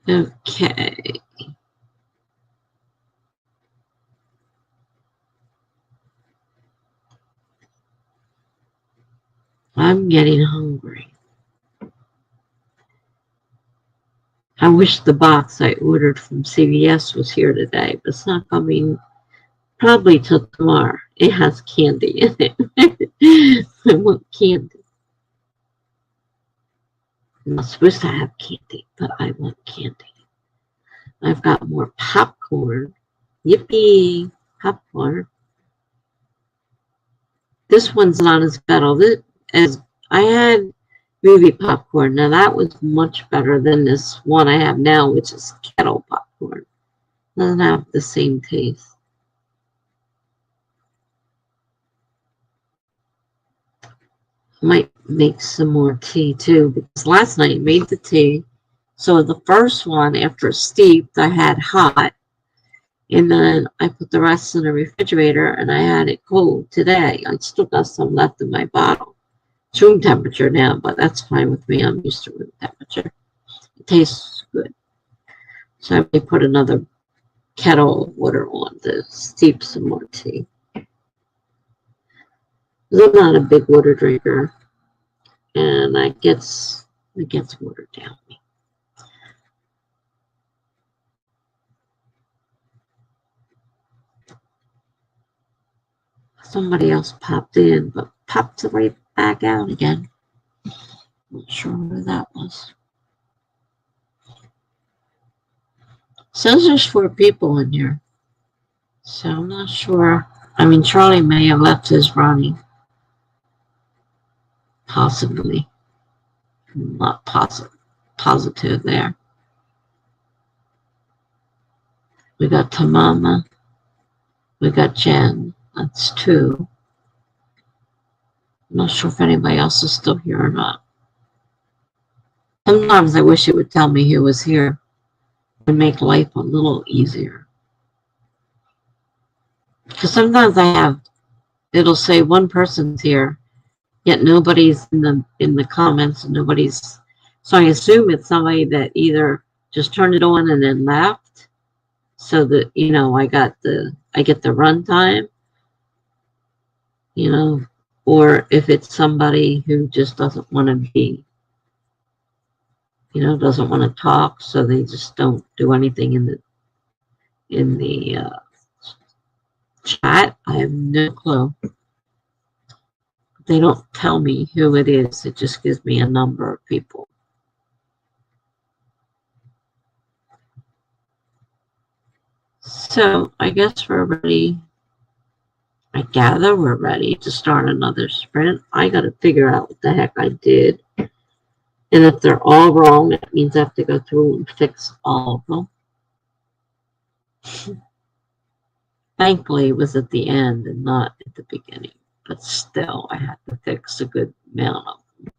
Okay. I'm getting hungry. I wish the box I ordered from CVS was here today, but it's not coming probably till tomorrow. It has candy in it. I want candy. I'm not supposed to have candy, but I want candy. I've got more popcorn. Yippee! Popcorn. This one's not as bad as I had movie popcorn. Now that was much better than this one I have now, which is kettle popcorn. Doesn't have the same taste. I might make some more tea too, because last night I made the tea. So the first one, after it steeped, I had hot. And then I put the rest in the refrigerator and I had it cold today. I still got some left in my bottle. It's room temperature now, but that's fine with me. I'm used to room temperature. It tastes good. So I may put another kettle of water on to steep some more tea. I'm not a big water drinker, and it gets watered down. Somebody else popped in, but popped right back out again. Not sure who that was. Says there's 4 people in here, so I'm not sure. I mean, Charlie may have left his running. Possibly. I'm not positive there. We got Tamama. We got Jen. That's 2. I'm not sure if anybody else is still here or not. Sometimes I wish it would tell me who was here and make life a little easier. Because sometimes it'll say one person's here, yet nobody's in the comments and nobody's. So I assume it's somebody that either just turned it on and then left, so that I get the runtime, or if it's somebody who just doesn't want to be, doesn't want to talk, so they just don't do anything in the chat. I have no clue. They don't tell me who it is. It just gives me a number of people. So I guess we're ready. I gather we're ready to start another sprint. I got to figure out what the heck I did. And if they're all wrong, that means I have to go through and fix all of them. Thankfully, it was at the end and not at the beginning. But still, I had to fix a good amount of them.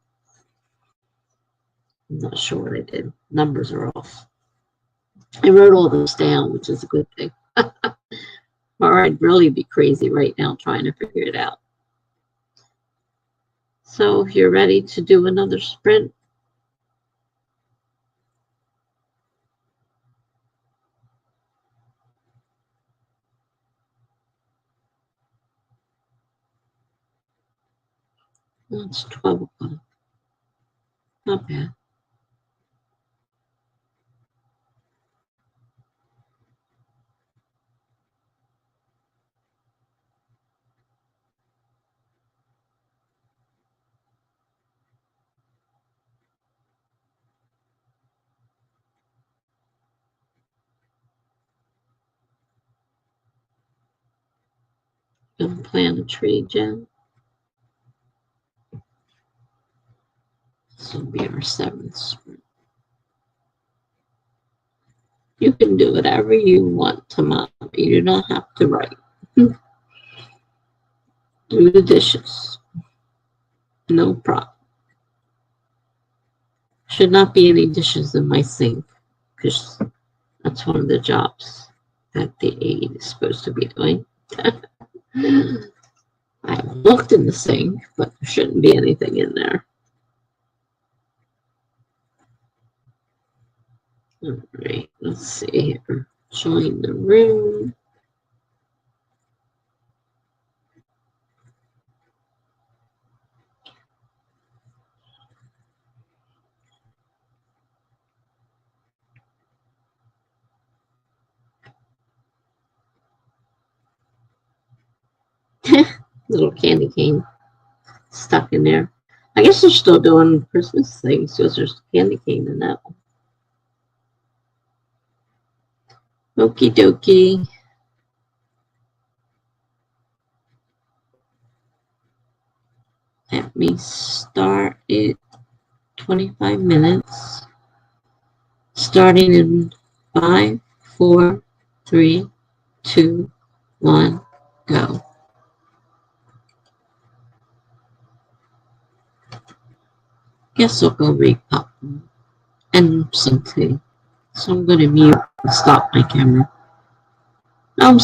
I'm not sure what I did. Numbers are off. I wrote all those down, which is a good thing. Or I'd really be crazy right now trying to figure it out. So if you're ready to do another sprint, it's 12 o'clock. Not bad. Gonna plant a tree, Jen. This will be our 7th sprint. You can do whatever you want, Tamama. You do not have to write. Do the dishes. No problem. Should not be any dishes in my sink, because that's one of the jobs that the aide is supposed to be doing. I looked in the sink, but there shouldn't be anything in there. All right, let's see here. Join the room. Little candy cane stuck in there. I guess they're still doing Christmas things because there's candy cane in that one. Okie dokie. Let me start it. 25 minutes. Starting in 5, 4, 3, 2, 1, go. Guess I'll go read popcorn and some tea. So I'm going to mute and stop my camera. I'm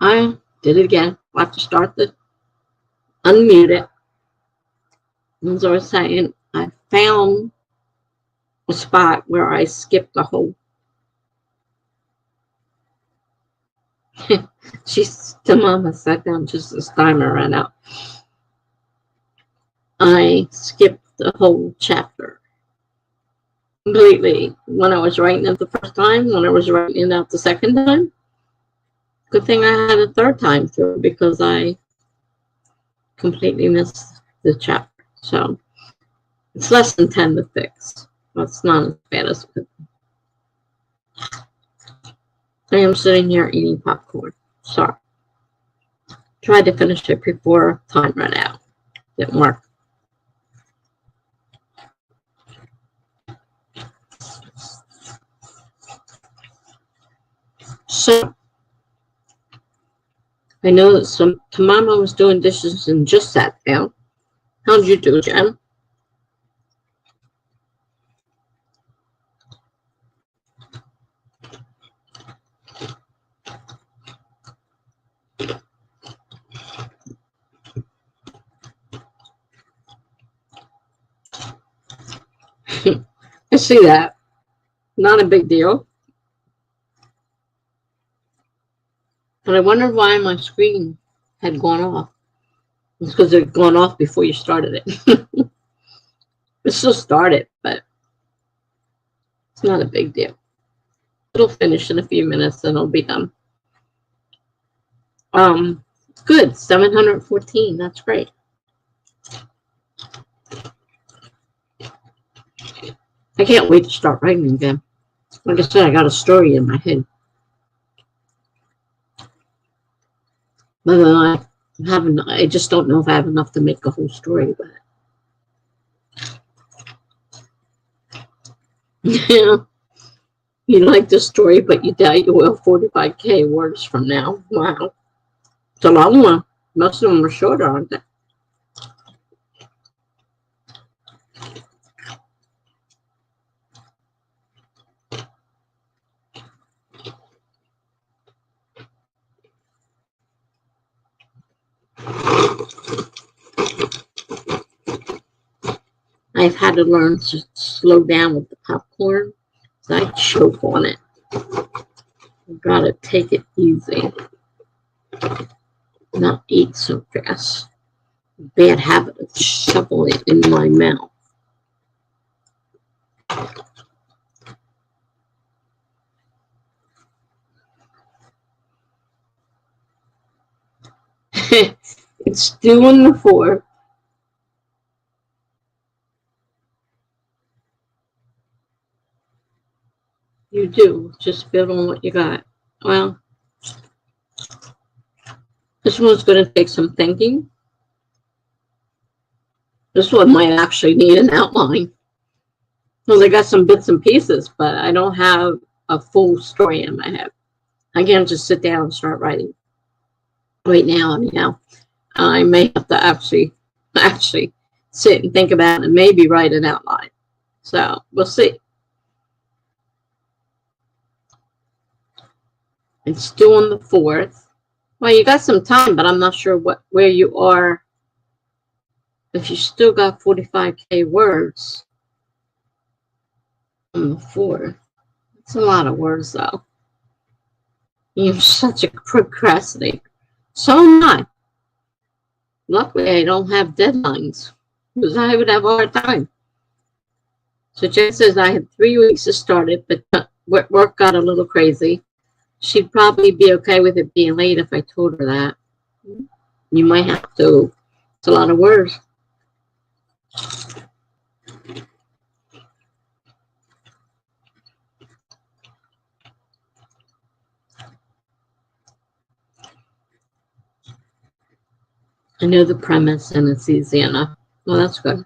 I did it again. I have to start the unmute it. As I was saying, I found a spot where I skipped the whole. The mama sat down just as timer ran out. I skipped the whole chapter completely when I was writing it the first time, when I was writing it out the second time. Good thing I had a third time through because I completely missed the chapter. So it's less than 10 to fix. That's not as bad as it. I am sitting here eating popcorn. Sorry. Tried to finish it before time ran out. Didn't work. So I know that Mama was doing dishes and just sat down. How'd you do, Jen? I see that. Not a big deal. But I wondered why my screen had gone off. It's because it had gone off before you started it. It still started, but it's not a big deal. It'll finish in a few minutes and it'll be done. Good. 714. That's great. I can't wait to start writing again. Like I said, I got a story in my head. But then I just don't know if I have enough to make a whole story about it. Yeah. You like the story, but you doubt you will 45K words from now. Wow. It's a long one. Most of them are shorter, aren't they? I've had to learn to slow down with the popcorn. So I choke on it. I've got to take it easy. Not eat so fast. Bad habit of shoveling it in my mouth. It's doing the four. You do. Just build on what you got. Well, this one's going to take some thinking. This one might actually need an outline. Well, I got some bits and pieces, but I don't have a full story in my head. I can't just sit down and start writing. Right now, anyhow. I may have to actually sit and think about it and maybe write an outline. So we'll see. It's still on the 4th. Well, you got some time, but I'm not sure where you are. If you still got 45K words on the 4th, it's a lot of words, though. You're such a procrastinator. So am I. Luckily, I don't have deadlines because I would have a hard time. So Jen says I had 3 weeks to start it, but work got a little crazy. She'd probably be okay with it being late if I told her that. You might have to. It's a lot of words. I know the premise and it's easy enough. Well, that's good.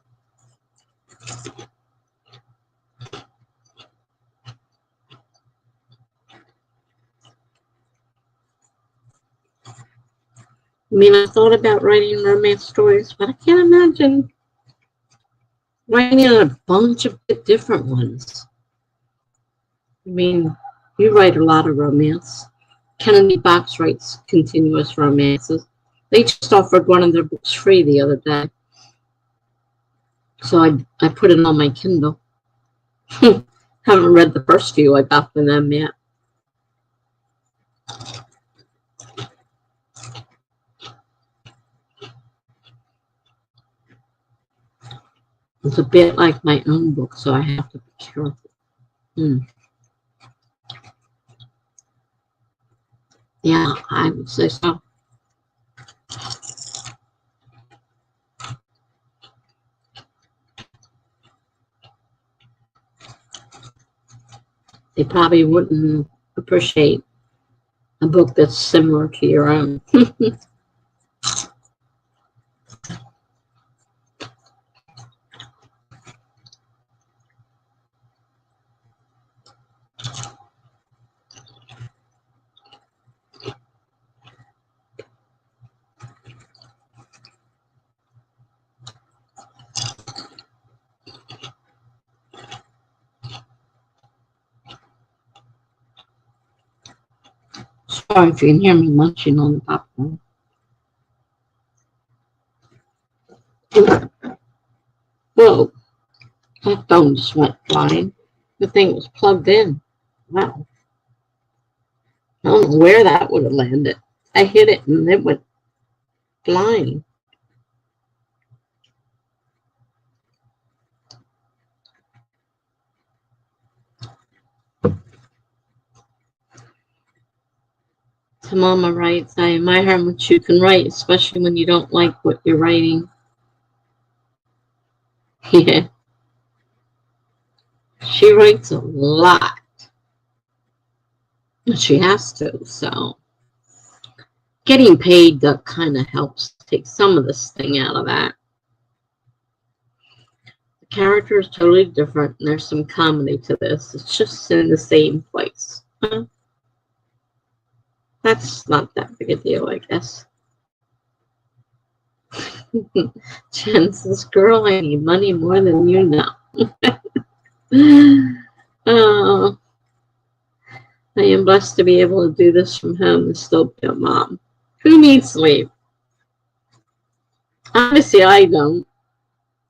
I mean, I thought about writing romance stories, but I can't imagine writing a bunch of different ones. I mean, you write a lot of romance. Kennedy Box writes continuous romances. They just offered one of their books free the other day. So I put it on my Kindle. Haven't read the first few I got from them yet. It's a bit like my own book, so I have to be careful. Yeah, I would say so. They probably wouldn't appreciate a book that's similar to your own. Sorry if you can hear me munching on the popcorn. Whoa, that phone just went flying. The thing was plugged in. Wow. I don't know where that would have landed. I hit it and it went flying. So Mama writes, I admire how much you can write, especially when you don't like what you're writing. Yeah. She writes a lot. She has to, so getting paid that kind of helps take some of this thing out of that. The character is totally different, and there's some comedy to this. It's just in the same place. That's not that big a deal, I guess. Jen says, girl, I need money more than you know. Oh, I am blessed to be able to do this from home and still be a mom. Who needs sleep? Honestly, I don't.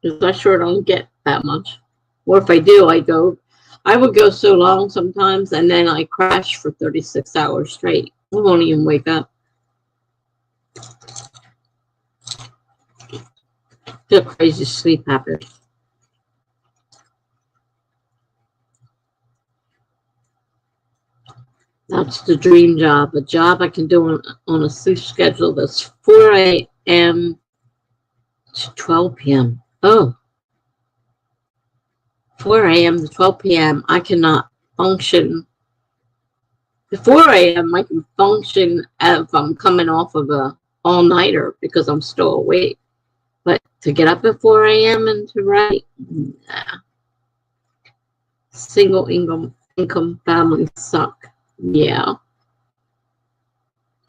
Because I sure don't get that much. Or if I do, I would go so long sometimes, and then I crash for 36 hours straight. I won't even wake up. Feel crazy sleep habit. That's the dream job. A job I can do on a sleep schedule that's 4 a.m. to 12 p.m. Oh, 4 a.m. to 12 p.m. I cannot function. At 4 a.m. I can function if I'm coming off of a all-nighter because I'm still awake. But to get up at 4 a.m. and to write, nah. Single income families suck. Yeah,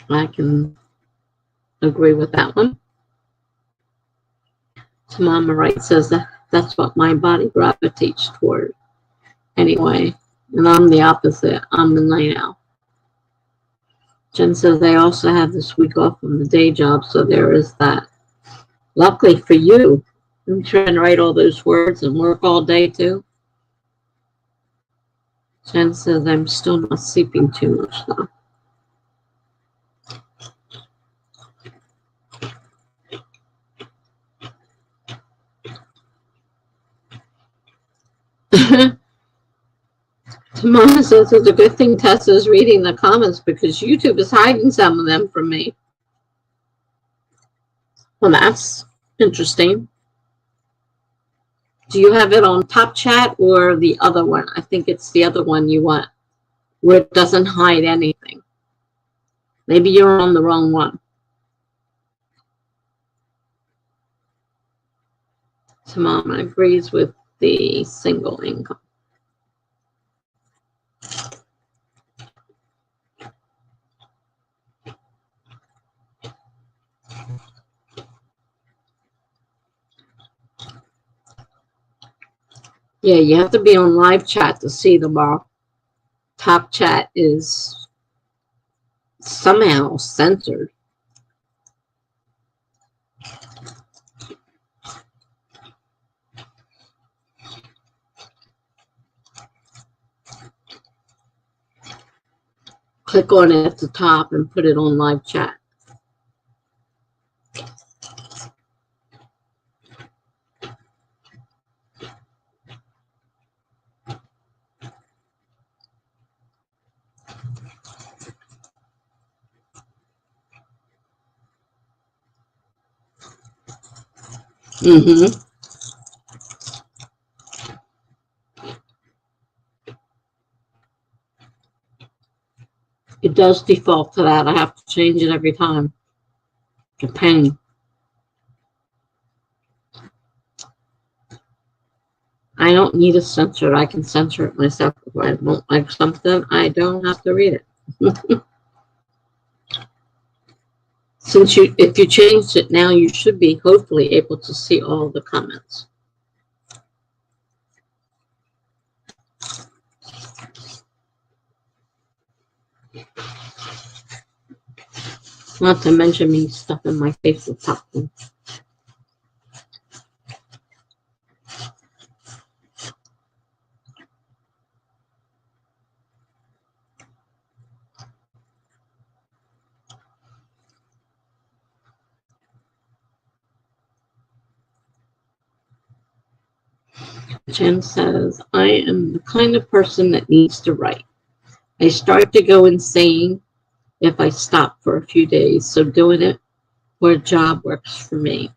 I can agree with that one. So Mama Wright says that's what my body gravitates toward. Anyway, and I'm the opposite. I'm the night owl. Jen says they also have this week off from the day job, so there is that. Luckily for you, I'm trying to write all those words and work all day too. Jen says I'm still not sleeping too much though. Tamara says it's a good thing Tessa is reading the comments because YouTube is hiding some of them from me. Well, that's interesting. Do you have it on Top Chat or the other one? I think it's the other one you want, where it doesn't hide anything. Maybe you're on the wrong one. So Mama agrees with the single income. Yeah, you have to be on live chat to see them all. Top Chat is somehow censored. Click on it at the top and put it on live chat. Mm-hmm. It does default to that. I have to change it every time. It's a pain. I don't need a censor. I can censor it myself. If I don't like something, I don't have to read it. If you changed it now, you should be hopefully able to see all the comments. Not to mention me stuffing my face with popcorn. Jen says, I am the kind of person that needs to write. I start to go insane if I stop for a few days, so doing it for a job works for me.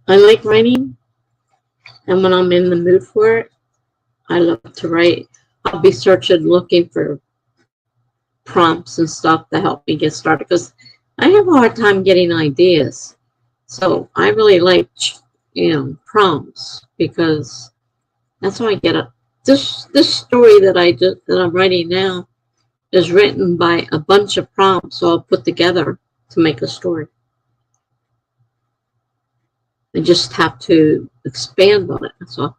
I like writing, and when I'm in the mood for it, I love to write. I'll be searching, looking for prompts and stuff to help me get started, because I have a hard time getting ideas. So I really like, prompts, because that's how I get it. This story that I'm writing now is written by a bunch of prompts all put together to make a story. I just have to expand on it. That's all.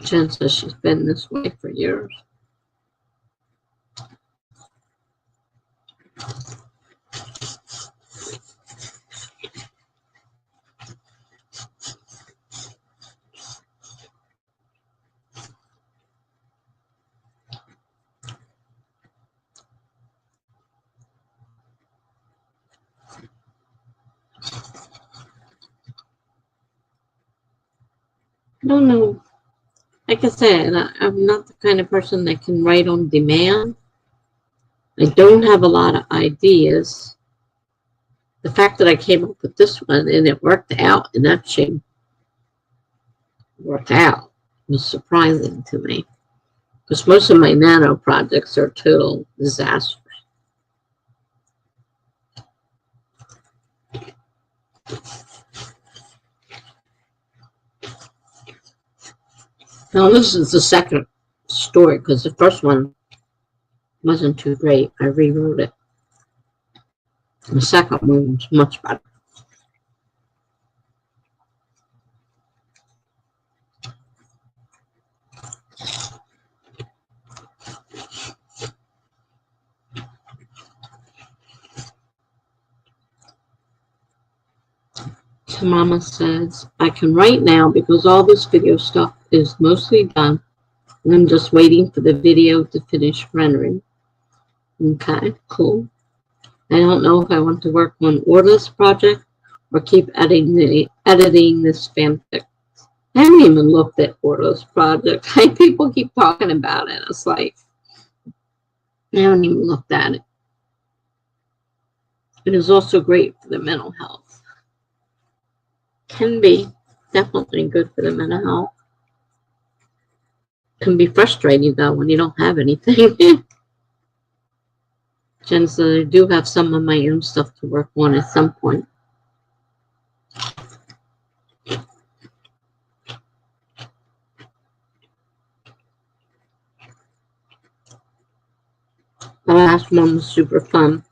Jen says she's been this way for years. I don't know. Like I said, I'm not the kind of person that can write on demand. I don't have a lot of ideas. The fact that I came up with this one and it worked out, and actually worked out, was surprising to me. Because most of my nano projects are total disasters. Now, this is the second story, because the first one wasn't too great. I rewrote it. The second one was much better. So Mama says, I can write now because all this video stuff is mostly done, and I'm just waiting for the video to finish rendering. Okay, cool. I don't know if I want to work on Orla's project or keep editing this fanfic. I haven't even looked at Orla's project. People keep talking about it. It's like, I haven't even looked at it. It is also great for the mental health. Can be definitely good for the mental health. Can be frustrating though when you don't have anything. Jen said I do have some of my own stuff to work on at some point. The last one was super fun.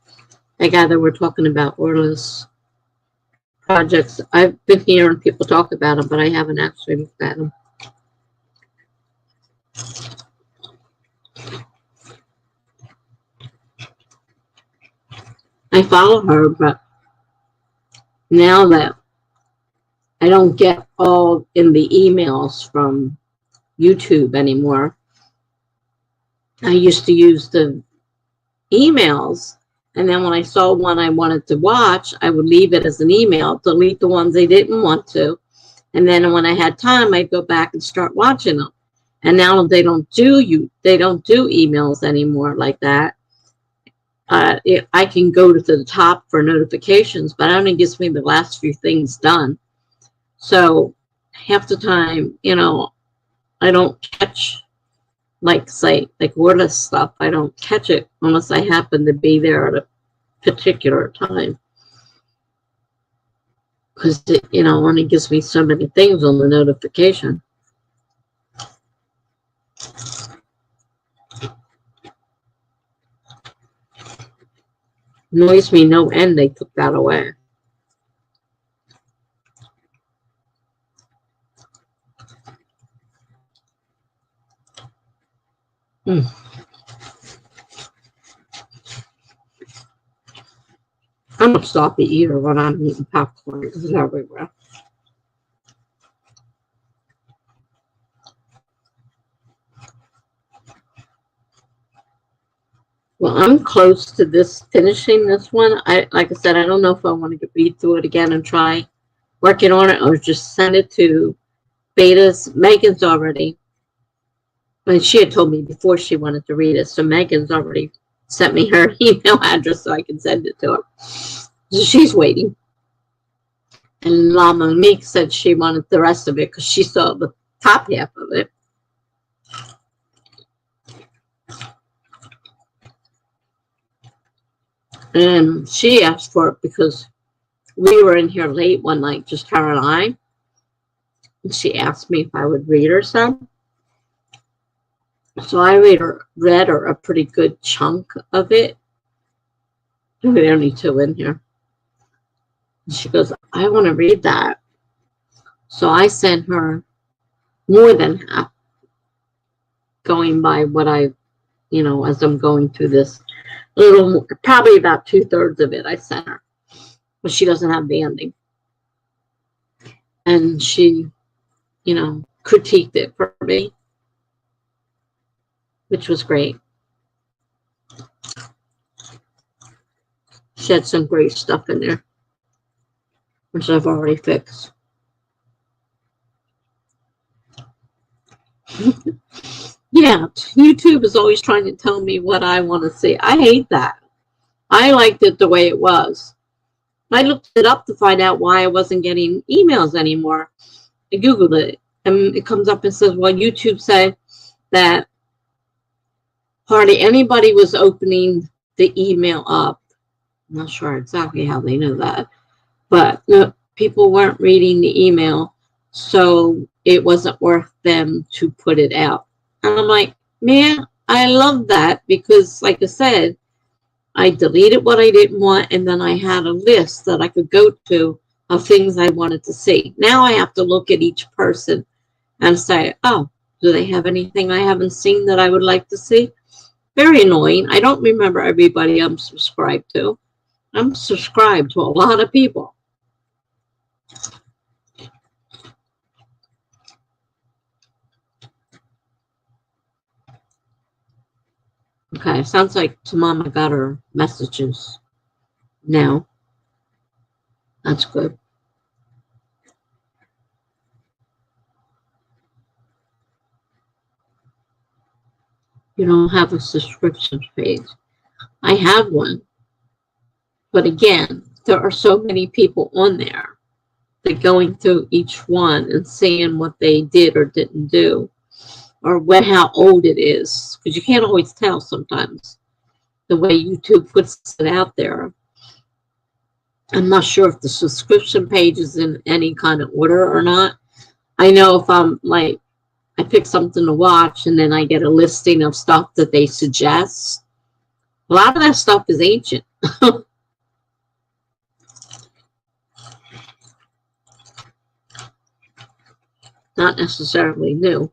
I gather we're talking about Orla's projects. I've been hearing people talk about them, but I haven't actually looked at them. I follow her, but now that I don't get all in the emails from YouTube anymore, I used to use the emails, and then when I saw one I wanted to watch, I would leave it as an email, delete the ones I didn't want to, and then when I had time, I'd go back and start watching them. And now they don't do emails anymore like that. I can go to the top for notifications, but it only gives me the last few things done. So half the time, you know, I don't catch, like, say, like Wordless stuff. I don't catch it unless I happen to be there at a particular time. Because it, you know, only gives me so many things on the notification. Annoys me no end they took that away. I'm not sloppy either when I'm eating popcorn. It's everywhere. Well, I'm close to finishing this one. Like I said, I don't know if I want to read through it again and try working on it or just send it to betas. Megan's already, and she had told me before she wanted to read it, so Megan's already sent me her email address so I can send it to her. So she's waiting. And Lama Meek said she wanted the rest of it because she saw the top half of it. And she asked for it because we were in here late one night, just her and I. And she asked me if I would read her some. So I read her a pretty good chunk of it. There are only two in here. And she goes, I want to read that. So I sent her more than half, going by what I, you know, as I'm going through this. Little, probably about 2/3 of it I sent her. But she doesn't have the ending. And she, you know, critiqued it for me, which was great. She had some great stuff in there, which I've already fixed. Yeah, YouTube is always trying to tell me what I want to see. I hate that. I liked it the way it was. I looked it up to find out why I wasn't getting emails anymore. I Googled it, and it comes up and says, well, YouTube said that hardly anybody was opening the email up. I'm not sure exactly how they know that, but no, people weren't reading the email, so it wasn't worth them to put it out. And I'm like, man, I love that because, like I said, I deleted what I didn't want, and then I had a list that I could go to of things I wanted to see. Now I have to look at each person and say, oh, do they have anything I haven't seen that I would like to see? Very annoying. I don't remember everybody I'm subscribed to. I'm subscribed to a lot of people. Okay, sounds like Mama got her messages now. That's good. You don't have a subscription page. I have one. But again, there are so many people on there that going through each one and seeing what they did or didn't do, or how old it is, because you can't always tell sometimes the way YouTube puts it out there. I'm not sure if the subscription page is in any kind of order or not. I know if I'm like, I pick something to watch and then I get a listing of stuff that they suggest. A lot of that stuff is ancient. not necessarily new.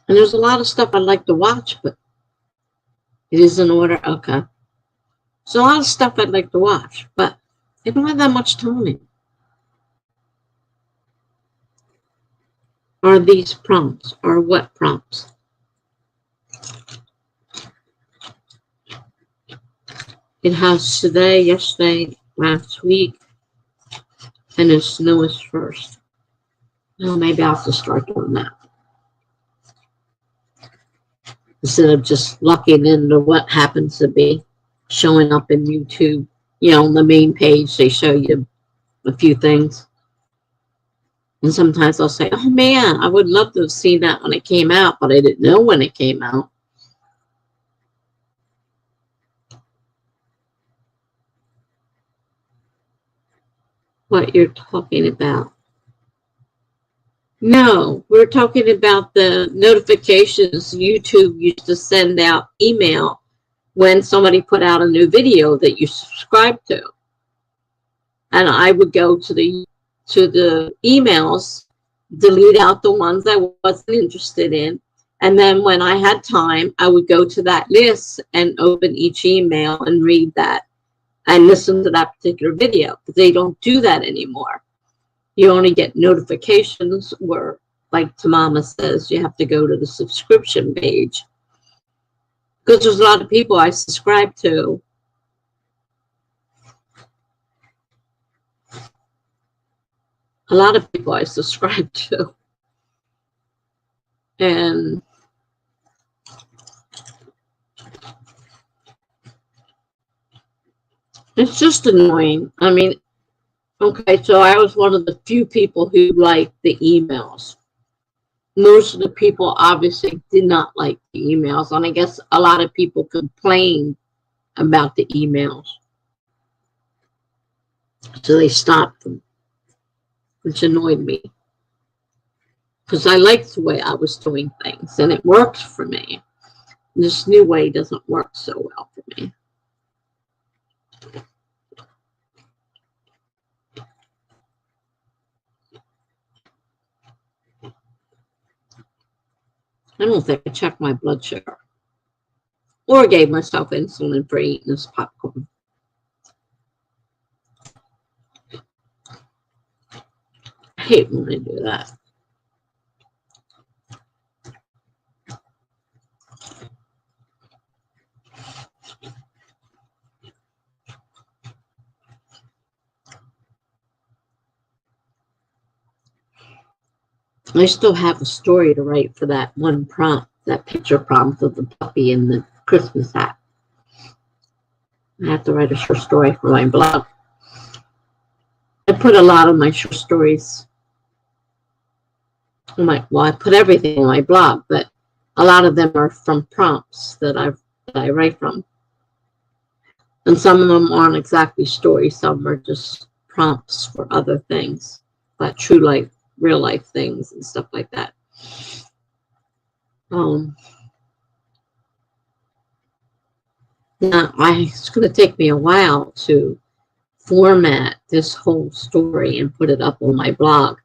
And there's a lot of stuff I'd like to watch, but it is in order. Okay. There's a lot of stuff I'd like to watch, but I don't have that much time. Are these prompts? Or what prompts? It has today, yesterday, last week, and its newest first. Well, maybe I'll have to start doing that. Instead of just looking into what happens to be showing up in YouTube. You know, on the main page, they show you a few things. And sometimes I'll say, oh man, I would love to have seen that when it came out, but I didn't know when it came out. What you're talking about. No, we're talking about the notifications YouTube used to send out email when somebody put out a new video that you subscribe to. And I would go to the emails, delete out the ones I wasn't interested in. And then when I had time, I would go to that list and open each email and read that and listen to that particular video. But they don't do that anymore. You only get notifications where, like Tamama says, you have to go to the subscription page. Because there's a lot of people I subscribe to. A lot of people I subscribe to. And it's just annoying. I mean, okay, so I was one of the few people who liked the emails. Most of the people obviously did not like the emails. And I guess a lot of people complained about the emails. So they stopped them, which annoyed me. Because I liked the way I was doing things, and it worked for me. This new way doesn't work so well for me. I don't think I checked my blood sugar or gave myself insulin for eating this popcorn. I hate when I do that. I still have a story to write for that one prompt, that picture prompt of the puppy in the Christmas hat. I have to write a short story for my blog. I put a lot of my short stories on my, well, I put everything on my blog, but a lot of them are from prompts that I write from. And some of them aren't exactly stories, some are just prompts for other things, but true life, real life things and stuff like that. Now, it's going to take me a while to format this whole story and put it up on my blog.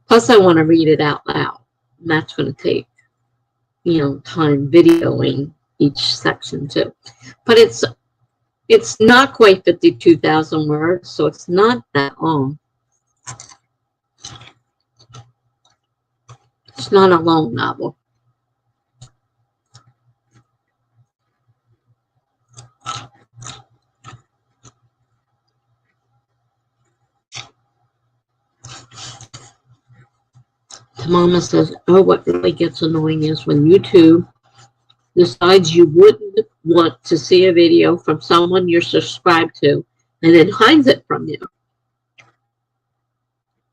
Plus, I want to read it out loud. And that's going to take, you know, time videoing each section too. But it's not quite 52,000 words, so it's not that long. It's not a long novel. Mama says, oh, what really gets annoying is when YouTube decides you wouldn't want to see a video from someone you're subscribed to and then hides it from you.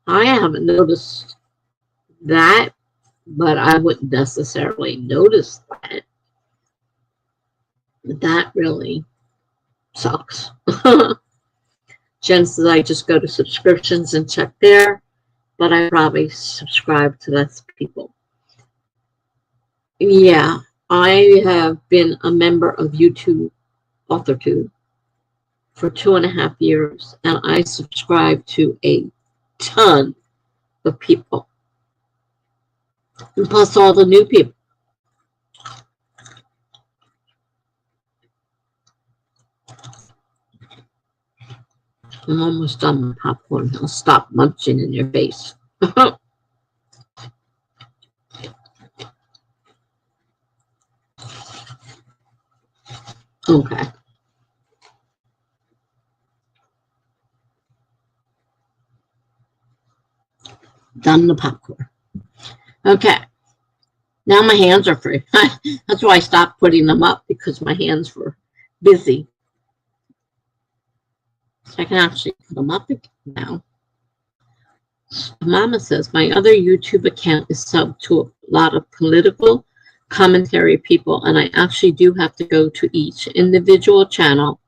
I haven't noticed that, but I wouldn't necessarily notice that. But that really sucks. Jen says I just go to subscriptions and check there, but I probably subscribe to less people. Yeah, I have been a member of YouTube, Authortube, for 2.5 years, and I subscribe to a ton of people, and plus all the new people. I'm almost done with popcorn. I'll stop munching in your face. Okay. Done the popcorn. Okay. Now my hands are free. That's why I stopped putting them up, because my hands were busy. So I can actually put them up now. Mama says, my other YouTube account is subbed to a lot of political commentary people, and I actually do have to go to each individual channel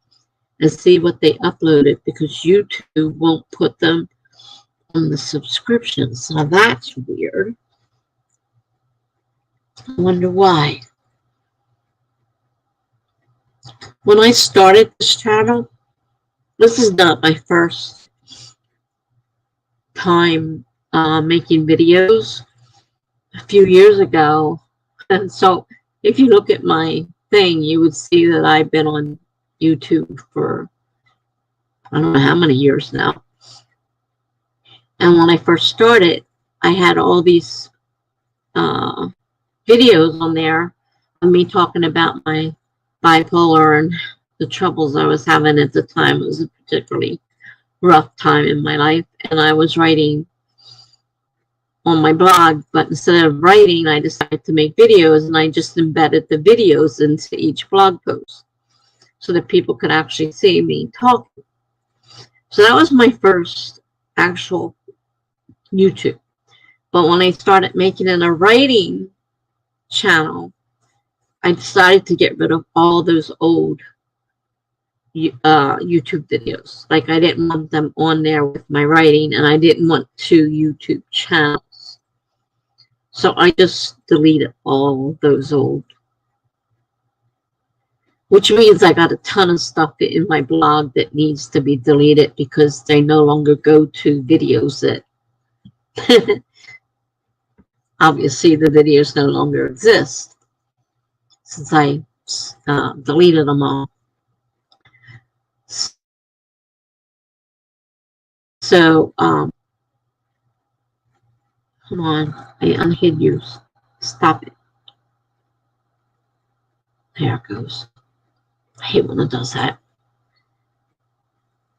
and see what they uploaded, because YouTube won't put them on the subscriptions. Now that's weird. I wonder why. When I started this channel, this is not my first time making videos. A few years ago, and so if you look at my thing, you would see that I've been on YouTube for I don't know how many years now. And when I first started, I had all these videos on there of me talking about my bipolar and the troubles I was having at the time. It was a particularly rough time in my life, and I was writing on my blog, but instead of writing, I decided to make videos, and I just embedded the videos into each blog post so that people could actually see me talking. So that was my first actual YouTube. But when I started making it a writing channel, I decided to get rid of all those old YouTube videos. Like, I didn't want them on there with my writing, and I didn't want 2 YouTube channels. So I just deleted all those old, which means I got a ton of stuff in my blog that needs to be deleted, because they no longer go to videos that obviously the videos no longer exist since I deleted them all. So, come on, I unhid you. Stop it. There it goes. I hate when it does that.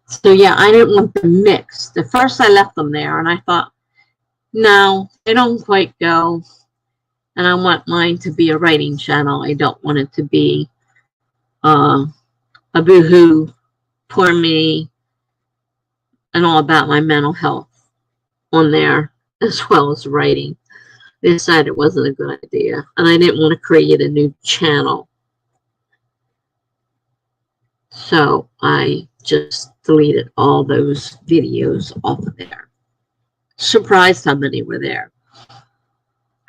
So yeah, I didn't want them mixed. At first I left them there, and I thought, no, they don't quite go. And I want mine to be a writing channel. I don't want it to be a boohoo, poor me, and all about my mental health on there, as well as writing. They decided it wasn't a good idea, and I didn't want to create a new channel. So I just deleted all those videos off of there. Surprised how many were there.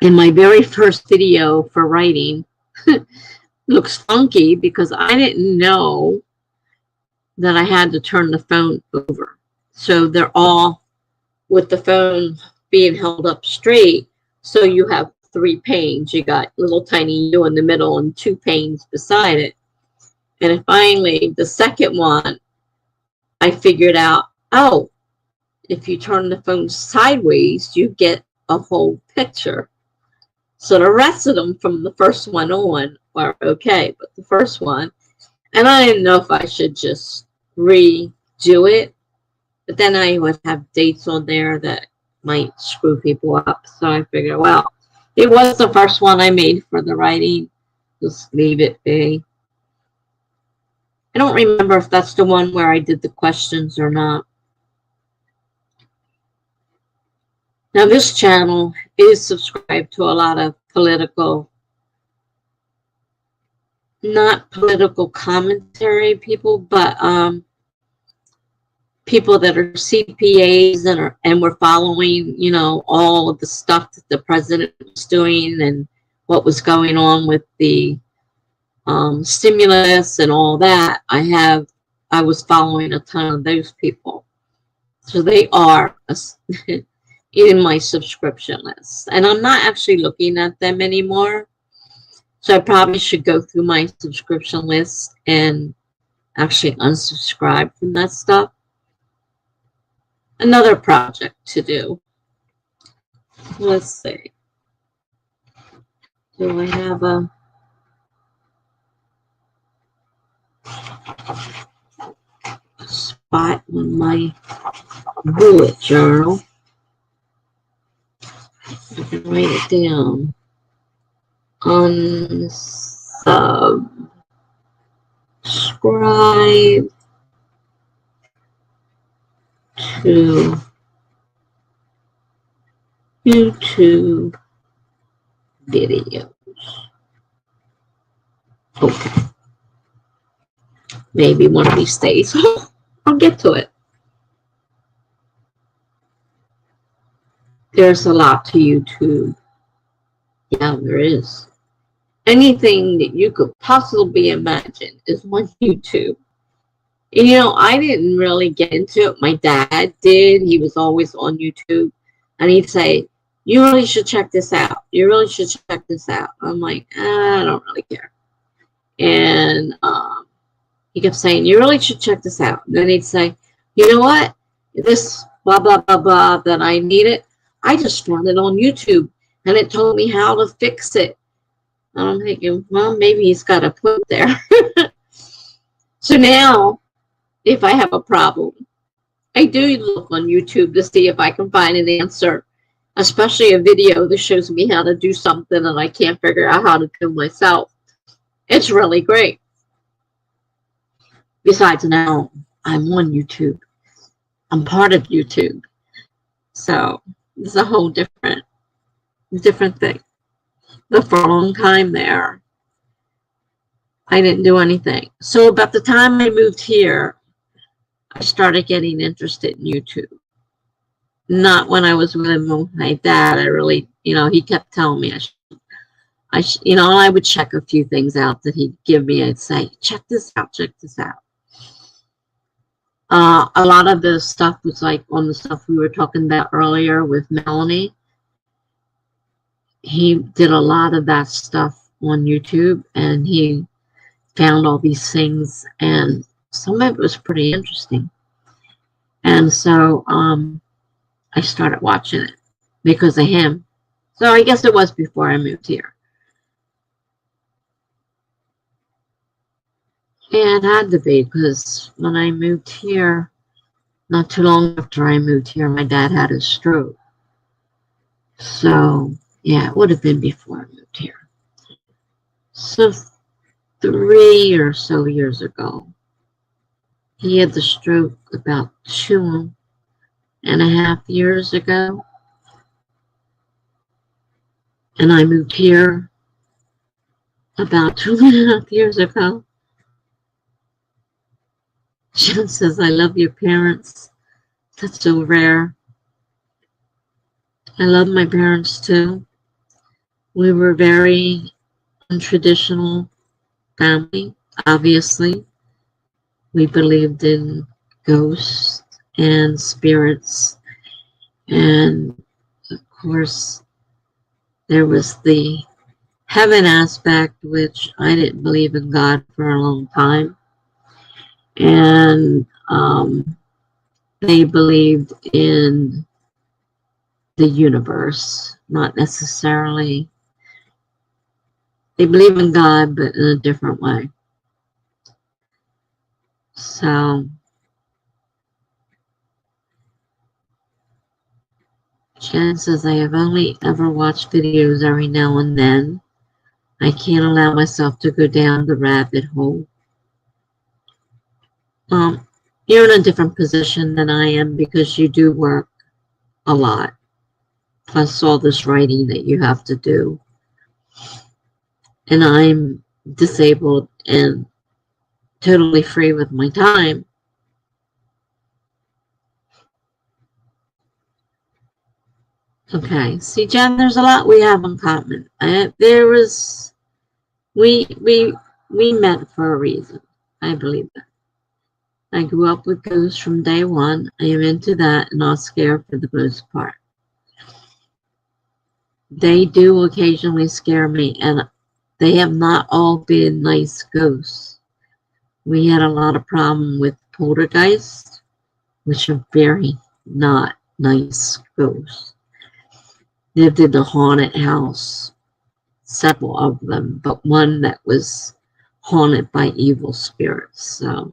In my very first video for writing, looks funky because I didn't know that I had to turn the phone over. So they're all with the phone being held up straight. So you have 3 panes. You got little tiny you in the middle and 2 panes beside it. And finally, the second one, I figured out, oh, if you turn the phone sideways, you get a whole picture. So the rest of them from the first one on are okay, but the first one, and I didn't know if I should just redo it, but then I would have dates on there that might screw people up. So I figured, well, it was the first one I made for the writing. Just leave it be. I don't remember if that's the one where I did the questions or not. Now, this channel is subscribed to a lot of political, not political commentary people, but people that are CPAs and were following, you know, all of the stuff that the president was doing and what was going on with the stimulus and all that, I was following a ton of those people. So they are in my subscription list. And I'm not actually looking at them anymore. So I probably should go through my subscription list and actually unsubscribe from that stuff. Another project to do. Let's see. Do I have a spot on my bullet journal? I can write it down. Unsubscribe to YouTube videos. Okay. Maybe one of these days I'll get to it. There's a lot to YouTube. Yeah, there is. Anything that you could possibly imagine is on YouTube. And, you know, I didn't really get into it. My dad did. He was always on YouTube. And he'd say, you really should check this out. You really should check this out. I'm like, I don't really care. And he kept saying, you really should check this out. And then he'd say, you know what? This blah, blah, blah, blah that I needed, I just found it on YouTube. And it told me how to fix it. I'm thinking, well, maybe he's got a point there. So now, if I have a problem, I do look on YouTube to see if I can find an answer, especially a video that shows me how to do something and I can't figure out how to do myself. It's really great. Besides, now I'm on YouTube. I'm part of YouTube. So it's a whole different thing. But for a long time there, I didn't do anything. So about the time I moved here, I started getting interested in YouTube. Not when I was with my dad. I really, you know, he kept telling me you know, I would check a few things out that he'd give me. I'd say, check this out, check this out. A lot of the stuff was like on the stuff we were talking about earlier with Melanie. He did a lot of that stuff on YouTube, and he found all these things, and some of it was pretty interesting. And so I started watching it because of him. So I guess it was before I moved here. And it had to be, because when I moved here, not too long after I moved here, my dad had a stroke. So, yeah, it would have been before I moved here. So 3 or so years ago, he had the stroke about 2.5 years ago. And I moved here about 2.5 years ago. Jen says, I love your parents. That's so rare. I love my parents too. We were very untraditional family, obviously. We believed in ghosts and spirits. And of course, there was the heaven aspect, which I didn't believe in God for a long time. And they believed in the universe, not necessarily. They believe in God, but in a different way. So, Jen says, I have only ever watched videos every now and then. I can't allow myself to go down the rabbit hole. You're in a different position than I am because you do work a lot, plus all this writing that you have to do. And I'm disabled and totally free with my time. Okay. See, Jen, there's a lot we have in common. We we we met for a reason. I believe that. I grew up with ghosts from day one. I am into that and not scared for the most part. They do occasionally scare me, and they have not all been nice ghosts. We had a lot of problem with poltergeists, which are very not nice ghosts. Lived in a haunted house, several of them, but one that was haunted by evil spirits. So,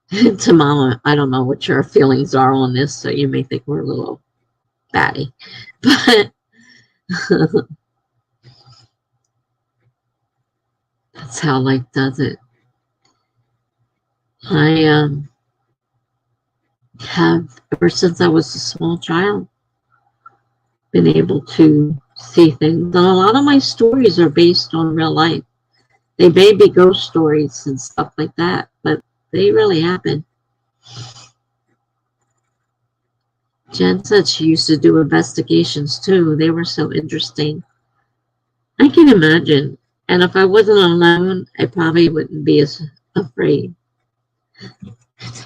to Mama, I don't know what your feelings are on this, so you may think we're a little batty, but that's how life does it. I have, ever since I was a small child, been able to see things. And a lot of my stories are based on real life. They may be ghost stories and stuff like that, but they really happen. Jen said she used to do investigations too. They were so interesting. I can imagine. And if I wasn't alone, I probably wouldn't be as afraid.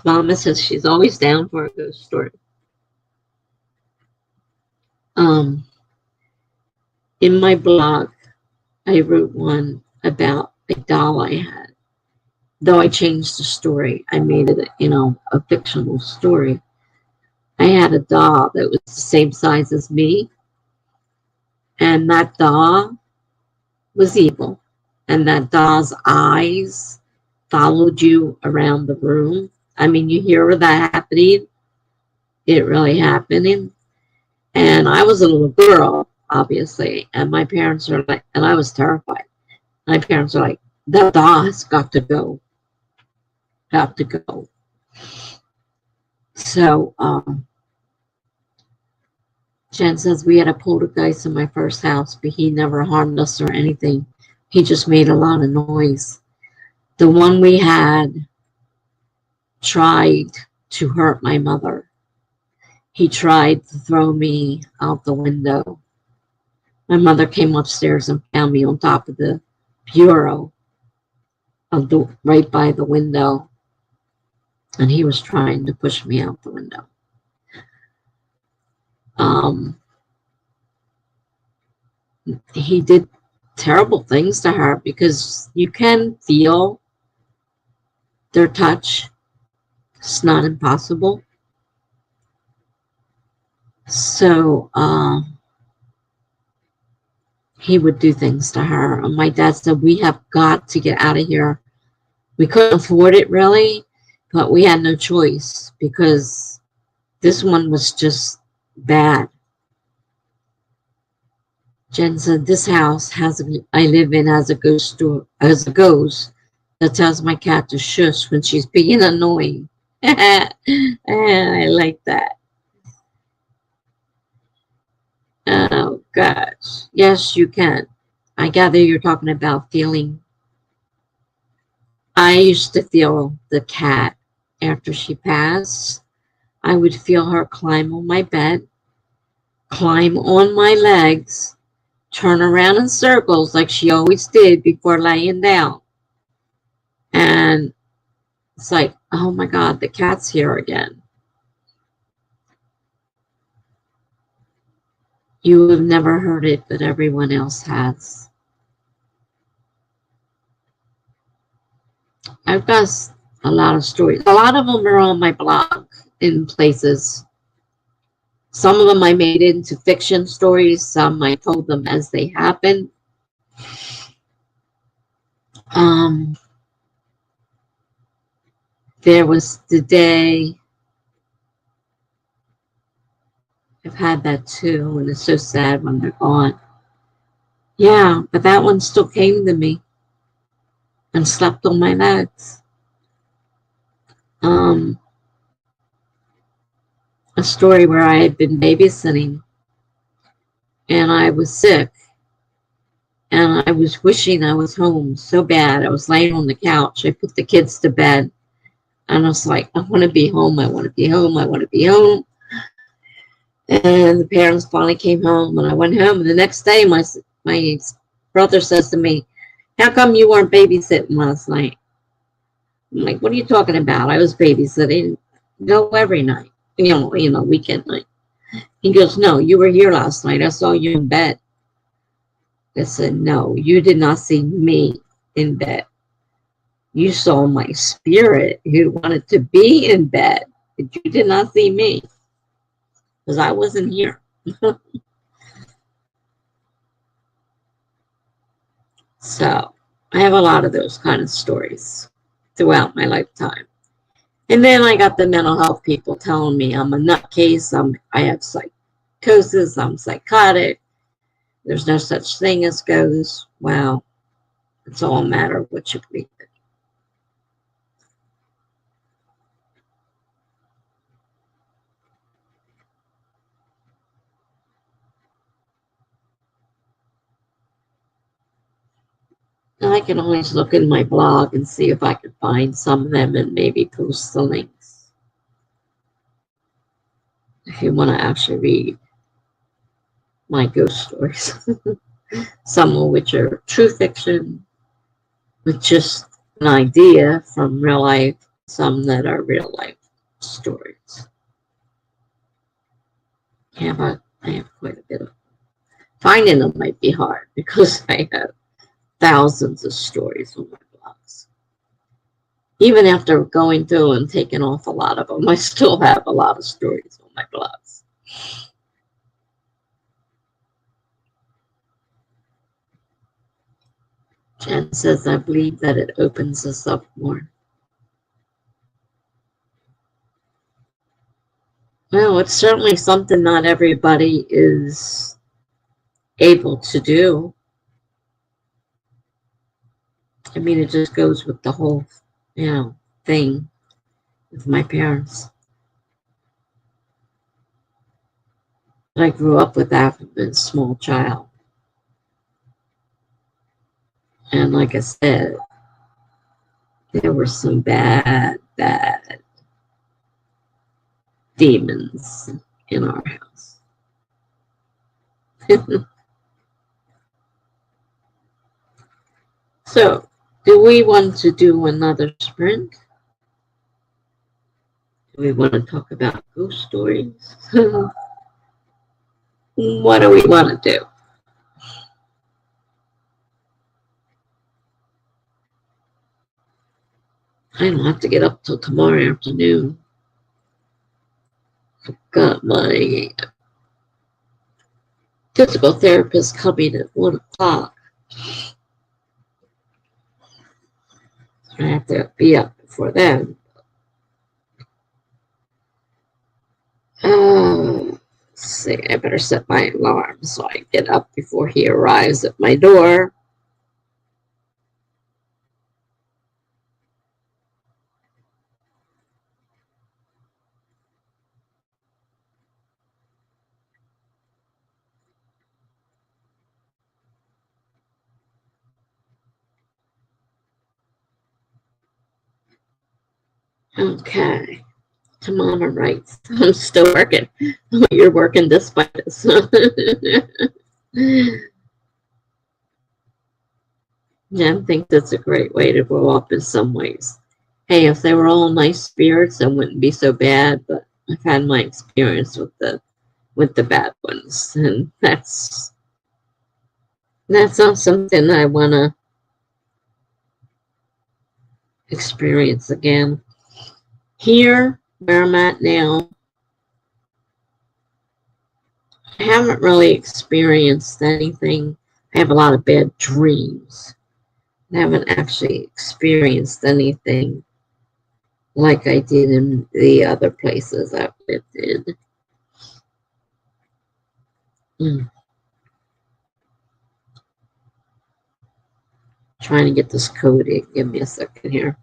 Mama says she's always down for a ghost story. In my blog, I wrote one about a doll I had. Though I changed the story, I made it, a fictional story. I had a doll that was the same size as me, and that doll was evil. And that doll's eyes followed you around the room. I mean, you hear that happening. It really happening. And I was a little girl, obviously, and my parents are like, and I was terrified. My parents are like, that doll has got to go. Got to go. So, Jen says we had a poltergeist in my first house, but he never harmed us or anything. He just made a lot of noise. The one we had tried to hurt my mother. He tried to throw me out the window. My mother came upstairs and found me on top of the bureau right by the window, and he was trying to push me out the window. He did terrible things to her because you can feel their touch. It's not impossible. So he would do things to her. And my dad said, we have got to get out of here. We couldn't afford it really, but we had no choice because this one was just bad. Jen said, this house I live in has a ghost that tells my cat to shush when she's being annoying. I like that. Oh, gosh. Yes, you can. I gather you're talking about feeling. I used to feel the cat after she passed. I would feel her climb on my bed, climb on my legs, turn around in circles like she always did before laying down. And it's like, oh my God, the cat's here again. You have never heard it, but everyone else has. I've got a lot of stories. A lot of them are on my blog in places. Some of them I made into fiction stories. Some I told them as they happened. There was the day. I've had that too, and it's so sad when they're gone. Yeah, but that one still came to me and slept on my legs. A story where I had been babysitting and I was sick and I was wishing I was home so bad. I was laying on the couch. I put the kids to bed and I was like, I want to be home. I want to be home. I want to be home. And the parents finally came home, and I went home. And the next day, my brother says to me, "How come you weren't babysitting last night?" I'm like, "What are you talking about? I was babysitting. Go every night, weekend night." He goes, "No, you were here last night. I saw you in bed." I said, "No, you did not see me in bed. You saw my spirit who wanted to be in bed, but you did not see me because I wasn't here." So I have a lot of those kind of stories throughout my lifetime. And then I got the mental health people telling me I'm a nutcase, I have psychosis, I'm psychotic, there's no such thing as ghosts. Well, it's all a matter of what you believe in. I can always look in my blog and see if I can find some of them and maybe post the links if you want to actually read my ghost stories. Some of which are true fiction with just an idea from real life, some that are real life stories. Yeah, but I have quite a bit of finding them might be hard because I have thousands of stories on my blogs. Even after going through and taking off a lot of them, I still have a lot of stories on my blogs. Jen says, I believe that it opens us up more. Well, it's certainly something not everybody is able to do. I mean, it just goes with the whole, thing with my parents. I grew up with that from a small child. And like I said, there were some bad, bad demons in our house. So, do we want to do another sprint? Do we want to talk about ghost stories? What do we want to do? I don't have to get up till tomorrow afternoon. I've got my physical therapist coming at 1 o'clock. I have to be up before then. Let's see, I better set my alarm so I get up before he arrives at my door. Okay. Tamama writes, I'm still working. You're working despite us. Jen thinks it's a great way to grow up in some ways. Hey, if they were all nice spirits, it wouldn't be so bad, but I've had my experience with the bad ones, and that's not something I want to experience again. Here, where I'm at now, I haven't really experienced anything. I have a lot of bad dreams. I haven't actually experienced anything like I did in the other places I've lived in. Trying to get this coded. Give me a second here.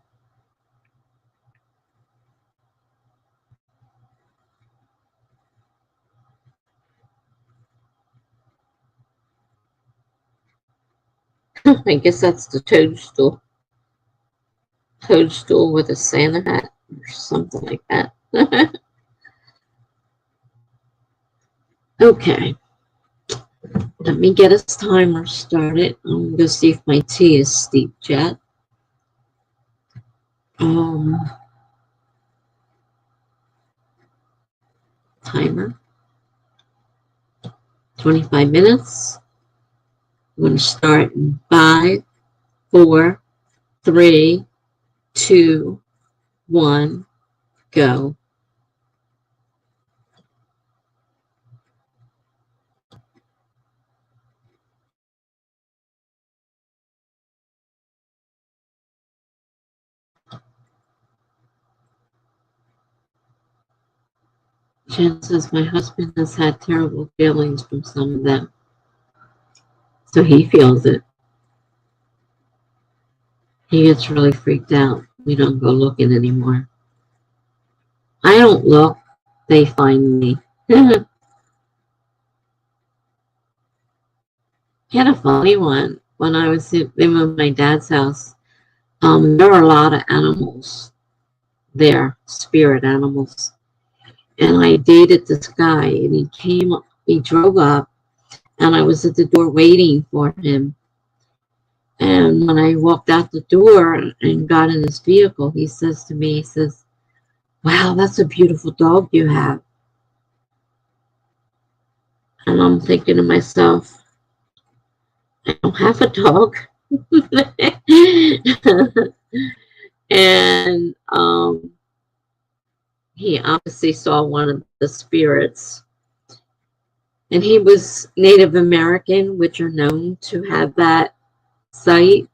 I guess that's the toadstool. Toadstool with a Santa hat or something like that. Okay, let me get this timer started. I'm going to see if my tea is steeped yet. Um, Timer, 25 minutes. I'm going to start in 5, 4, 3, 2, 1, go. Jen says, my husband has had terrible feelings from some of them. So he feels it. He gets really freaked out. We don't go looking anymore. I don't look. They find me. Had a funny one when I was in with my dad's house. There were a lot of animals there, spirit animals. And I dated this guy, and he drove up, and I was at the door waiting for him. And when I walked out the door and got in his vehicle, he says to me, he says, wow, that's a beautiful dog you have. And I'm thinking to myself, I don't have a dog. And he obviously saw one of the spirits. And he was Native American, which are known to have that sight.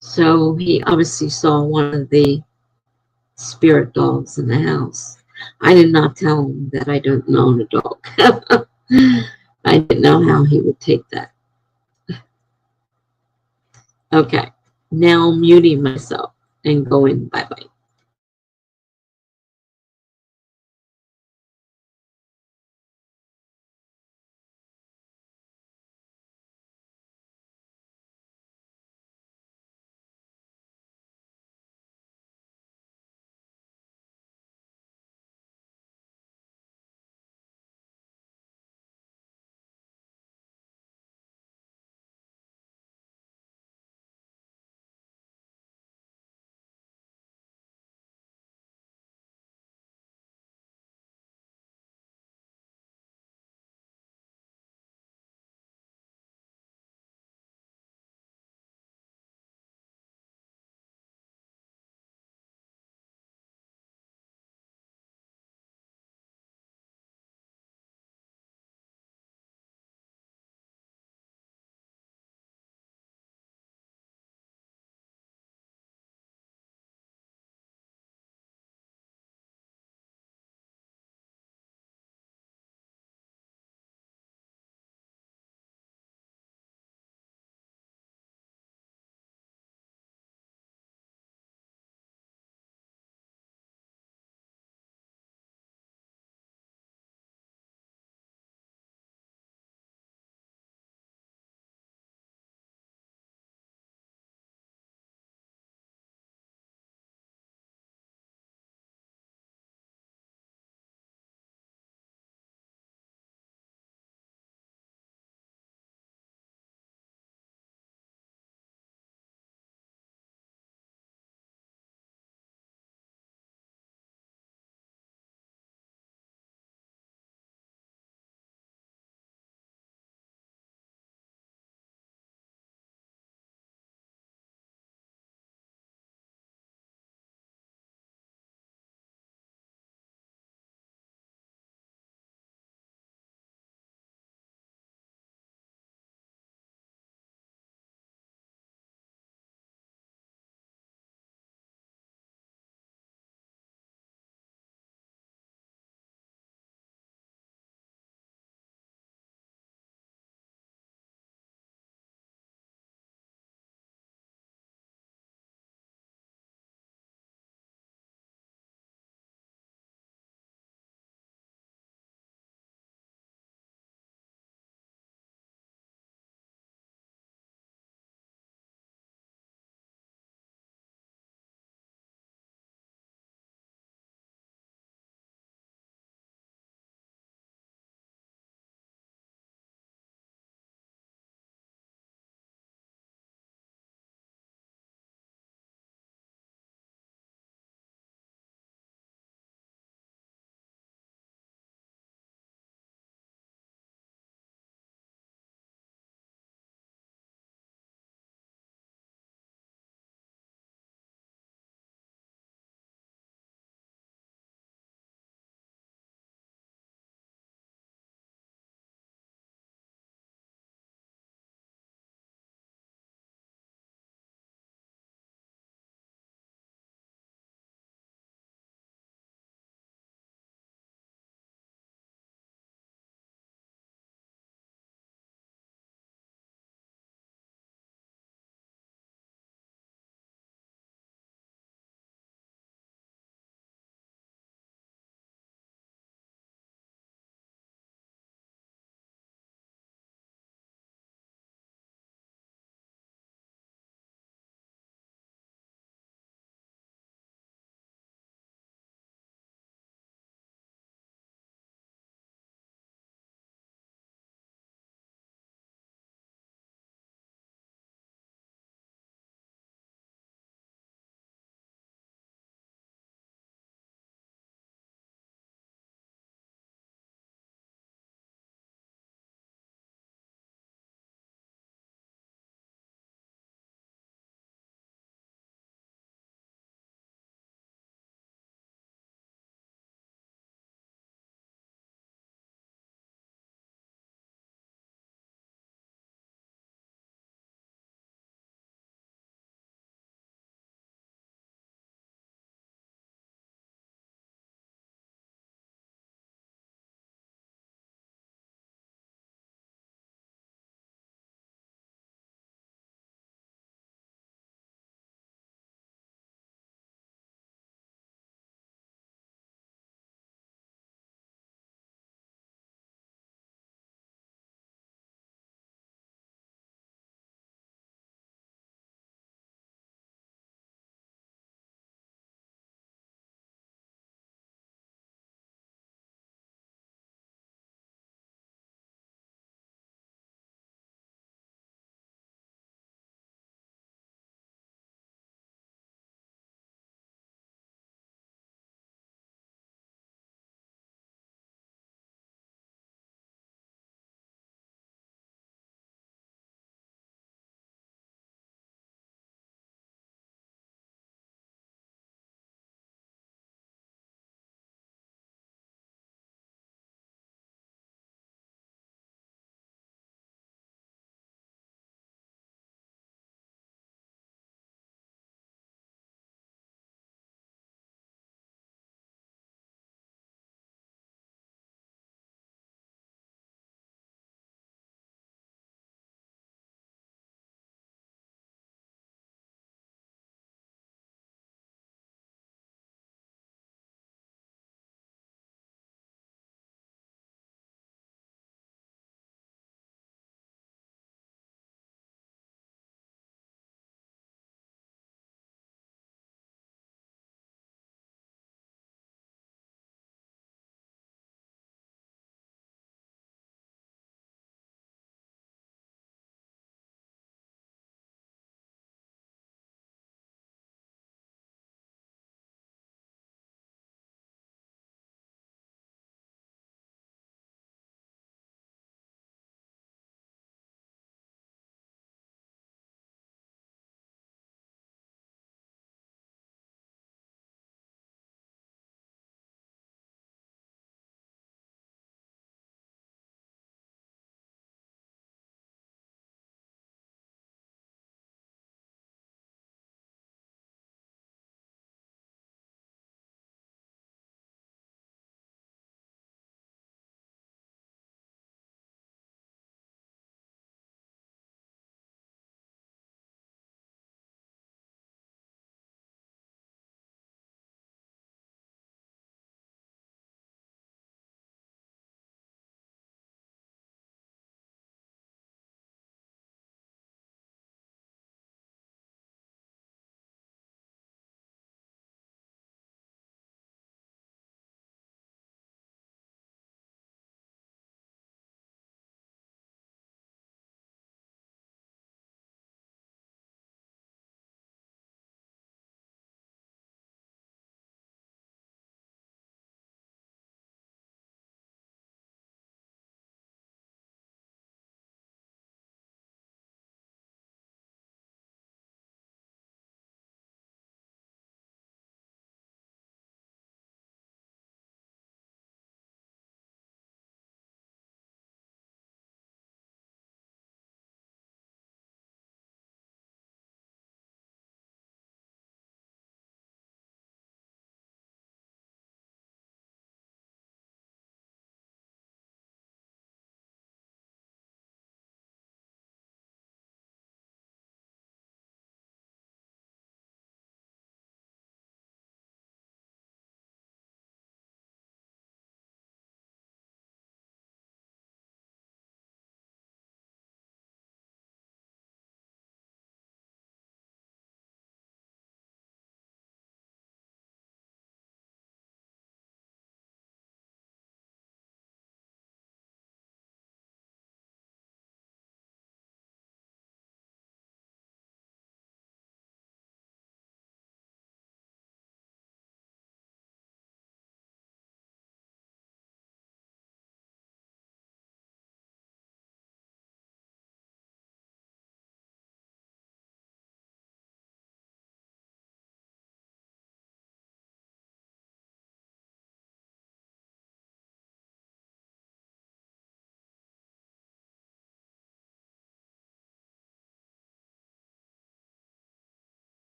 So he obviously saw one of the spirit dogs in the house. I did not tell him that I don't own a dog. I didn't know how he would take that. Okay, now I'm muting myself and going bye-bye.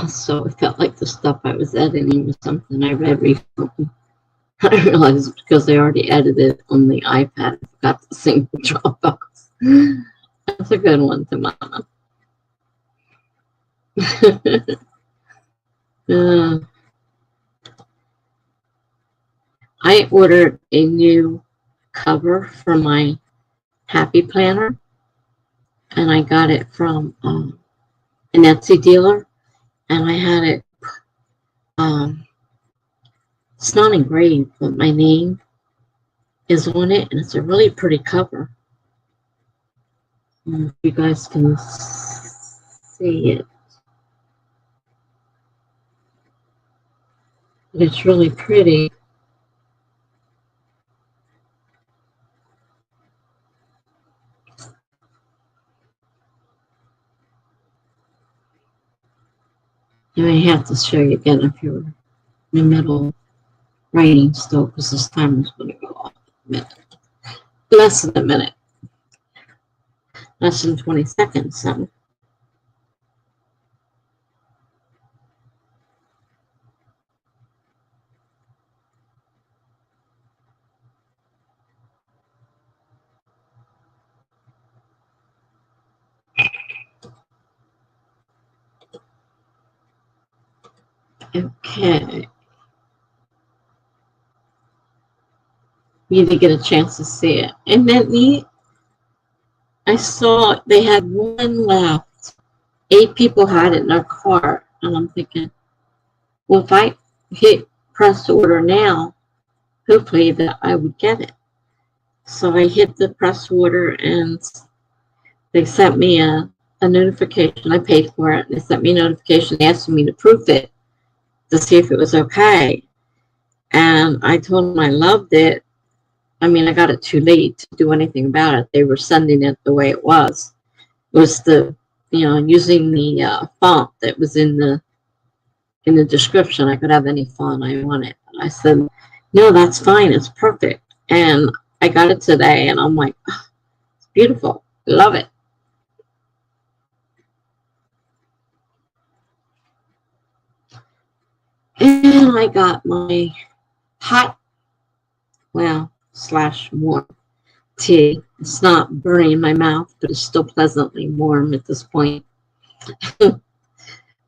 So it felt like the stuff I was editing was something I read recently. I realized because I already edited on the iPad, I forgot to sync the Dropbox. That's a good one to mama. uh, I ordered a new cover for my Happy Planner, and I got it from an Etsy dealer, and I had it, it's not engraved, but my name is on it, and it's a really pretty cover. If you guys can see it. It's really pretty. You may have to show you again if you're in the middle writing still, because this timer's going to go off in a minute. Less than a minute. Less than 20 seconds. So. Okay. You didn't get a chance to see it. And then I saw they had one left. 8 people had it in their cart. And I'm thinking, well, if I hit press order now, hopefully that I would get it. So I hit the press order, and they sent me a notification. I paid for it. They sent me a notification asking me to proof it to see if it was okay. And I told them I loved it. I mean, I got it too late to do anything about it. They were sending it the way it was. It was using the font that was in the description. I could have any font I wanted. And I said, no, that's fine. It's perfect. And I got it today, and I'm like, oh, it's beautiful. Love it. And I got my hot, / warm tea. It's not burning my mouth, but it's still pleasantly warm at this point. I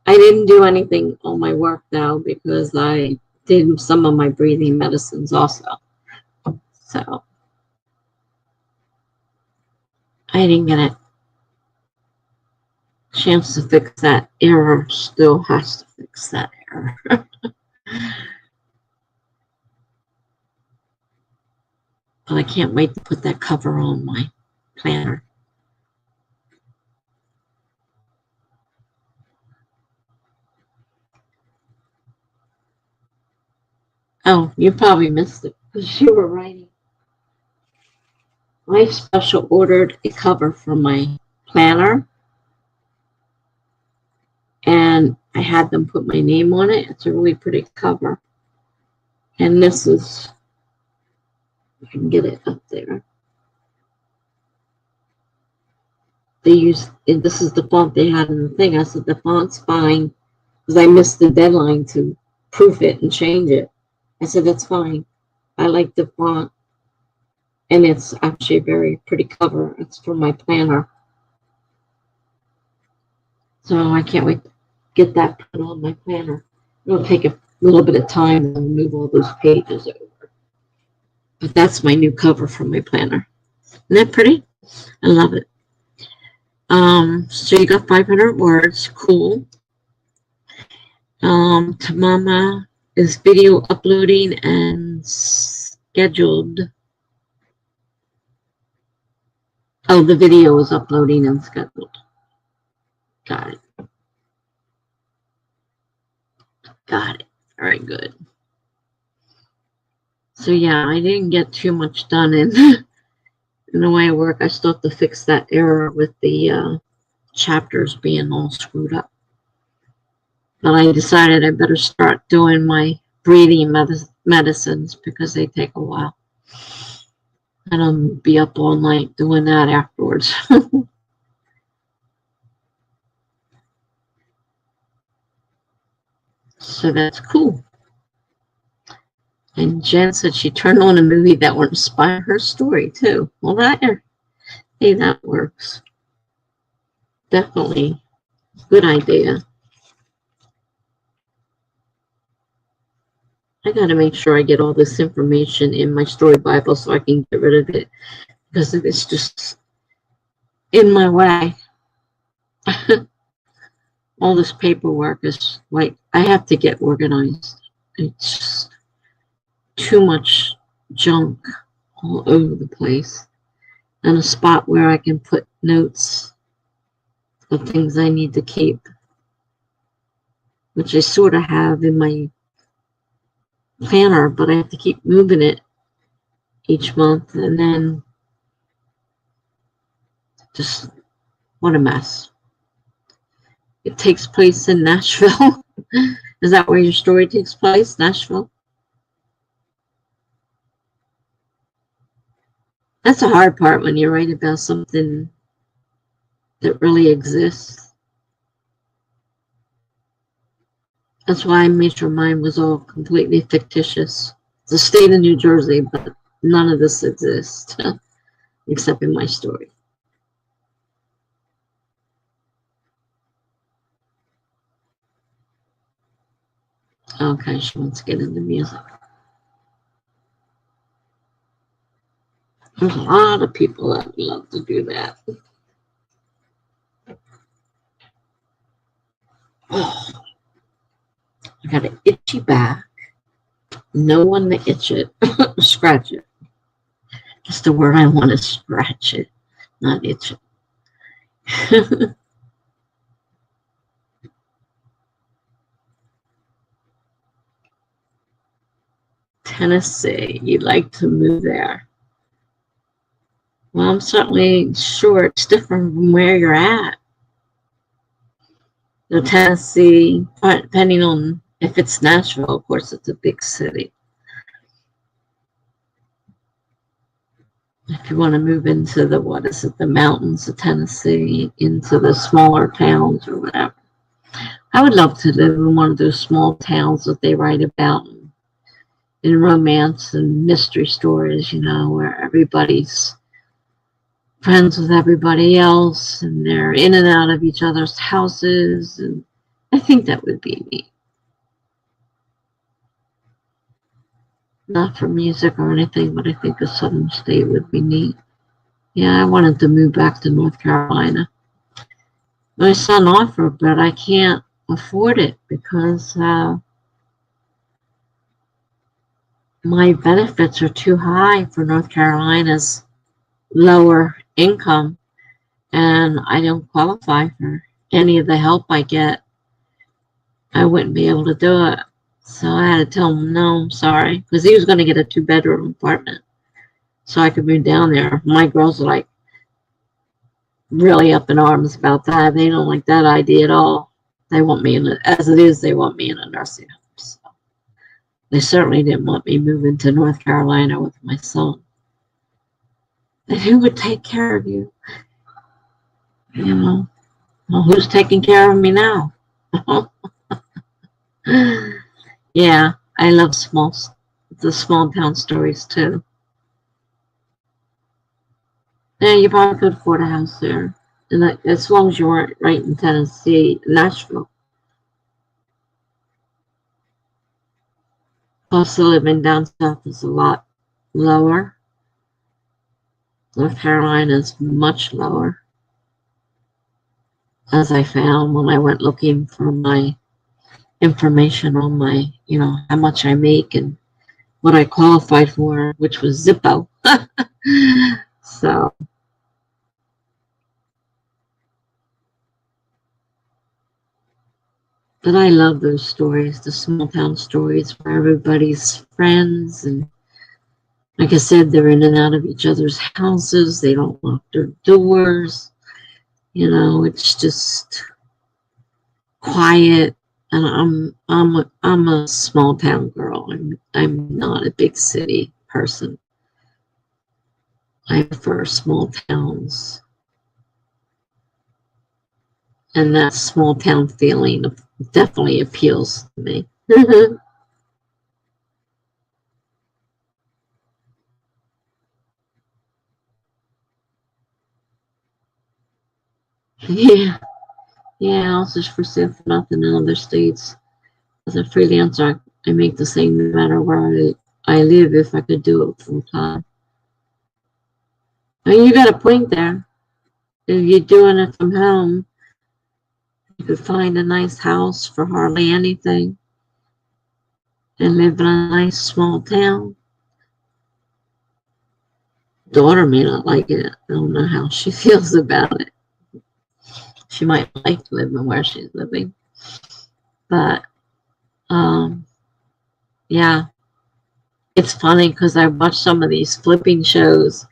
didn't do anything on my work now because I did some of my breathing medicines also. So I didn't get a chance to fix that error. Still has to fix that error. But I can't wait to put that cover on my planner. Oh, you probably missed it because you were writing. I special ordered a cover for my planner, and I had them put my name on it. It's a really pretty cover. And this is, you can get it up there. This is the font they had in the thing. I said, the font's fine, because I missed the deadline to proof it and change it. I said, that's fine. I like the font, and it's actually a very pretty cover. It's for my planner. So I can't wait to get that put on my planner. It'll take a little bit of time to move all those pages over. But that's my new cover for my planner. Isn't that pretty? I love it. So you got 500 words. Cool. Tamama is video uploading and scheduled. Oh, the video is uploading and scheduled. Got it. Got it. All right, good. So yeah, I didn't get too much done in the way I work. I still have to fix that error with the chapters being all screwed up. But I decided I better start doing my breathing medicines because they take a while. And I'll be up all night doing that afterwards. So that's cool. And Jen said she turned on a movie that would inspire her story too. Well, that works. Definitely. Good idea. I got to make sure I get all this information in my story Bible so I can get rid of it because it's just in my way. All this paperwork is like, I have to get organized. It's just too much junk all over the place. And a spot where I can put notes of things I need to keep, which I sort of have in my planner, but I have to keep moving it each month. And then just, what a mess. It takes place in Nashville. Is that where your story takes place, Nashville? That's the hard part when you write about something that really exists. That's why I made sure mine was all completely fictitious. It's the state of New Jersey, but none of this exists except in my story. Okay, she wants to get into music. There's a lot of people that love to do that. Oh, I got an itchy back. No one to itch it, scratch it. That's the word I want to scratch it, not itch it. Tennessee, you'd like to move there. Well, I'm certainly sure it's different from where you're at. Tennessee, depending on if it's Nashville, of course, it's a big city. If you want to move into the mountains of Tennessee, into the smaller towns or whatever. I would love to live in one of those small towns that they write about in romance and mystery stories, where everybody's friends with everybody else and they're in and out of each other's houses. And I think that would be neat. Not for music or anything, but I think a southern state would be neat. Yeah, I wanted to move back to North Carolina. My son offered, but I can't afford it because my benefits are too high for North Carolina's lower income, and I don't qualify for any of the help I get. I wouldn't be able to do it. So I had to tell him, no, I'm sorry, because he was going to get a 2-bedroom apartment so I could move down there. My girls are like really up in arms about that. They don't like that idea at all. They want me as it is, they want me in a nursing home. So they certainly didn't want me moving to North Carolina with my son. And who would take care of you? Well, who's taking care of me now? Yeah, I love the small town stories too. Yeah, you probably could afford a house there. And as long as you weren't right in Tennessee, Nashville. Cost of living down south is a lot lower. North Carolina is much lower, as I found when I went looking for my information on my, how much I make and what I qualified for, which was Zippo. So, but I love those stories, the small town stories where everybody's friends. And like I said, they're in and out of each other's houses. They don't lock their doors. It's just quiet. And I'm a small town girl. I'm not a big city person. I prefer small towns. And that small town feeling definitely appeals to me. Yeah. Yeah, houses for sale for nothing in other states. As a freelancer, I make the same no matter where I live if I could do it full time. I mean, you got a point there. If you're doing it from home, you could find a nice house for hardly anything and live in a nice small town. Daughter may not like it. I don't know how she feels about it. She might like living where she's living. But, um, yeah, it's funny because I watch some of these flipping shows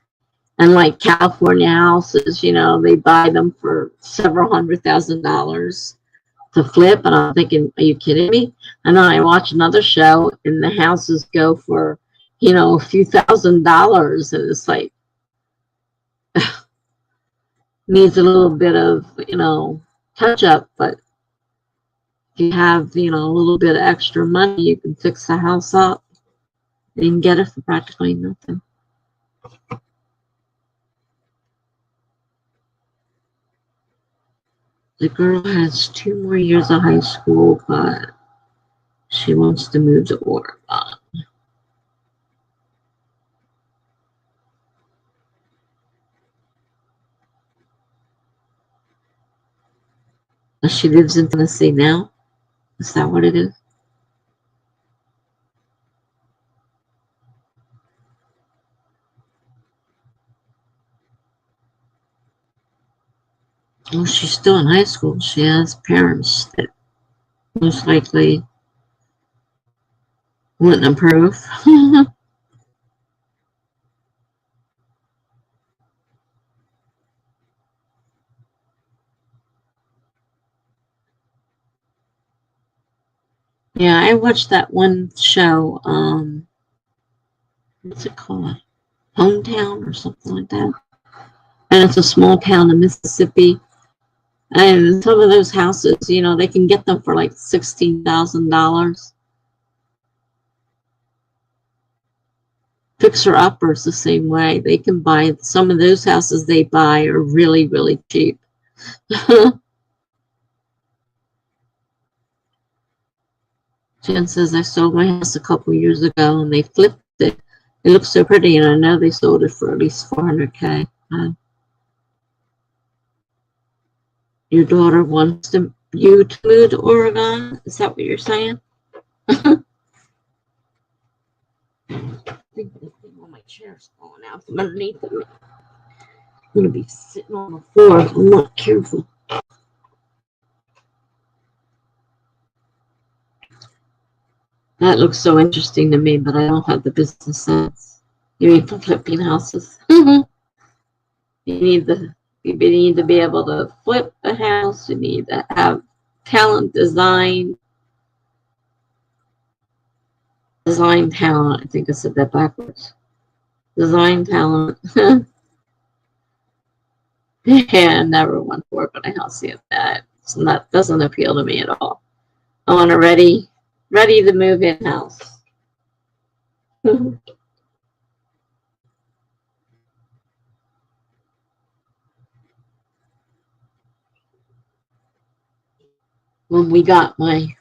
and like California houses, they buy them for several $100,000 to flip. And I'm thinking, are you kidding me? And then I watch another show and the houses go for, a few $1,000s. And it's like, needs a little bit of, touch up. But if you have, a little bit of extra money, you can fix the house up and you can get it for practically nothing. The girl has 2 more years of high school, but she wants to move to Oregon. She lives in Tennessee now. Is that what it is? Well, she's still in high school. She has parents that most likely wouldn't approve. Yeah, I watched that one show. What's it called? Hometown or something like that. And it's a small town in Mississippi. And some of those houses, they can get them for like $16,000. Fixer uppers the same way. They can buy some of those houses they buy are really, really cheap. Jen says, I sold my house a couple years ago and they flipped it. It looks so pretty, and I know they sold it for at least $400K. Your daughter wants you to move to Oregon? Is that what you're saying? I think the thing on my chair is falling out from underneath me. I'm going to be sitting on the floor if I'm not careful. That looks so interesting to me, but I don't have the business sense. You mean for flipping houses? You need to be able to flip a house. You need to have talent, design talent. I think I said that backwards. Design talent. Yeah, I never want to work on a house yet. That doesn't appeal to me at all. I want a ready to move in house. When we got my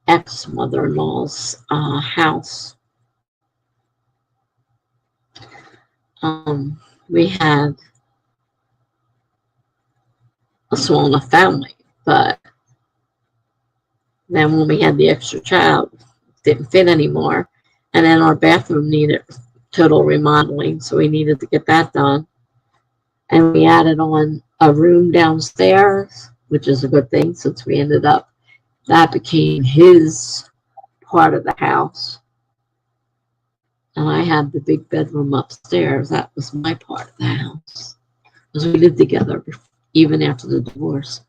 ex-mother-in-law's house, we had a small enough family, but then when we had the extra child, it didn't fit anymore, and then our bathroom needed total remodeling, so we needed to get that done. And we added on a room downstairs, which is a good thing since we ended up, that became his part of the house. And I had the big bedroom upstairs. That was my part of the house. Because we lived together even after the divorce.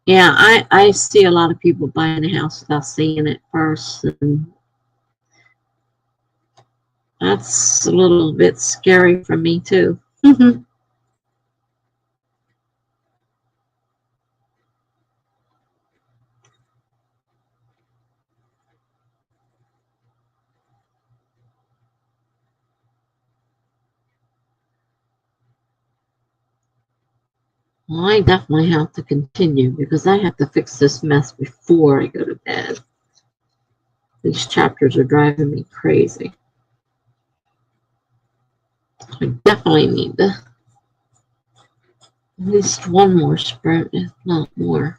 Yeah, I see a lot of people buying a house without seeing it first. And that's a little bit scary for me, too. Well, I definitely have to continue because I have to fix this mess before I go to bed. These chapters are driving me crazy. I definitely need to at least one more sprint, if not more.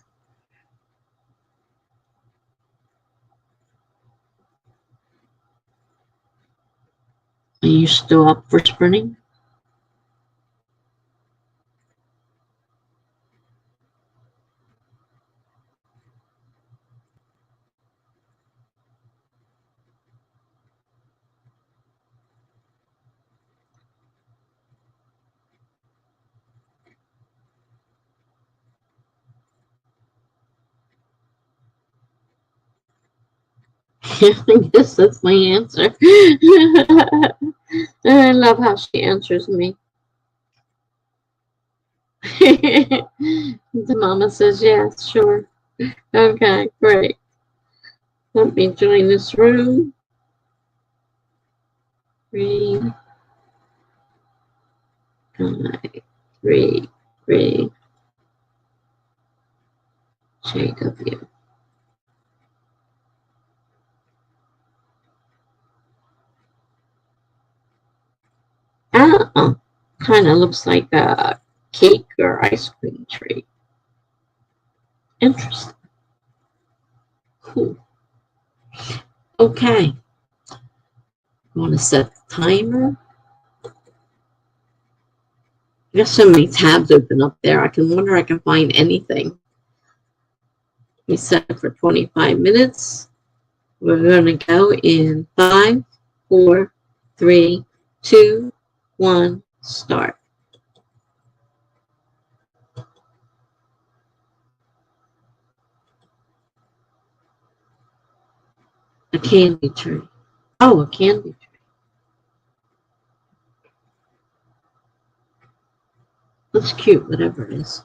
Are you still up for sprinting? I guess that's my answer. I love how she answers me. The mama says yes, sure. Okay, great. Let me join this room. Read, read, read, JW. Oh, kind of looks like a cake or ice cream treat. Interesting. Cool. Okay. You want to set the timer? There's so many tabs open up there. I can wonder if I can find anything. We set it for 25 minutes. We're going to go in 5, 4, 3, 2, 1, start. A candy tree. Oh, a candy tree. Looks cute, whatever it is.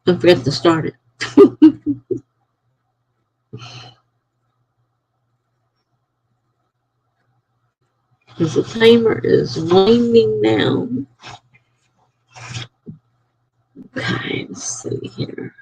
Don't forget to start it. Because the timer is winding down. Okay, let's see here.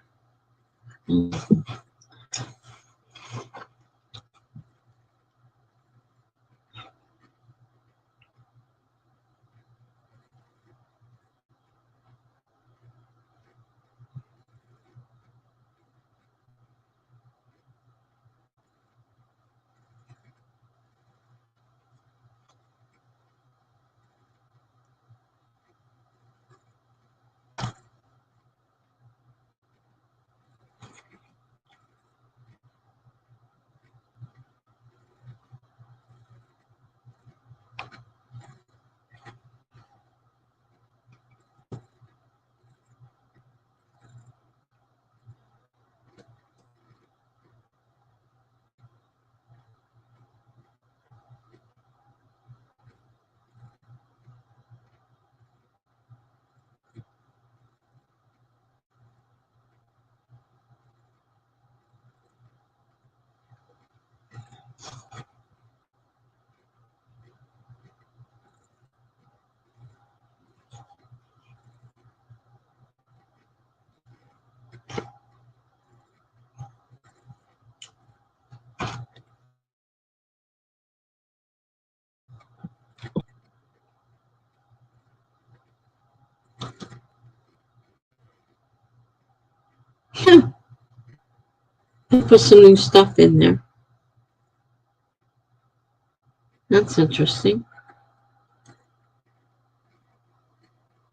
I put some new stuff in there. That's interesting.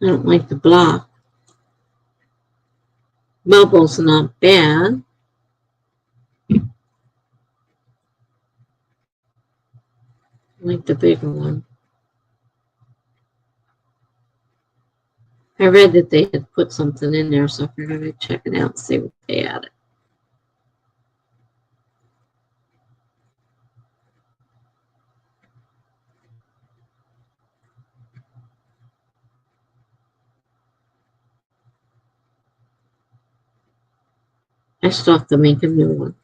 I don't like the block. Bubble's not bad. I like the bigger one. I read that they had put something in there, so I figured I'd check it out and see what they added. I still have to make a new one.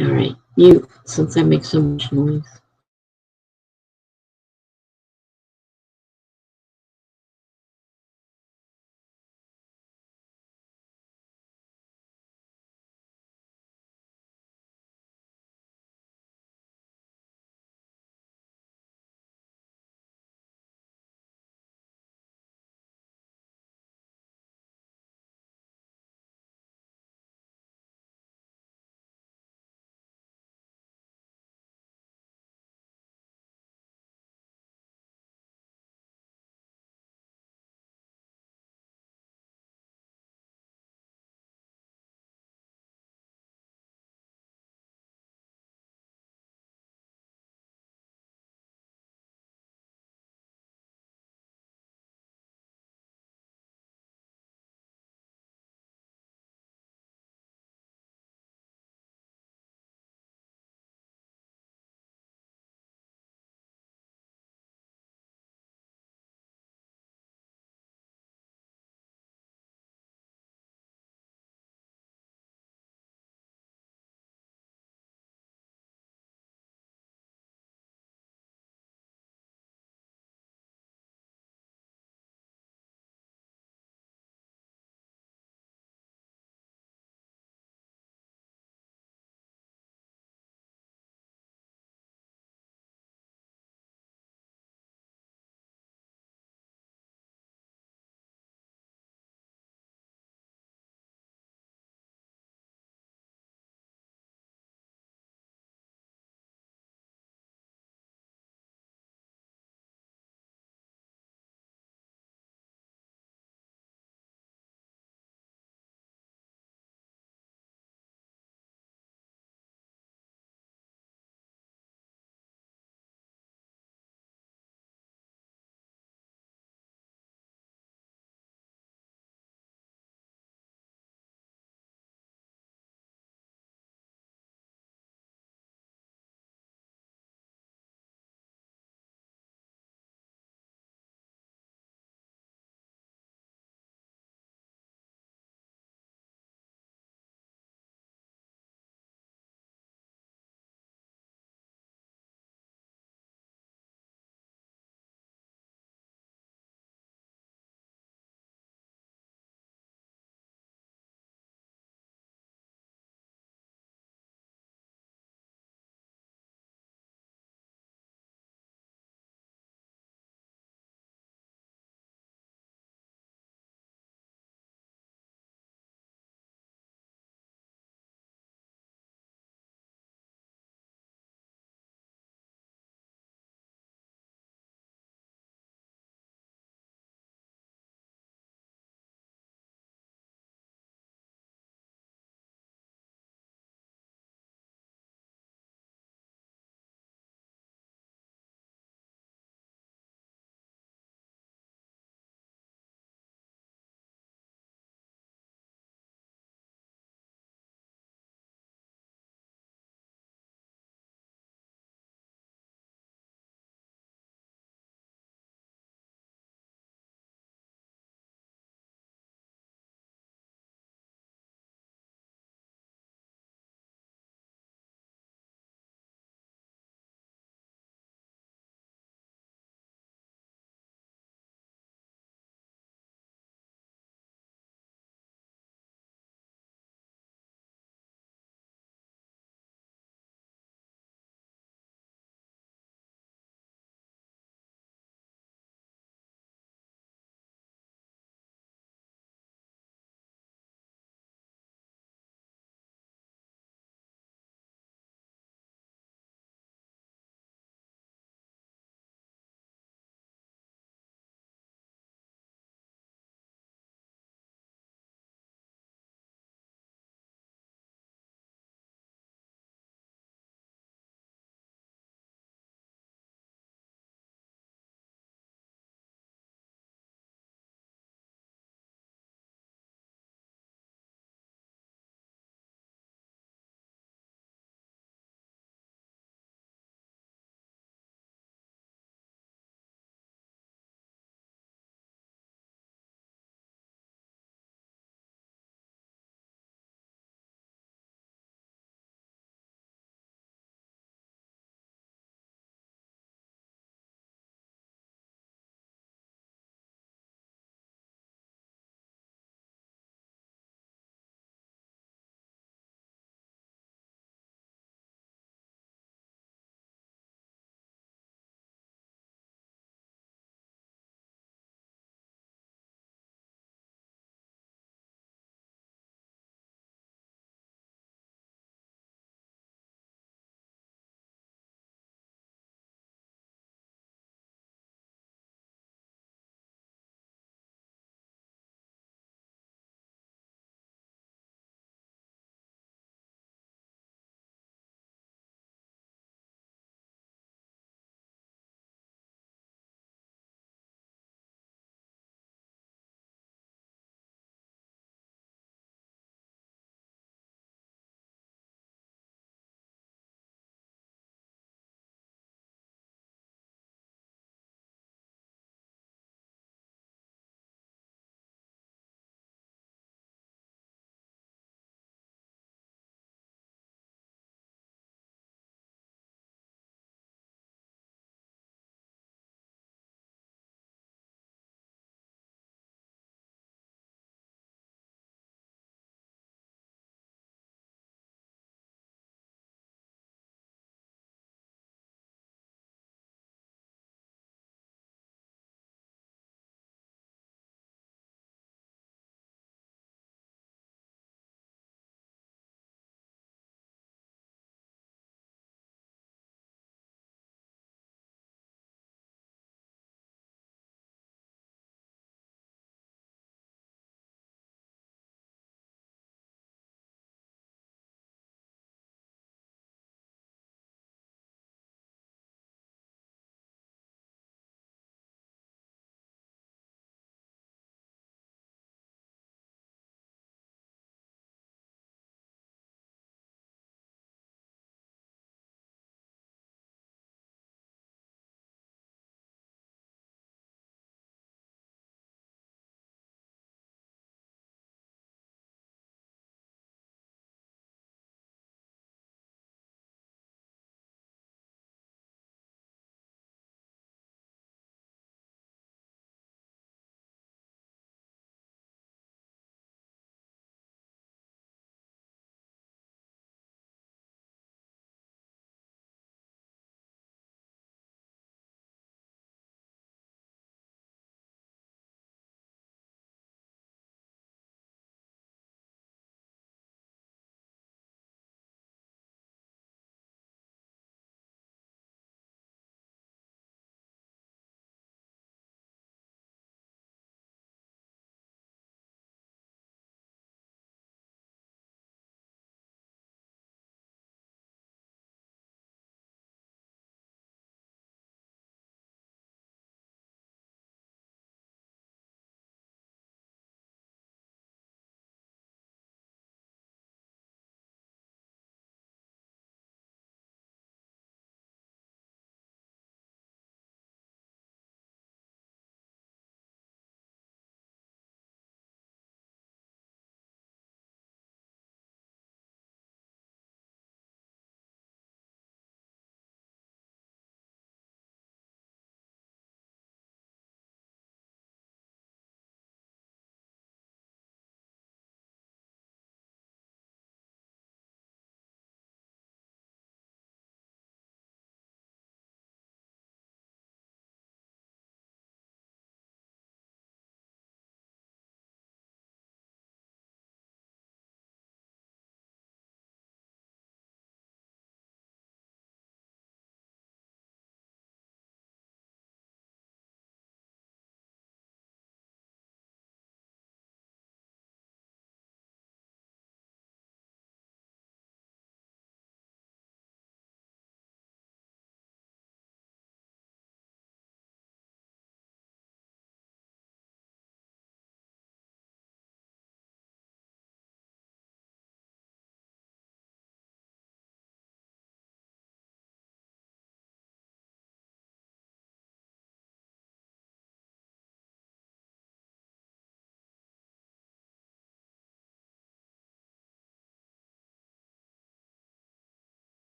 All right, mute since I make so much noise.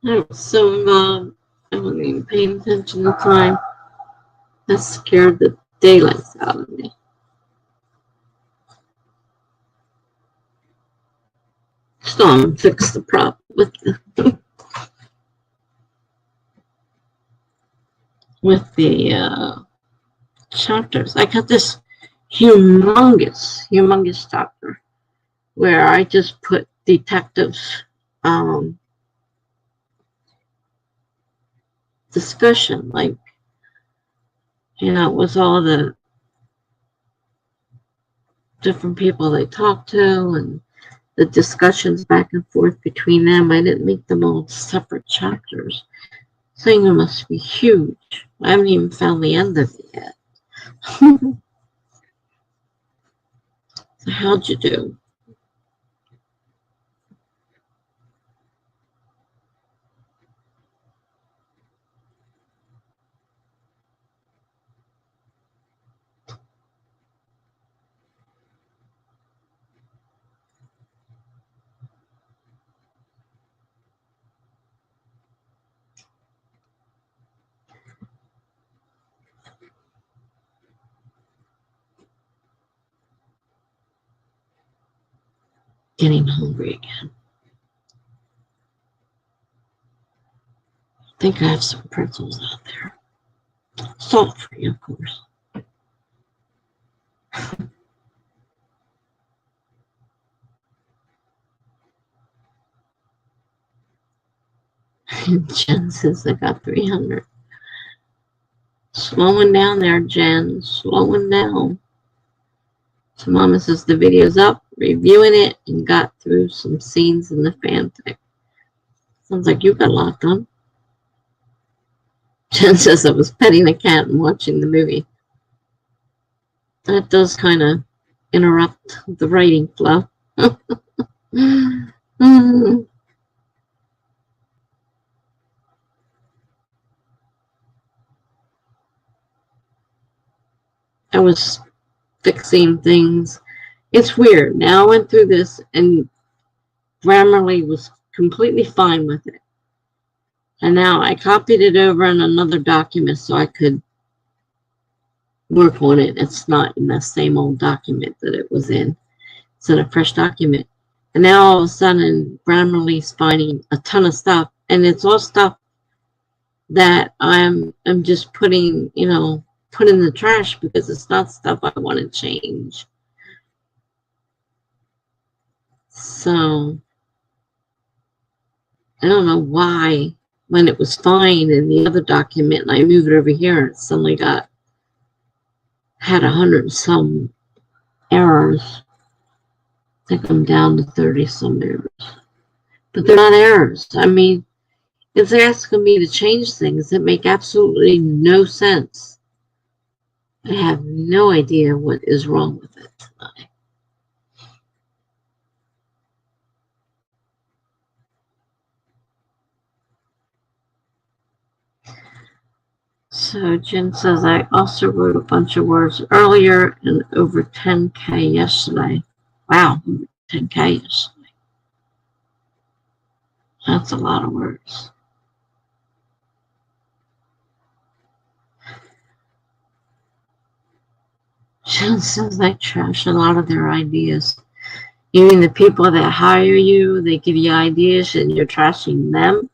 I was so involved. I wasn't even paying attention to time. That scared the daylights out of me. So I'm fix the problem with the with the chapters. I got this humongous chapter where I just put detectives discussion, like, you know, it was all the different people they talked to and the discussions back and forth between them. I didn't make them all separate chapters. Saying it must be huge. I haven't even found the end of it yet. So how'd you do? Getting hungry again. I think I have some pretzels out there. Salt free, of course. Jen says I got 300. Slowing down there, Jen. Slowing down. So Mama says the video's up, reviewing it, and got through some scenes in the fanfic. Sounds like you got a lot done. Jen says I was petting a cat and watching the movie. That does kind of interrupt the writing flow. I was fixing things. It's weird. Now I went through this and Grammarly was completely fine with it. And now I copied it over in another document so I could work on it. It's not in the same old document that it was in. It's in a fresh document. And now all of a sudden Grammarly's finding a ton of stuff. And it's all stuff that I'm just putting, put in the trash because it's not stuff I want to change. So I don't know why when it was fine in the other document and I moved it over here, it suddenly had 100 and some errors. I think I'm down to 30 some errors. But they're not errors. I mean, it's asking me to change things that make absolutely no sense. I have no idea what is wrong with it tonight. So Jen says, I also wrote a bunch of words earlier and over 10K yesterday. Wow, 10K yesterday. That's a lot of words. Jen says, I trash a lot of their ideas. You mean the people that hire you, they give you ideas and you're trashing them?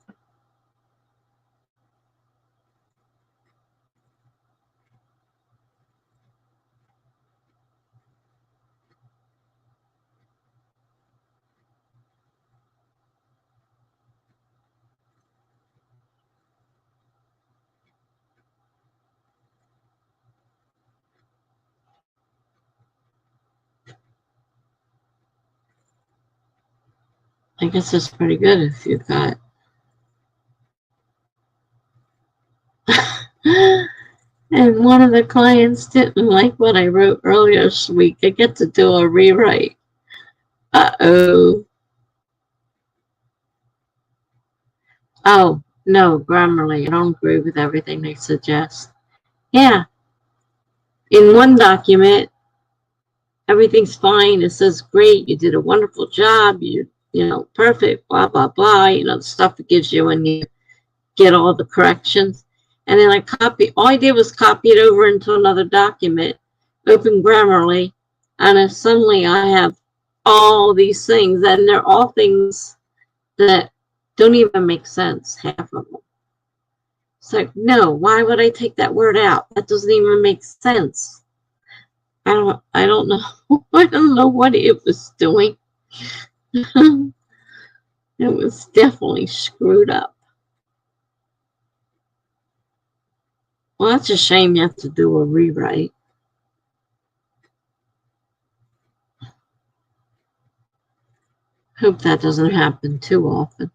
I guess it's pretty good if you've got. And one of the clients didn't like what I wrote earlier this week. I get to do a rewrite. Uh-oh. Oh, no, Grammarly. I don't agree with everything they suggest. Yeah. In one document, everything's fine. It says, great, you did a wonderful job. You're perfect, blah, blah, blah, the stuff it gives you when you get all the corrections. And then all I did was copy it over into another document, open Grammarly, and then suddenly I have all these things, and they're all things that don't even make sense, half of them. It's like, no, why would I take that word out? That doesn't even make sense. I don't know. I don't know what it was doing. It was definitely screwed up. Well, that's a shame you have to do a rewrite. Hope that doesn't happen too often.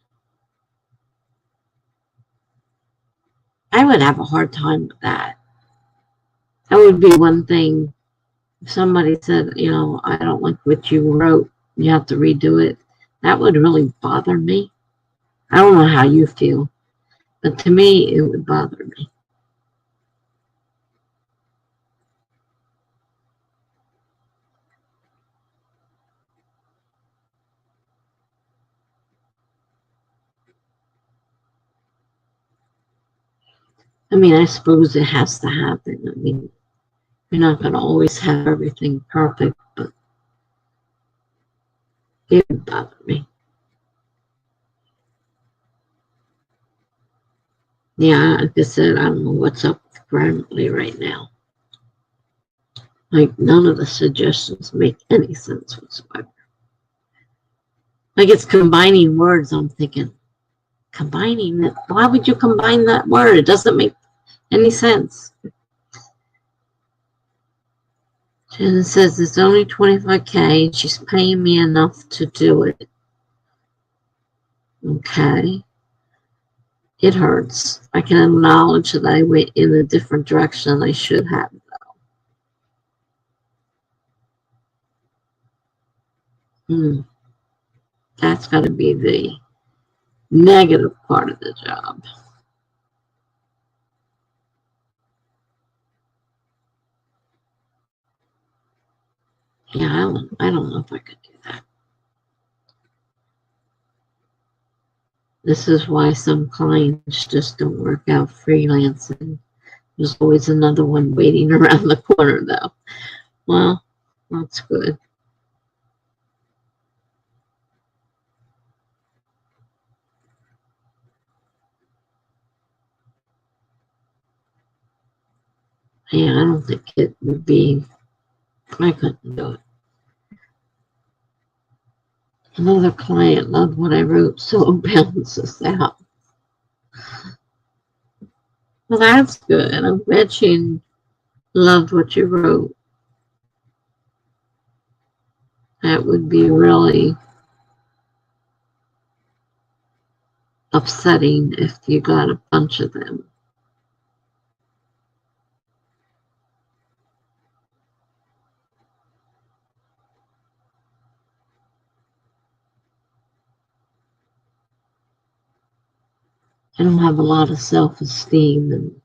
I would have a hard time with that. That would be one thing. If somebody said, I don't like what you wrote, you have to redo it, that would really bother me. I don't know how you feel, but to me, it would bother me. I mean, I suppose it has to happen. I mean, you're not going to always have everything perfect, but it would bother me. Yeah, like I said, I don't know what's up with Grammarly right now. Like, none of the suggestions make any sense whatsoever. Like, it's combining words. I'm thinking, combining it? Why would you combine that word? It doesn't make any sense. And it says it's only $25K and she's paying me enough to do it. Okay. It hurts. I can acknowledge that I went in a different direction than I should have, though. That's got to be the negative part of the job. Yeah, I don't know if I could do that. This is why some clients just don't work out freelancing. There's always another one waiting around the corner, though. Well, that's good. Yeah, I don't think it would be, I couldn't do it. Another client loved what I wrote, so it balances out. Well, that's good. I'm glad she loved what you wrote. That would be really upsetting if you got a bunch of them. I don't have a lot of self-esteem, and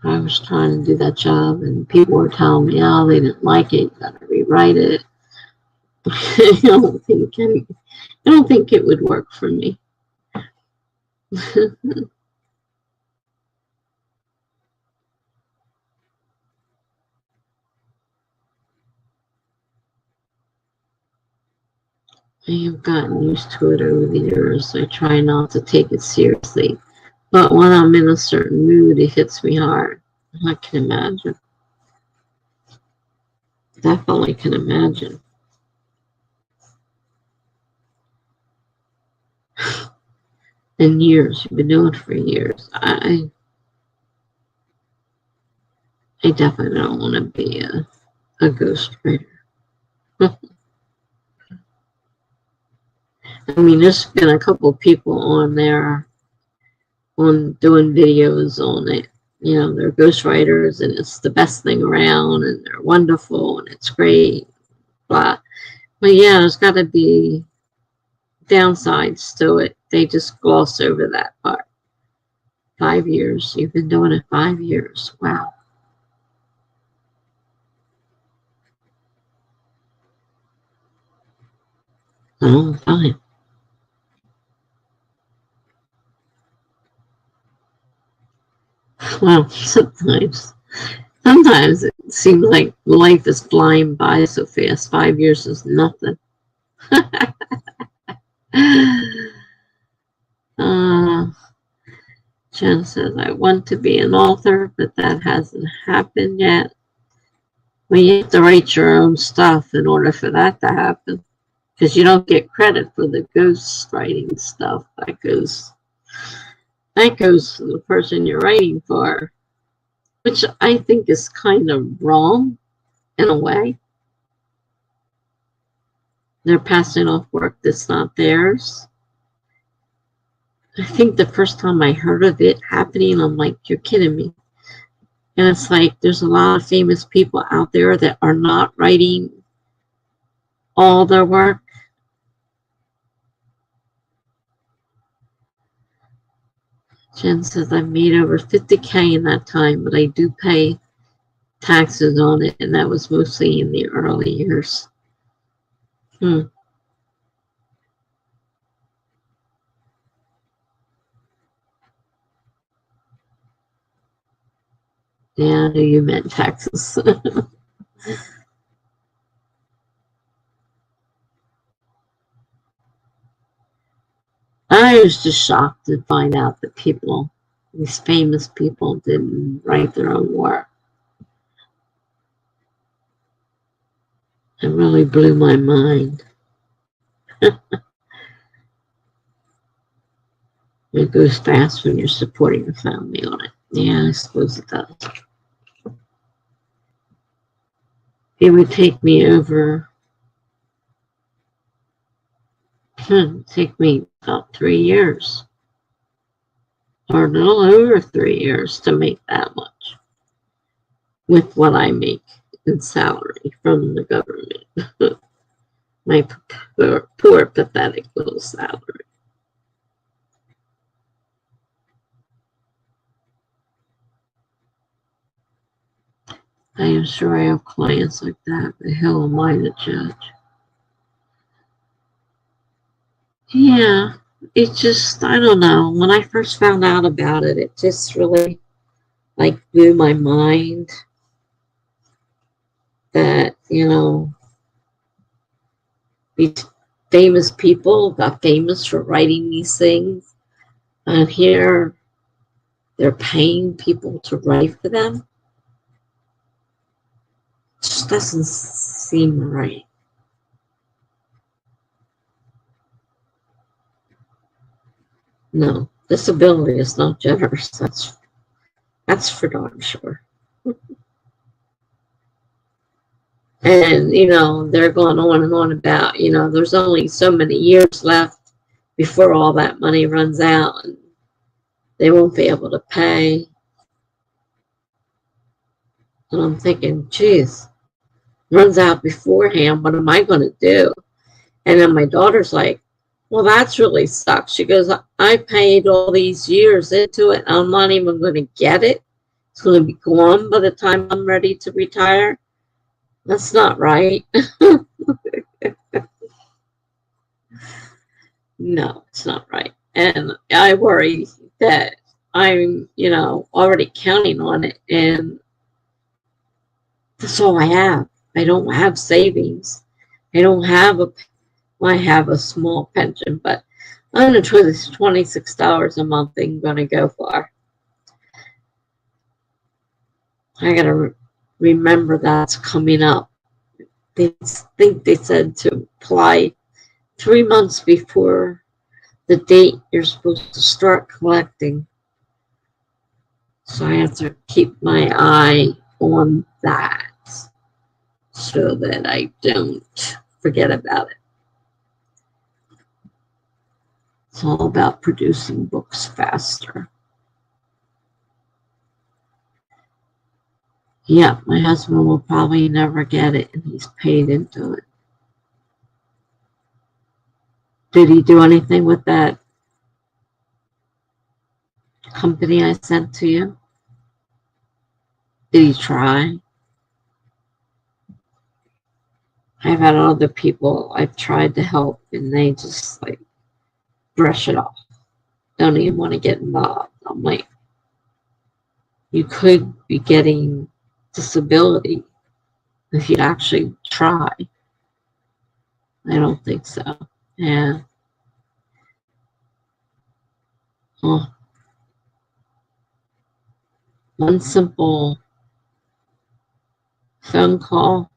I was trying to do that job, and people were telling me, oh, they didn't like it, you gotta rewrite it. I don't think it would work for me. I have gotten used to it over the years. I try not to take it seriously. But when I'm in a certain mood, it hits me hard. I can imagine. Definitely can imagine. And years. You've been doing it for years. I definitely don't want to be a ghostwriter. I mean, there's been a couple of people on there on doing videos on it. They're ghostwriters and it's the best thing around and they're wonderful and it's great. Blah. But yeah, there's got to be downsides to it. They just gloss over that part. 5 years. You've been doing it 5 years. Wow. Oh, fine. Well, sometimes it seems like life is flying by so fast. 5 years is nothing. uh, Jen says, I want to be an author, but that hasn't happened yet. Well, you have to write your own stuff in order for that to happen, because you don't get credit for the ghost writing stuff. That goes to the person you're writing for, which I think is kind of wrong in a way. They're passing off work that's not theirs. I think the first time I heard of it happening, I'm like, you're kidding me. And it's like, there's a lot of famous people out there that are not writing all their work. Jen says, I made over 50K in that time, but I do pay taxes on it, and that was mostly in the early years. Yeah, I knew you meant taxes. I was just shocked to find out that these famous people, didn't write their own work. It really blew my mind. It goes fast when you're supporting your family on it. Yeah, I suppose it does. It would take me about 3 years, or a little over 3 years to make that much with what I make in salary from the government. My poor, pathetic little salary. I am sure I have clients like that, but hell am I to judge? Yeah, it just, I don't know. When I first found out about it, it just really like blew my mind that, these famous people got famous for writing these things. And here they're paying people to write for them. It just doesn't seem right. No, disability is not generous. That's for darn sure. And, they're going on and on about, there's only so many years left before all that money runs out and they won't be able to pay. And I'm thinking, geez, runs out beforehand. What am I going to do? And then my daughter's like, well, that's really sucks. She goes, I paid all these years into it. I'm not even going to get it. It's going to be gone by the time I'm ready to retire. That's not right. No, it's not right. And I worry that I'm, already counting on it. And that's all I have. I don't have savings. I don't have I have a small pension, but I'm going to try this $26 a month thing going to go far. I got to remember that's coming up. They think they said to apply 3 months before the date you're supposed to start collecting. So I have to keep my eye on that so that I don't forget about it. It's all about producing books faster. Yeah, my husband will probably never get it, and he's paid into it. Did he do anything with that company I sent to you? Did he try? I've had other people I've tried to help and they just like brush it off. Don't even want to get involved. I'm like, you could be getting disability if you actually try. I don't think so. Yeah. Well, one simple phone call,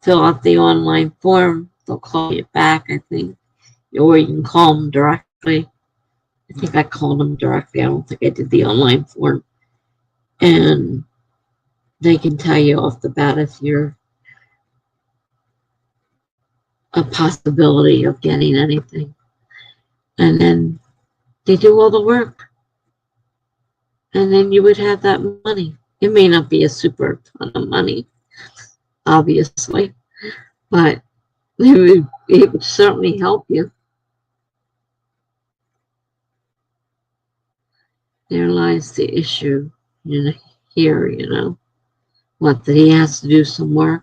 fill out the online form, they'll call you back, I think. Or you can call them directly. I think I called them directly. I don't think I did the online form. And they can tell you off the bat if you're a possibility of getting anything. And then they do all the work. And then you would have that money. It may not be a super ton of money, obviously, but it would certainly help you. There lies the issue here, What, that he has to do some work?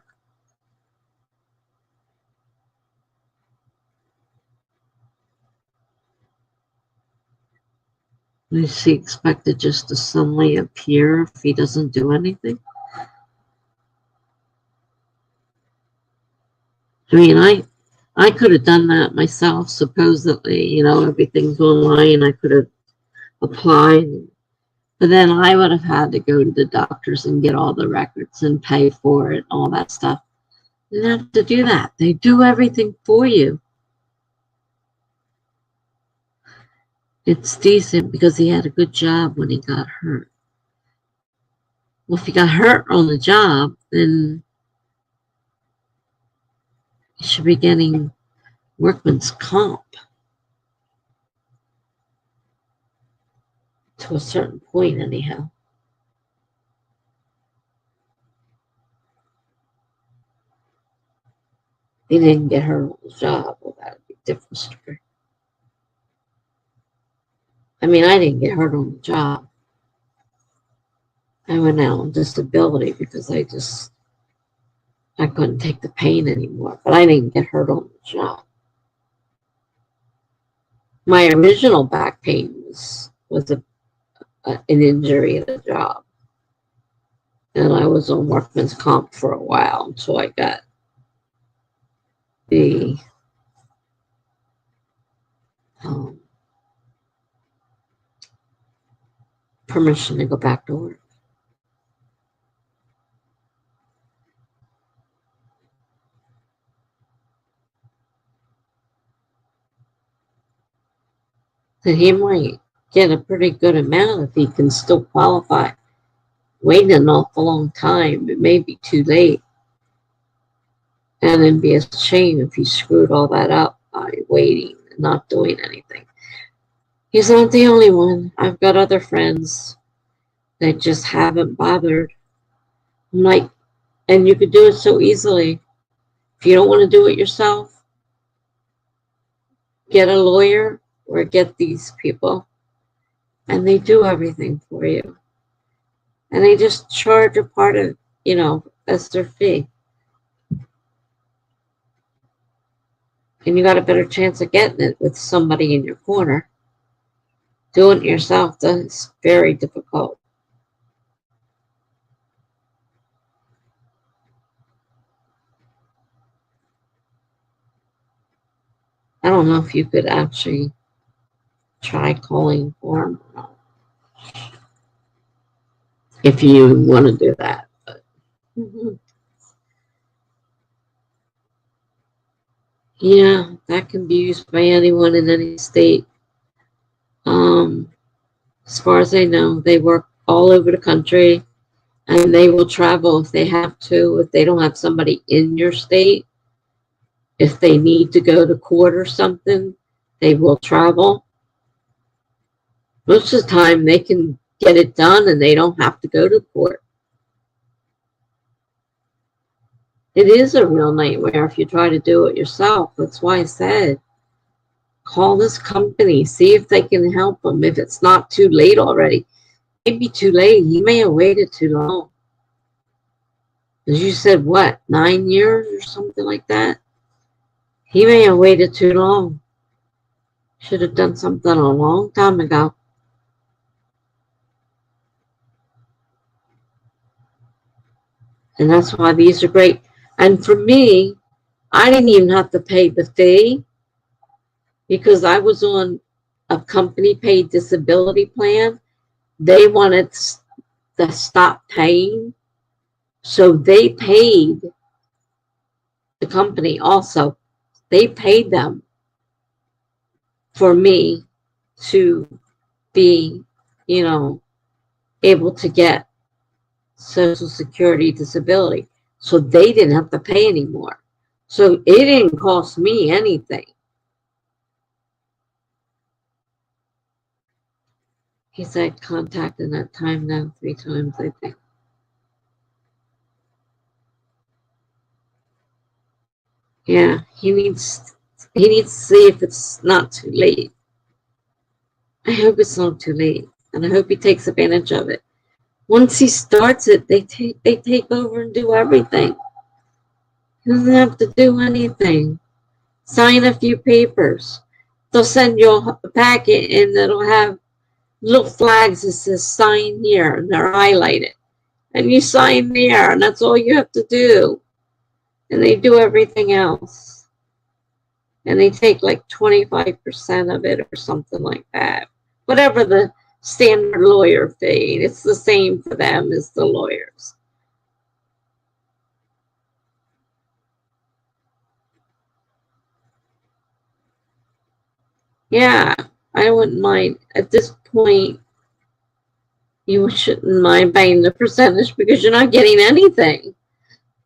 Is he expected just to suddenly appear if he doesn't do anything? I mean, I could have done that myself, supposedly, everything's online. I could have applied, but then I would have had to go to the doctors and get all the records and pay for it, all that stuff. You didn't have to do that. They do everything for you. It's decent because he had a good job when he got hurt. Well, if he got hurt on the job, then he should be getting workman's comp to a certain point, anyhow. He didn't get hurt on the job. Well, that would be a different story. I mean, I didn't get hurt on the job. I went out on disability because I couldn't take the pain anymore. But I didn't get hurt on the job. My original back pain was an injury at a job. And I was on workman's comp for a while until I got the permission to go back to work. So he might get a pretty good amount if he can still qualify. Waiting an awful long time, it may be too late. And it'd be a shame if he screwed all that up by waiting and not doing anything. He's not the only one. I've got other friends that just haven't bothered. I'm like, and you could do it so easily. If you don't want to do it yourself, get a lawyer or get these people. And they do everything for you. And they just charge a part of, as their fee. And you got a better chance of getting it with somebody in your corner. Doing it yourself, that's very difficult. I don't know if you could actually try calling for him or not. If you want to do that. But. Yeah, that can be used by anyone in any state. As far as I know, they work all over the country and they will travel if they have to, if they don't have somebody in your state. If they need to go to court or something, they will travel. Most of the time, they can get it done and they don't have to go to court. It is a real nightmare if you try to do it yourself. That's why I said, call this company, see if they can help them. If it's not too late already, it may be too late. He may have waited too long. As you said, what, 9 years or something like that? He may have waited too long. Should have done something a long time ago. And that's why these are great. And for me, I didn't even have to pay the fee because I was on a company paid disability plan. They wanted to stop paying. So they paid the company also. They paid them for me to be, you know, able to get Social Security disability. So they didn't have to pay anymore. So it didn't cost me anything. He said contact in that time now 3 times, I think. Yeah, he needs to see if it's not too late. I hope it's not too late, and I hope he takes advantage of it. Once he starts it, they take over and do everything. He doesn't have to do anything. Sign a few papers. They'll send you a packet, and it'll have little flags that says sign here, and they're highlighted. And you sign there, and that's all you have to do. And they do everything else. And they take like 25% of it or something like that. Whatever the standard lawyer fee, it's the same for them as the lawyers. Yeah, I wouldn't mind. At this point, you shouldn't mind paying the percentage because you're not getting anything.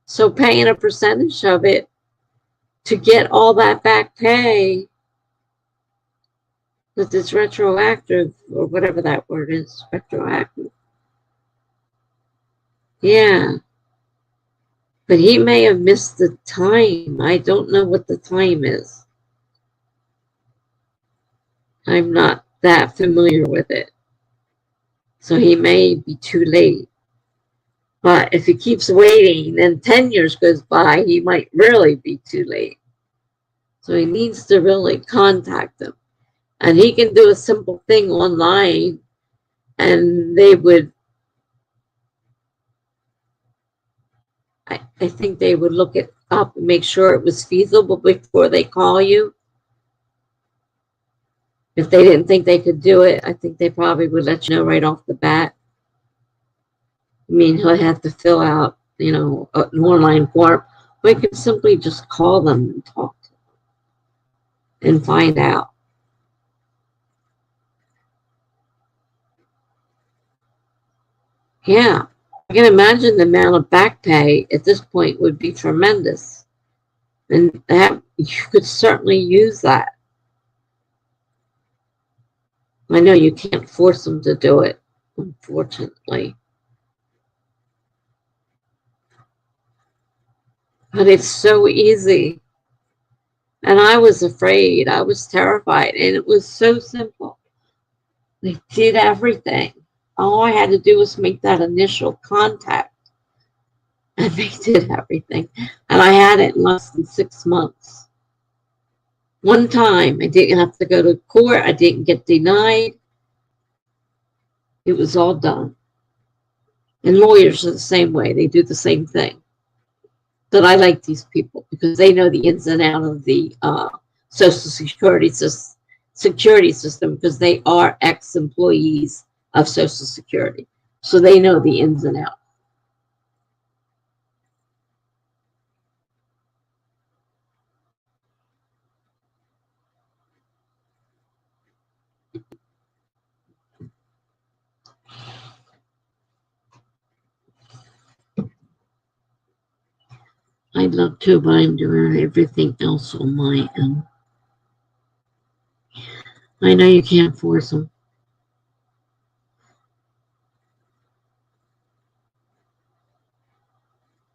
So paying a percentage of it to get all that back pay that is retroactive, or whatever that word is, retroactive. Yeah. But he may have missed the time. I don't know what the time is. I'm not that familiar with it. So he may be too late. But if he keeps waiting, then 10 years goes by, he might really be too late. So he needs to really contact them. And he can do a simple thing online, and they would, I think they would look it up and make sure it was feasible before they call you. If they didn't think they could do it, I think they probably would let you know right off the bat. I mean, he'll have to fill out, an online form. We could simply just call them and talk to them and find out. Yeah, I can imagine the amount of back pay at this point would be tremendous. And that you could certainly use that. I know you can't force them to do it, unfortunately. But it's so easy. And I was afraid. I was terrified. And it was so simple. They did everything. All I had to do was make that initial contact. And they did everything. And I had it in less than 6 months. One time, I didn't have to go to court. I didn't get denied. It was all done. And lawyers are the same way. They do the same thing. But I like these people because they know the ins and outs of the Social Security system because they are ex-employees of Social Security. So they know the ins and outs. I'd love to, but I'm doing everything else on my end. I know you can't force them.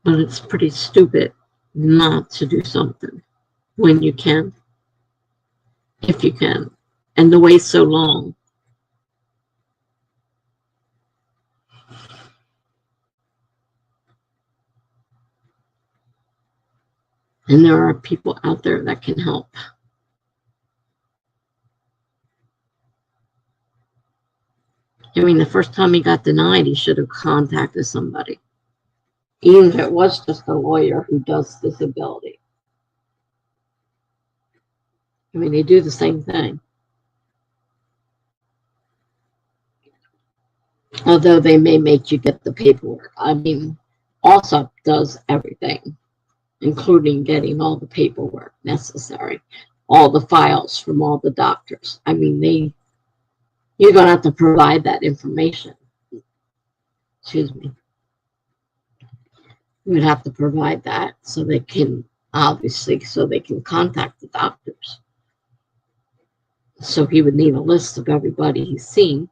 But it's pretty stupid not to do something when you can, if you can, and to wait so long. And there are people out there that can help. I mean, the first time he got denied, he should have contacted somebody. Even if it was just a lawyer who does disability. I mean, they do the same thing. Although they may make you get the paperwork. I mean, ALSUP does everything, including getting all the paperwork necessary, all the files from all the doctors. I mean, you're going to have to provide that information. Excuse me. You would have to provide that so they can, obviously, so they can contact the doctors. So he would need a list of everybody he's seen.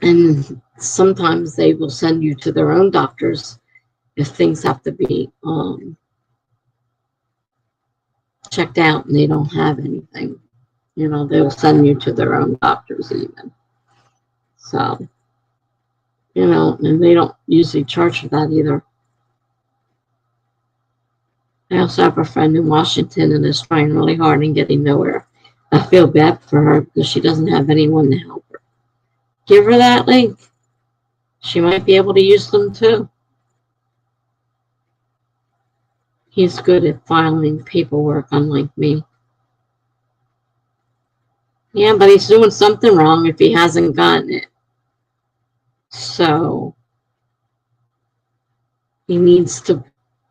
And sometimes they will send you to their own doctors if things have to be checked out and they don't have anything. You know, they'll send you to their own doctors even. So, you know, and they don't usually charge for that either. I also have a friend in Washington and is trying really hard and getting nowhere. I feel bad for her because she doesn't have anyone to help her. Give her that link. She might be able to use them too. He's good at filing paperwork, unlike me. Yeah, but he's doing something wrong if he hasn't gotten it. So he needs to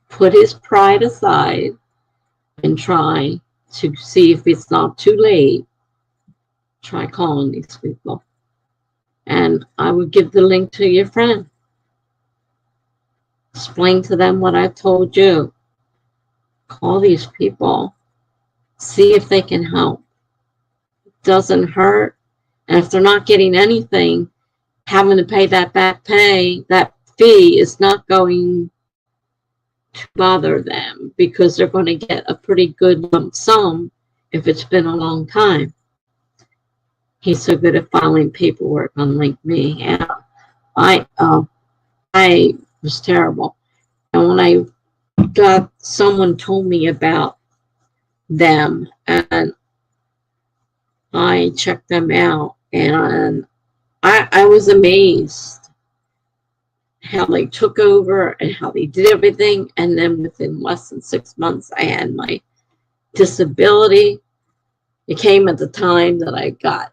put his pride aside and try to see if it's not too late. Try calling these people. And I would give the link to your friend. Explain to them what I told you. Call these people. See if they can help. It doesn't hurt. And if they're not getting anything, having to pay that back pay, that fee is not going to bother them because they're going to get a pretty good lump sum if it's been a long time. He's so good at filing paperwork, unlike me. Yeah, I was terrible. And when I got, someone told me about them, and I checked them out, and I was amazed how they took over and how they did everything. And then within less than 6 months, I had my disability. It came at the time that I got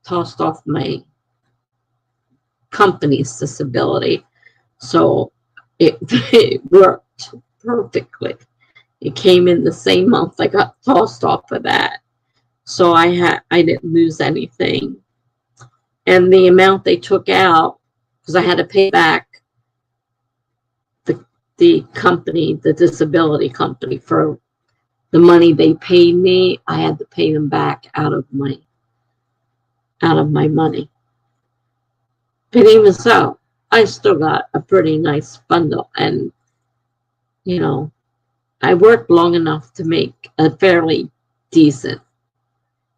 tossed off my company's disability. So it worked perfectly. It came in the same month I got tossed off of that. So I didn't lose anything. And the amount they took out, because I had to pay back the company, the disability company, for the money they paid me, I had to pay them back out of my money. But even so, I still got a pretty nice bundle. And, you know, I worked long enough to make a fairly decent,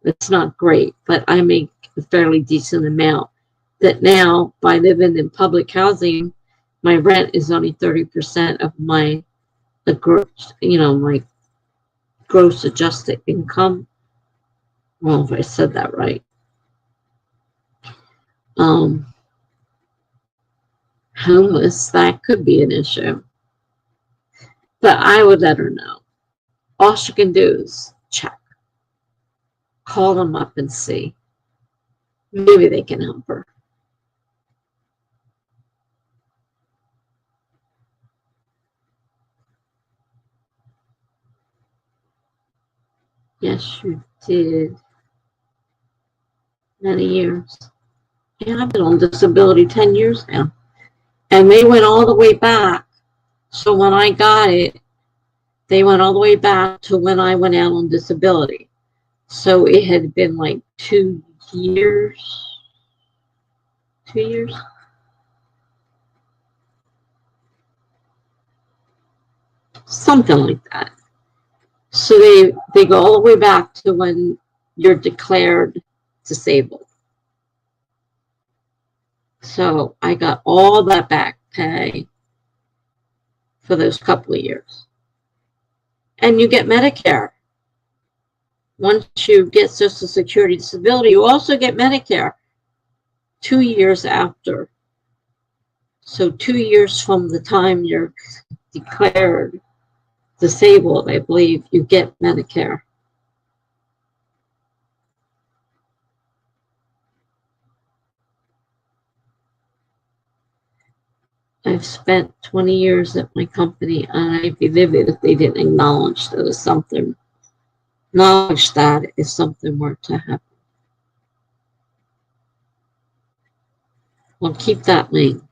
it's not great, but I make a fairly decent amount that now, by living in public housing, my rent is only 30% of my, my gross adjusted income. Well, if I said that right. Homeless, that could be an issue. But I would let her know. All she can do is check. Call them up and see. Maybe they can help her. Yes, you did. Many years. Yeah, I've been on disability 10 years now. And they went all the way back. So when I got it, they went all the way back to when I went out on disability. So it had been like 2 years. 2 years? Something like that. So they go all the way back to when you're declared disabled. So I got all that back pay. for those couple of years. And you get Medicare. Once you get Social Security disability, you also get Medicare 2 years after. So 2 years from the time you're declared disabled, I believe, you get Medicare. I've spent 20 years at my company, and I'd be livid if they didn't acknowledge that if something were to happen. Well, keep that link.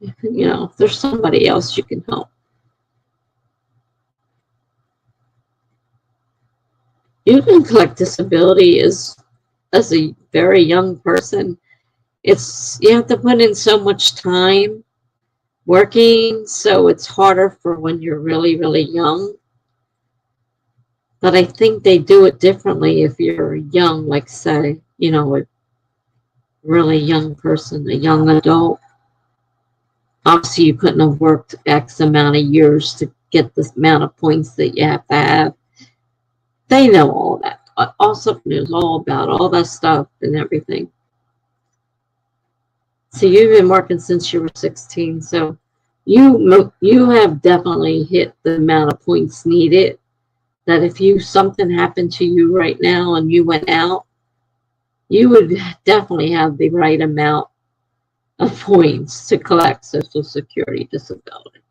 If there's somebody else you can help. You can collect disability as a very young person. You have to put in so much time working, so it's harder for when you're really, really young. But I think they do it differently if you're young, like say, a really young person, a young adult. Obviously, you couldn't have worked X amount of years to get the amount of points that you have to have. They know all that. Also knows all about all that stuff and everything. So you've been working since you were 16, so you have definitely hit the amount of points needed. That if something happened to you right now and you went out, you would definitely have the right amount of points to collect Social Security disability.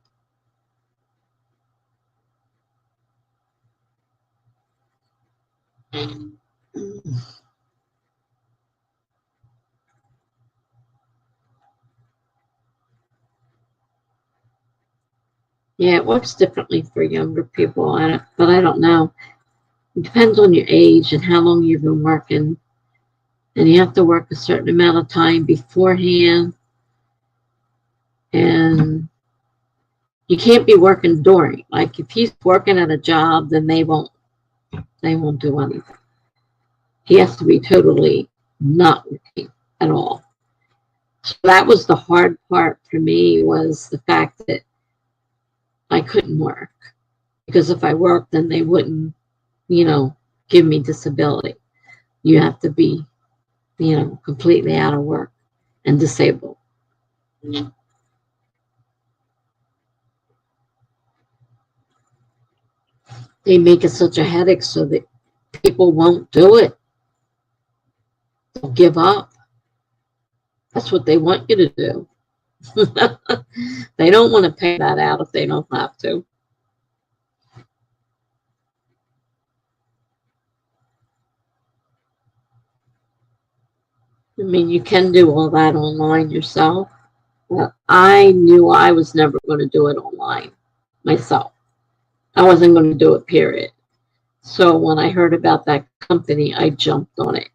Yeah, it works differently for younger people, but I don't know. It depends on your age and how long you've been working. And you have to work a certain amount of time beforehand. And you can't be working during. Like if he's working at a job, then they won't do anything. He has to be totally not working at all. So that was the hard part for me, was the fact that I couldn't work. Because if I worked, then they wouldn't, give me disability. You have to be, completely out of work and disabled. They make it such a headache so that people won't do it. They'll give up. That's what they want you to do. They don't want to pay that out if they don't have to. I mean, you can do all that online yourself. But I knew I was never going to do it online myself. I wasn't going to do it, period. So when I heard about that company, I jumped on it.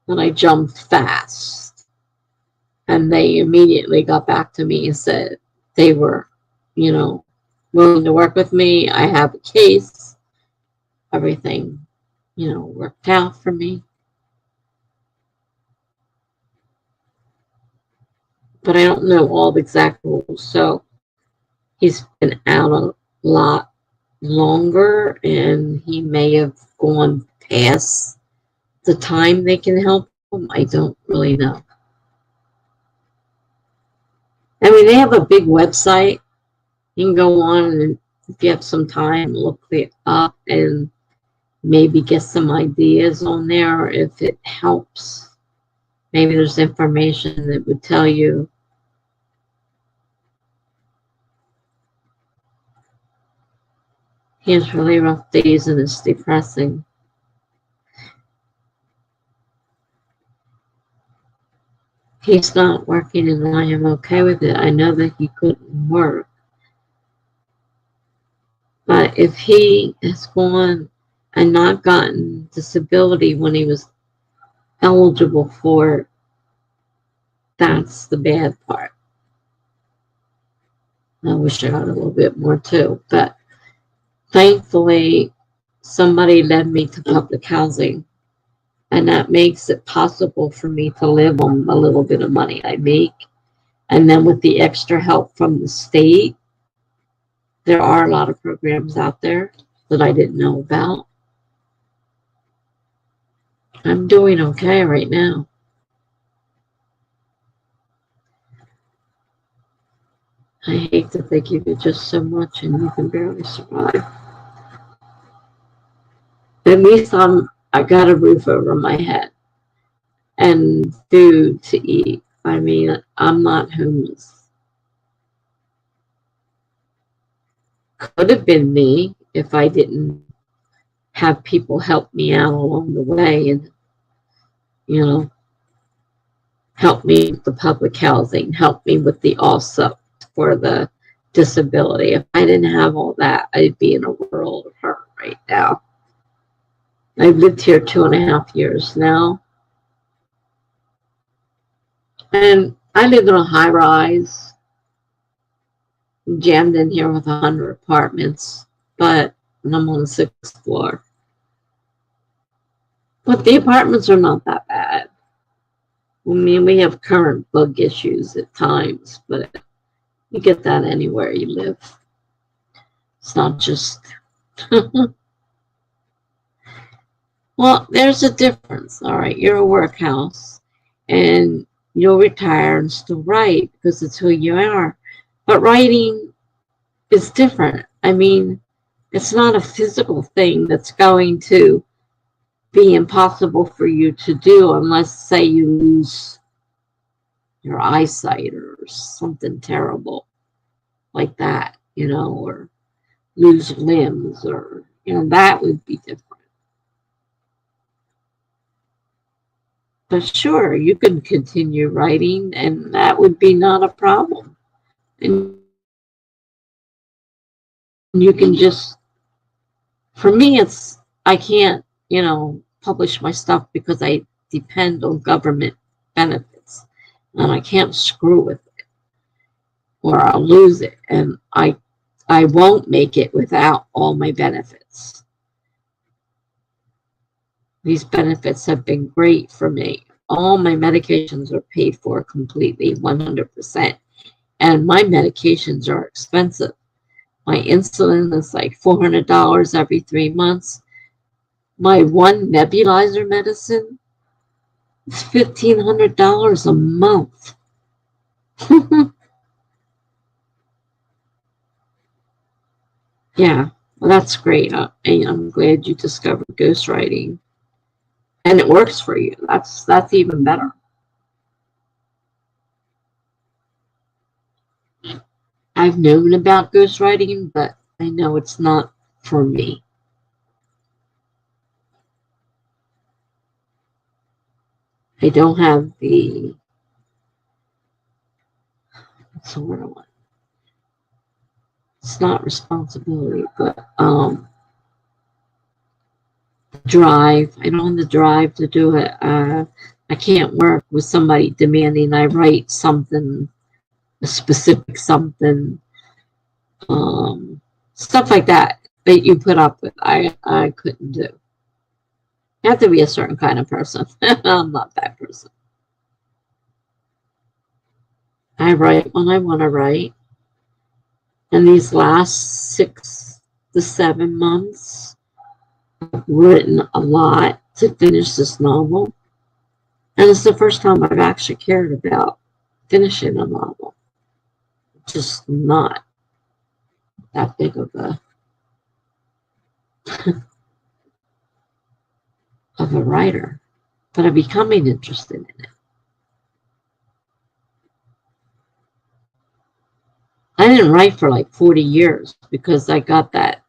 And I jumped fast. And they immediately got back to me and said they were, willing to work with me. I have a case. Everything, worked out for me. But I don't know all the exact rules. So he's been out a lot longer, and he may have gone past the time they can help him. I don't really know. I mean, they have a big website. You can go on, and if you have some time, look it up and maybe get some ideas on there if it helps. Maybe there's information that would tell you. He has really rough days and it's depressing. He's not working and I am okay with it. I know that he couldn't work. But if he has gone and not gotten disability when he was eligible for it, that's the bad part. I wish I got a little bit more too. But thankfully, somebody led me to public housing. And that makes it possible for me to live on a little bit of money I make And then with the extra help from the state, there are a lot of programs out there that I didn't know about. I'm doing okay right now. I hate that they give you just so much and you can barely survive. At least I got a roof over my head and food to eat. I mean, I'm not homeless. Could have been me if I didn't have people help me out along the way and, help me with the public housing, help me with the offset for the disability. If I didn't have all that, I'd be in a world of hurt right now. I've lived here 2.5 years now. And I live in a high rise, jammed in here with 100 apartments, and I'm on the 6th floor. But the apartments are not that bad. I mean, we have current bug issues at times, but you get that anywhere you live. It's not just... Well, there's a difference, all right? You're a workhouse, and you'll retire and still write because it's who you are. But writing is different. I mean, it's not a physical thing that's going to be impossible for you to do unless, say, you lose your eyesight or something terrible like that, or lose limbs or, that would be different. But sure, you can continue writing and that would be not a problem. And you can just, for me, I can't, publish my stuff because I depend on government benefits and I can't screw with it or I'll lose it. And I won't make it without all my benefits. These benefits have been great for me. All my medications are paid for completely, 100%. And my medications are expensive. My insulin is like $400 every 3 months. My one nebulizer medicine is $1,500 a month. Yeah, well, that's great. I'm glad you discovered ghostwriting. And it works for you. That's even better. I've known about ghostwriting, but I know it's not for me. I don't have the, what's the word I want? It's not responsibility, but drive. I don't have the drive to do it. I can't work with somebody demanding I write something, a specific something, stuff like that you put up with. I couldn't do. You have to be a certain kind of person. I'm not that person. I write when I want to write. And these last 6 to 7 months, I've written a lot to finish this novel. And it's the first time I've actually cared about finishing a novel. Just not that big of a writer, but I'm becoming interested in it. I didn't write for like 40 years because I got that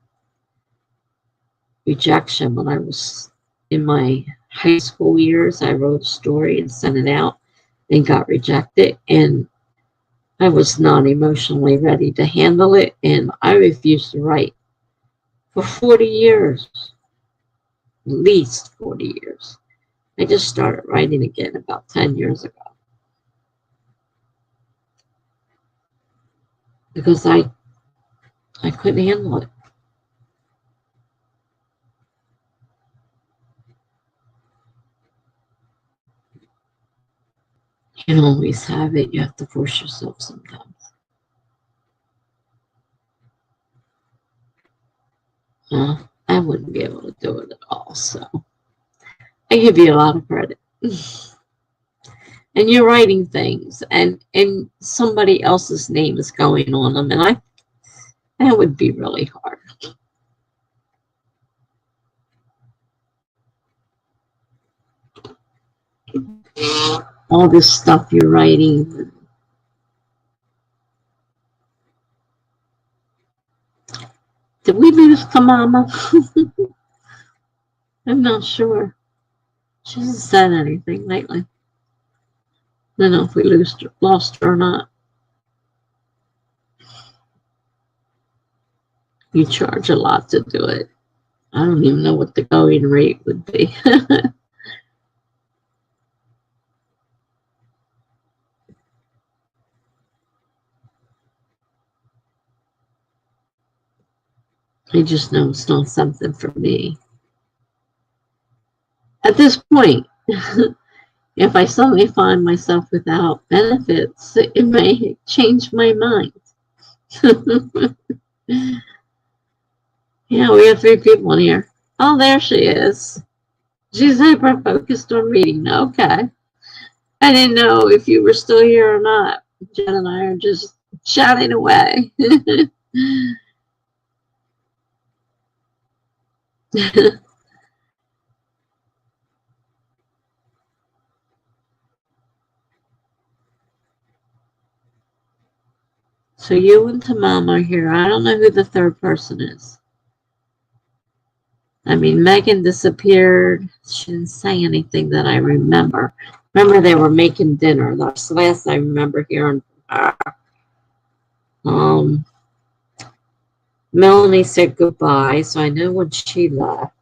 rejection when I was in my high school years. I wrote a story and sent it out and got rejected, and I was not emotionally ready to handle it, and I refused to write for 40 years, at least 40 years. I just started writing again about 10 years ago because I couldn't handle it. Can't always have it. You have to force yourself sometimes. I wouldn't be able to do it at all, so I give you a lot of credit. And you're writing things, and somebody else's name is going on them, and that would be really hard. All this stuff you're writing. Did we lose to Mama? I'm not sure. She hasn't said anything lately. I don't know if we lost her or not. You charge a lot to do it. I don't even know what the going rate would be. I just know it's not something for me. At this point, if I suddenly find myself without benefits, it may change my mind. Yeah, we have 3 people in here. Oh, there she is. She's hyper focused on reading. Okay. I didn't know if you were still here or not. Jen and I are just chatting away. So you and Tamam are here. I don't know who the third person is. I mean, Megan disappeared. She didn't say anything that I remember. Remember, they were making dinner. That's the last I remember hearing from her. Melanie said goodbye, so I know when she left.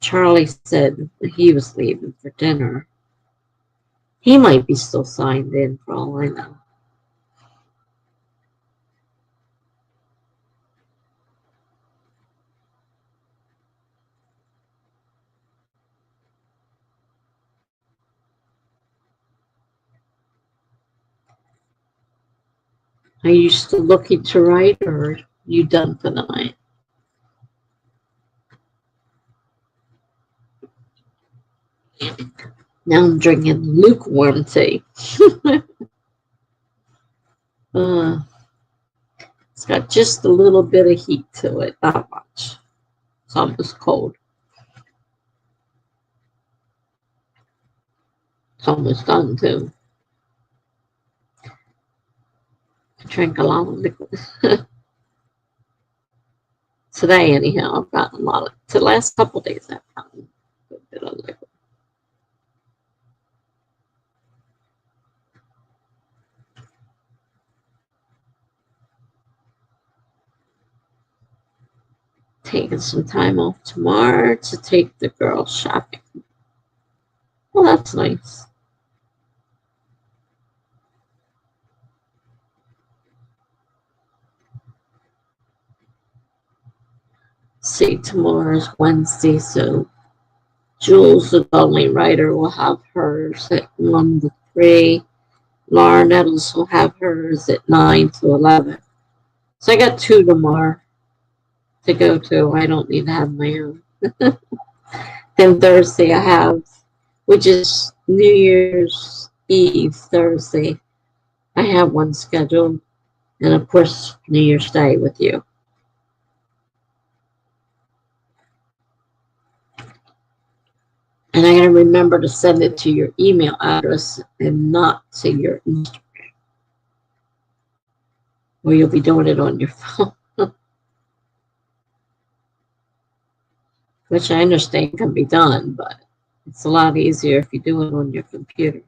Charlie said he was leaving for dinner. He might be still signed in for all I know. Are you still looking to write, or are you done for the night? Now I'm drinking lukewarm tea. It's got just a little bit of heat to it, not much. It's almost cold. It's almost done, too. I drink a lot of liquid. Today, anyhow, I've gotten a lot of, the last couple of days, I've gotten a bit of liquid. Taking some time off tomorrow to take the girls shopping. Well, that's nice. See, tomorrow's Wednesday, so Jules, the only writer, will have hers at 1 to 3. Laura Nettles will have hers at 9 to 11. So I got 2 tomorrow to go to. I don't need to have my own. Then Thursday I have, which is New Year's Eve Thursday. I have one scheduled, and of course New Year's Day with you. And I gotta remember to send it to your email address and not to your Instagram, or you'll be doing it on your phone. Which I understand can be done, but it's a lot easier if you do it on your computer.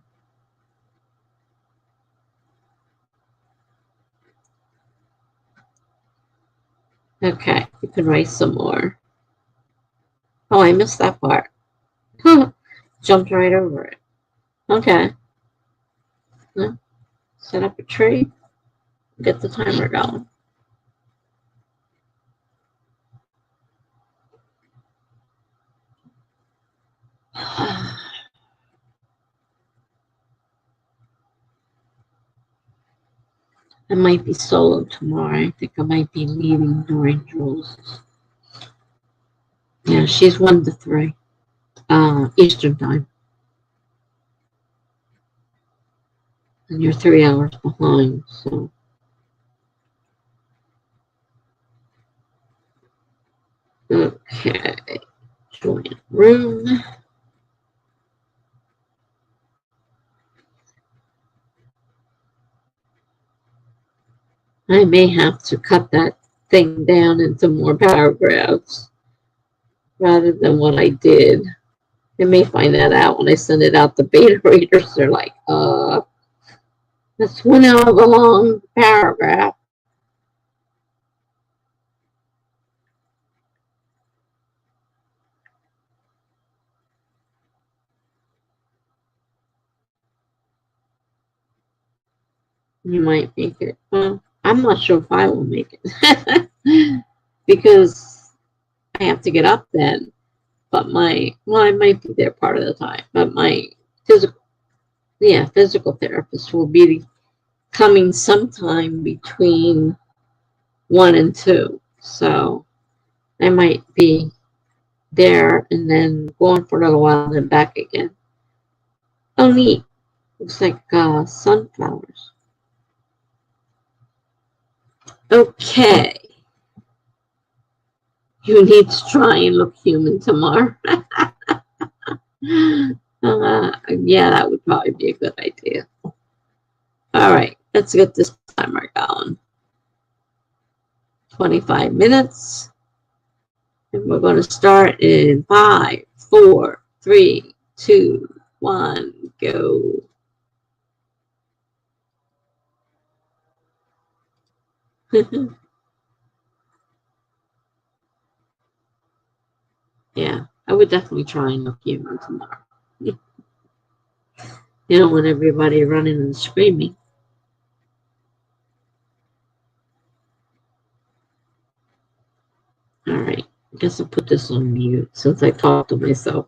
Okay, you can write some more. Oh, I missed that part. Jumped right over it. Okay. Set up a tree. Get the timer going. I might be solo tomorrow. I think I might be leaving during Jules. Yeah, she's 1 to 3 Eastern time. And you're 3 hours behind, so. Okay. Join room. I may have to cut that thing down into more paragraphs rather than what I did. I may find that out when I send it out to beta readers. They're like, that's 1 hour of a long paragraph. You might make it. Well, I'm not sure if I will make it because I have to get up then. But I might be there part of the time. But my physical, physical therapist will be coming sometime between 1 and 2. So I might be there and then going for a little while and then back again. Oh, neat. Looks like sunflowers. Okay. You need to try and look human tomorrow. Yeah, that would probably be a good idea. All right, let's get this timer going. 25 minutes. And we're going to start in 5, 4, 3, 2, 1, go. Yeah, I would definitely try and look human tomorrow. You don't want everybody running and screaming. All right, I guess I'll put this on mute since I talked to myself.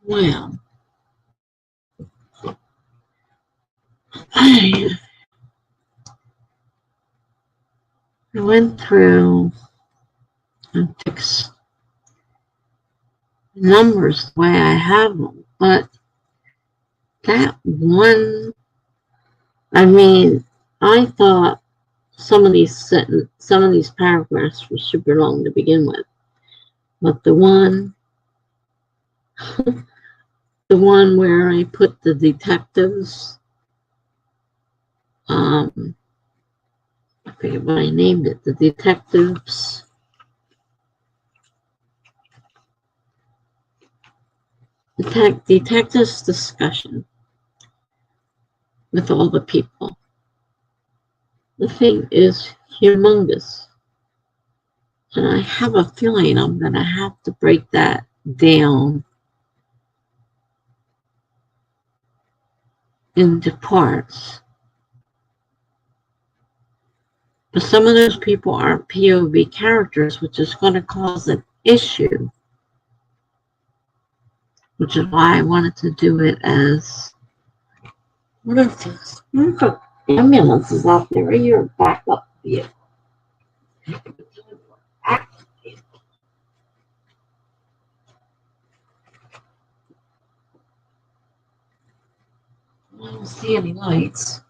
Well, I went through and fixed numbers the way I have them, but that one, I mean, I thought some of these paragraphs were super long to begin with, but the one where I put the detectives, I forget what I named it, the detectives discussion with all the people. The thing is humongous. And I have a feeling I'm going to have to break that down into parts. But some of those people aren't POV characters, which is going to cause an issue. Which is why I wanted to do it as, what if the ambulance is out there? You're back up here. I don't see any lights.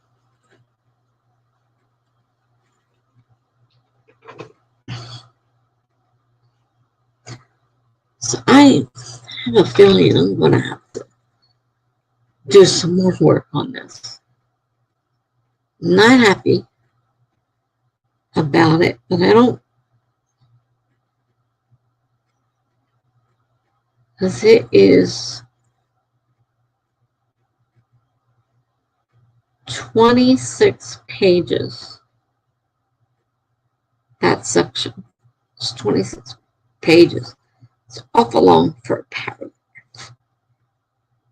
So I have a feeling I'm going to have to do some more work on this. I'm not happy about it, but I don't, because it is 26 pages, that section. It's 26 pages. It's awful long for a paragraph.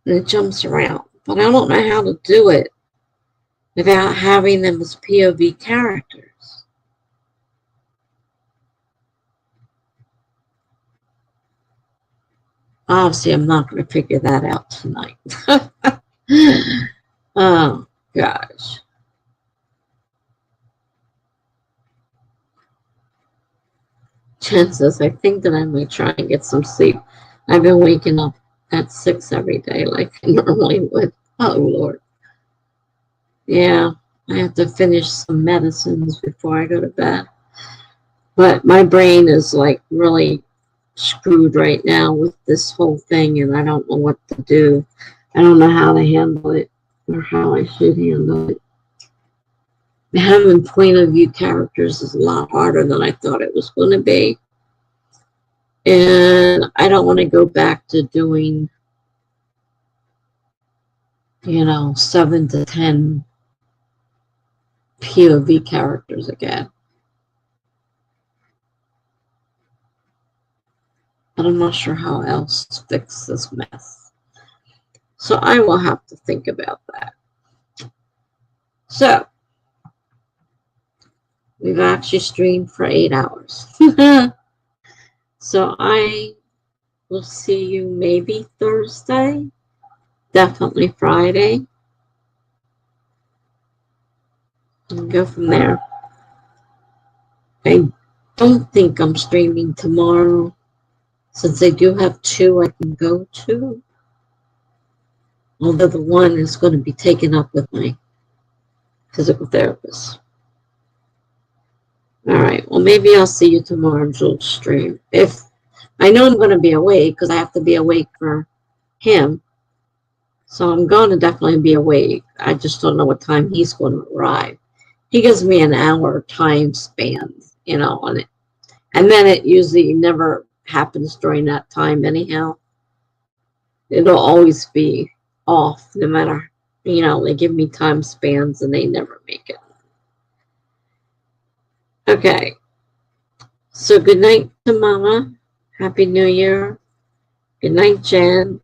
And it jumps around. But I don't know how to do it without having them as POV characters. Obviously, I'm not going to figure that out tonight. Oh, gosh. Chances, I think that I might try and get some sleep. I've been waking up at 6 every day like I normally would. Oh, Lord. Yeah, I have to finish some medicines before I go to bed. But my brain is like really screwed right now with this whole thing, and I don't know what to do. I don't know how to handle it or how I should handle it. Having point of view characters is a lot harder than I thought it was going to be. And I don't want to go back to doing, 7 to 10 POV characters again. But I'm not sure how else to fix this mess. So I will have to think about that. So, we've actually streamed for 8 hours. So I will see you maybe Thursday, definitely Friday, and go from there. I don't think I'm streaming tomorrow, since I do have 2 I can go to, although the one is going to be taken up with my physical therapist. All right, well, maybe I'll see you tomorrow on Jul's stream. If I know I'm going to be awake, because I have to be awake for him, so I'm going to definitely be awake. I just don't know what time he's going to arrive. He gives me an hour time span, on it. And then it usually never happens during that time anyhow. It'll always be off, no matter, they give me time spans and they never make it. Okay. So good night to Mama. Happy New Year. Good night, Jen.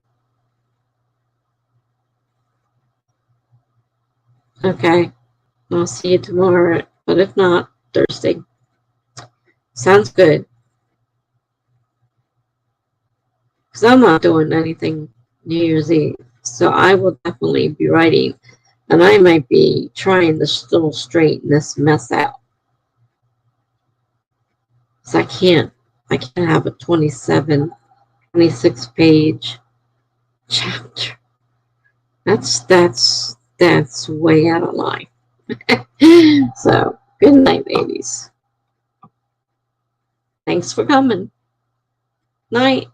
Okay. I'll see you tomorrow, but if not, Thursday. Sounds good. because I'm not doing anything New Year's Eve. So I will definitely be writing, and I might be trying to still straighten this mess out. Because I can't have a 26 page chapter. That's way out of line. So, good night, ladies. Thanks for coming. Night.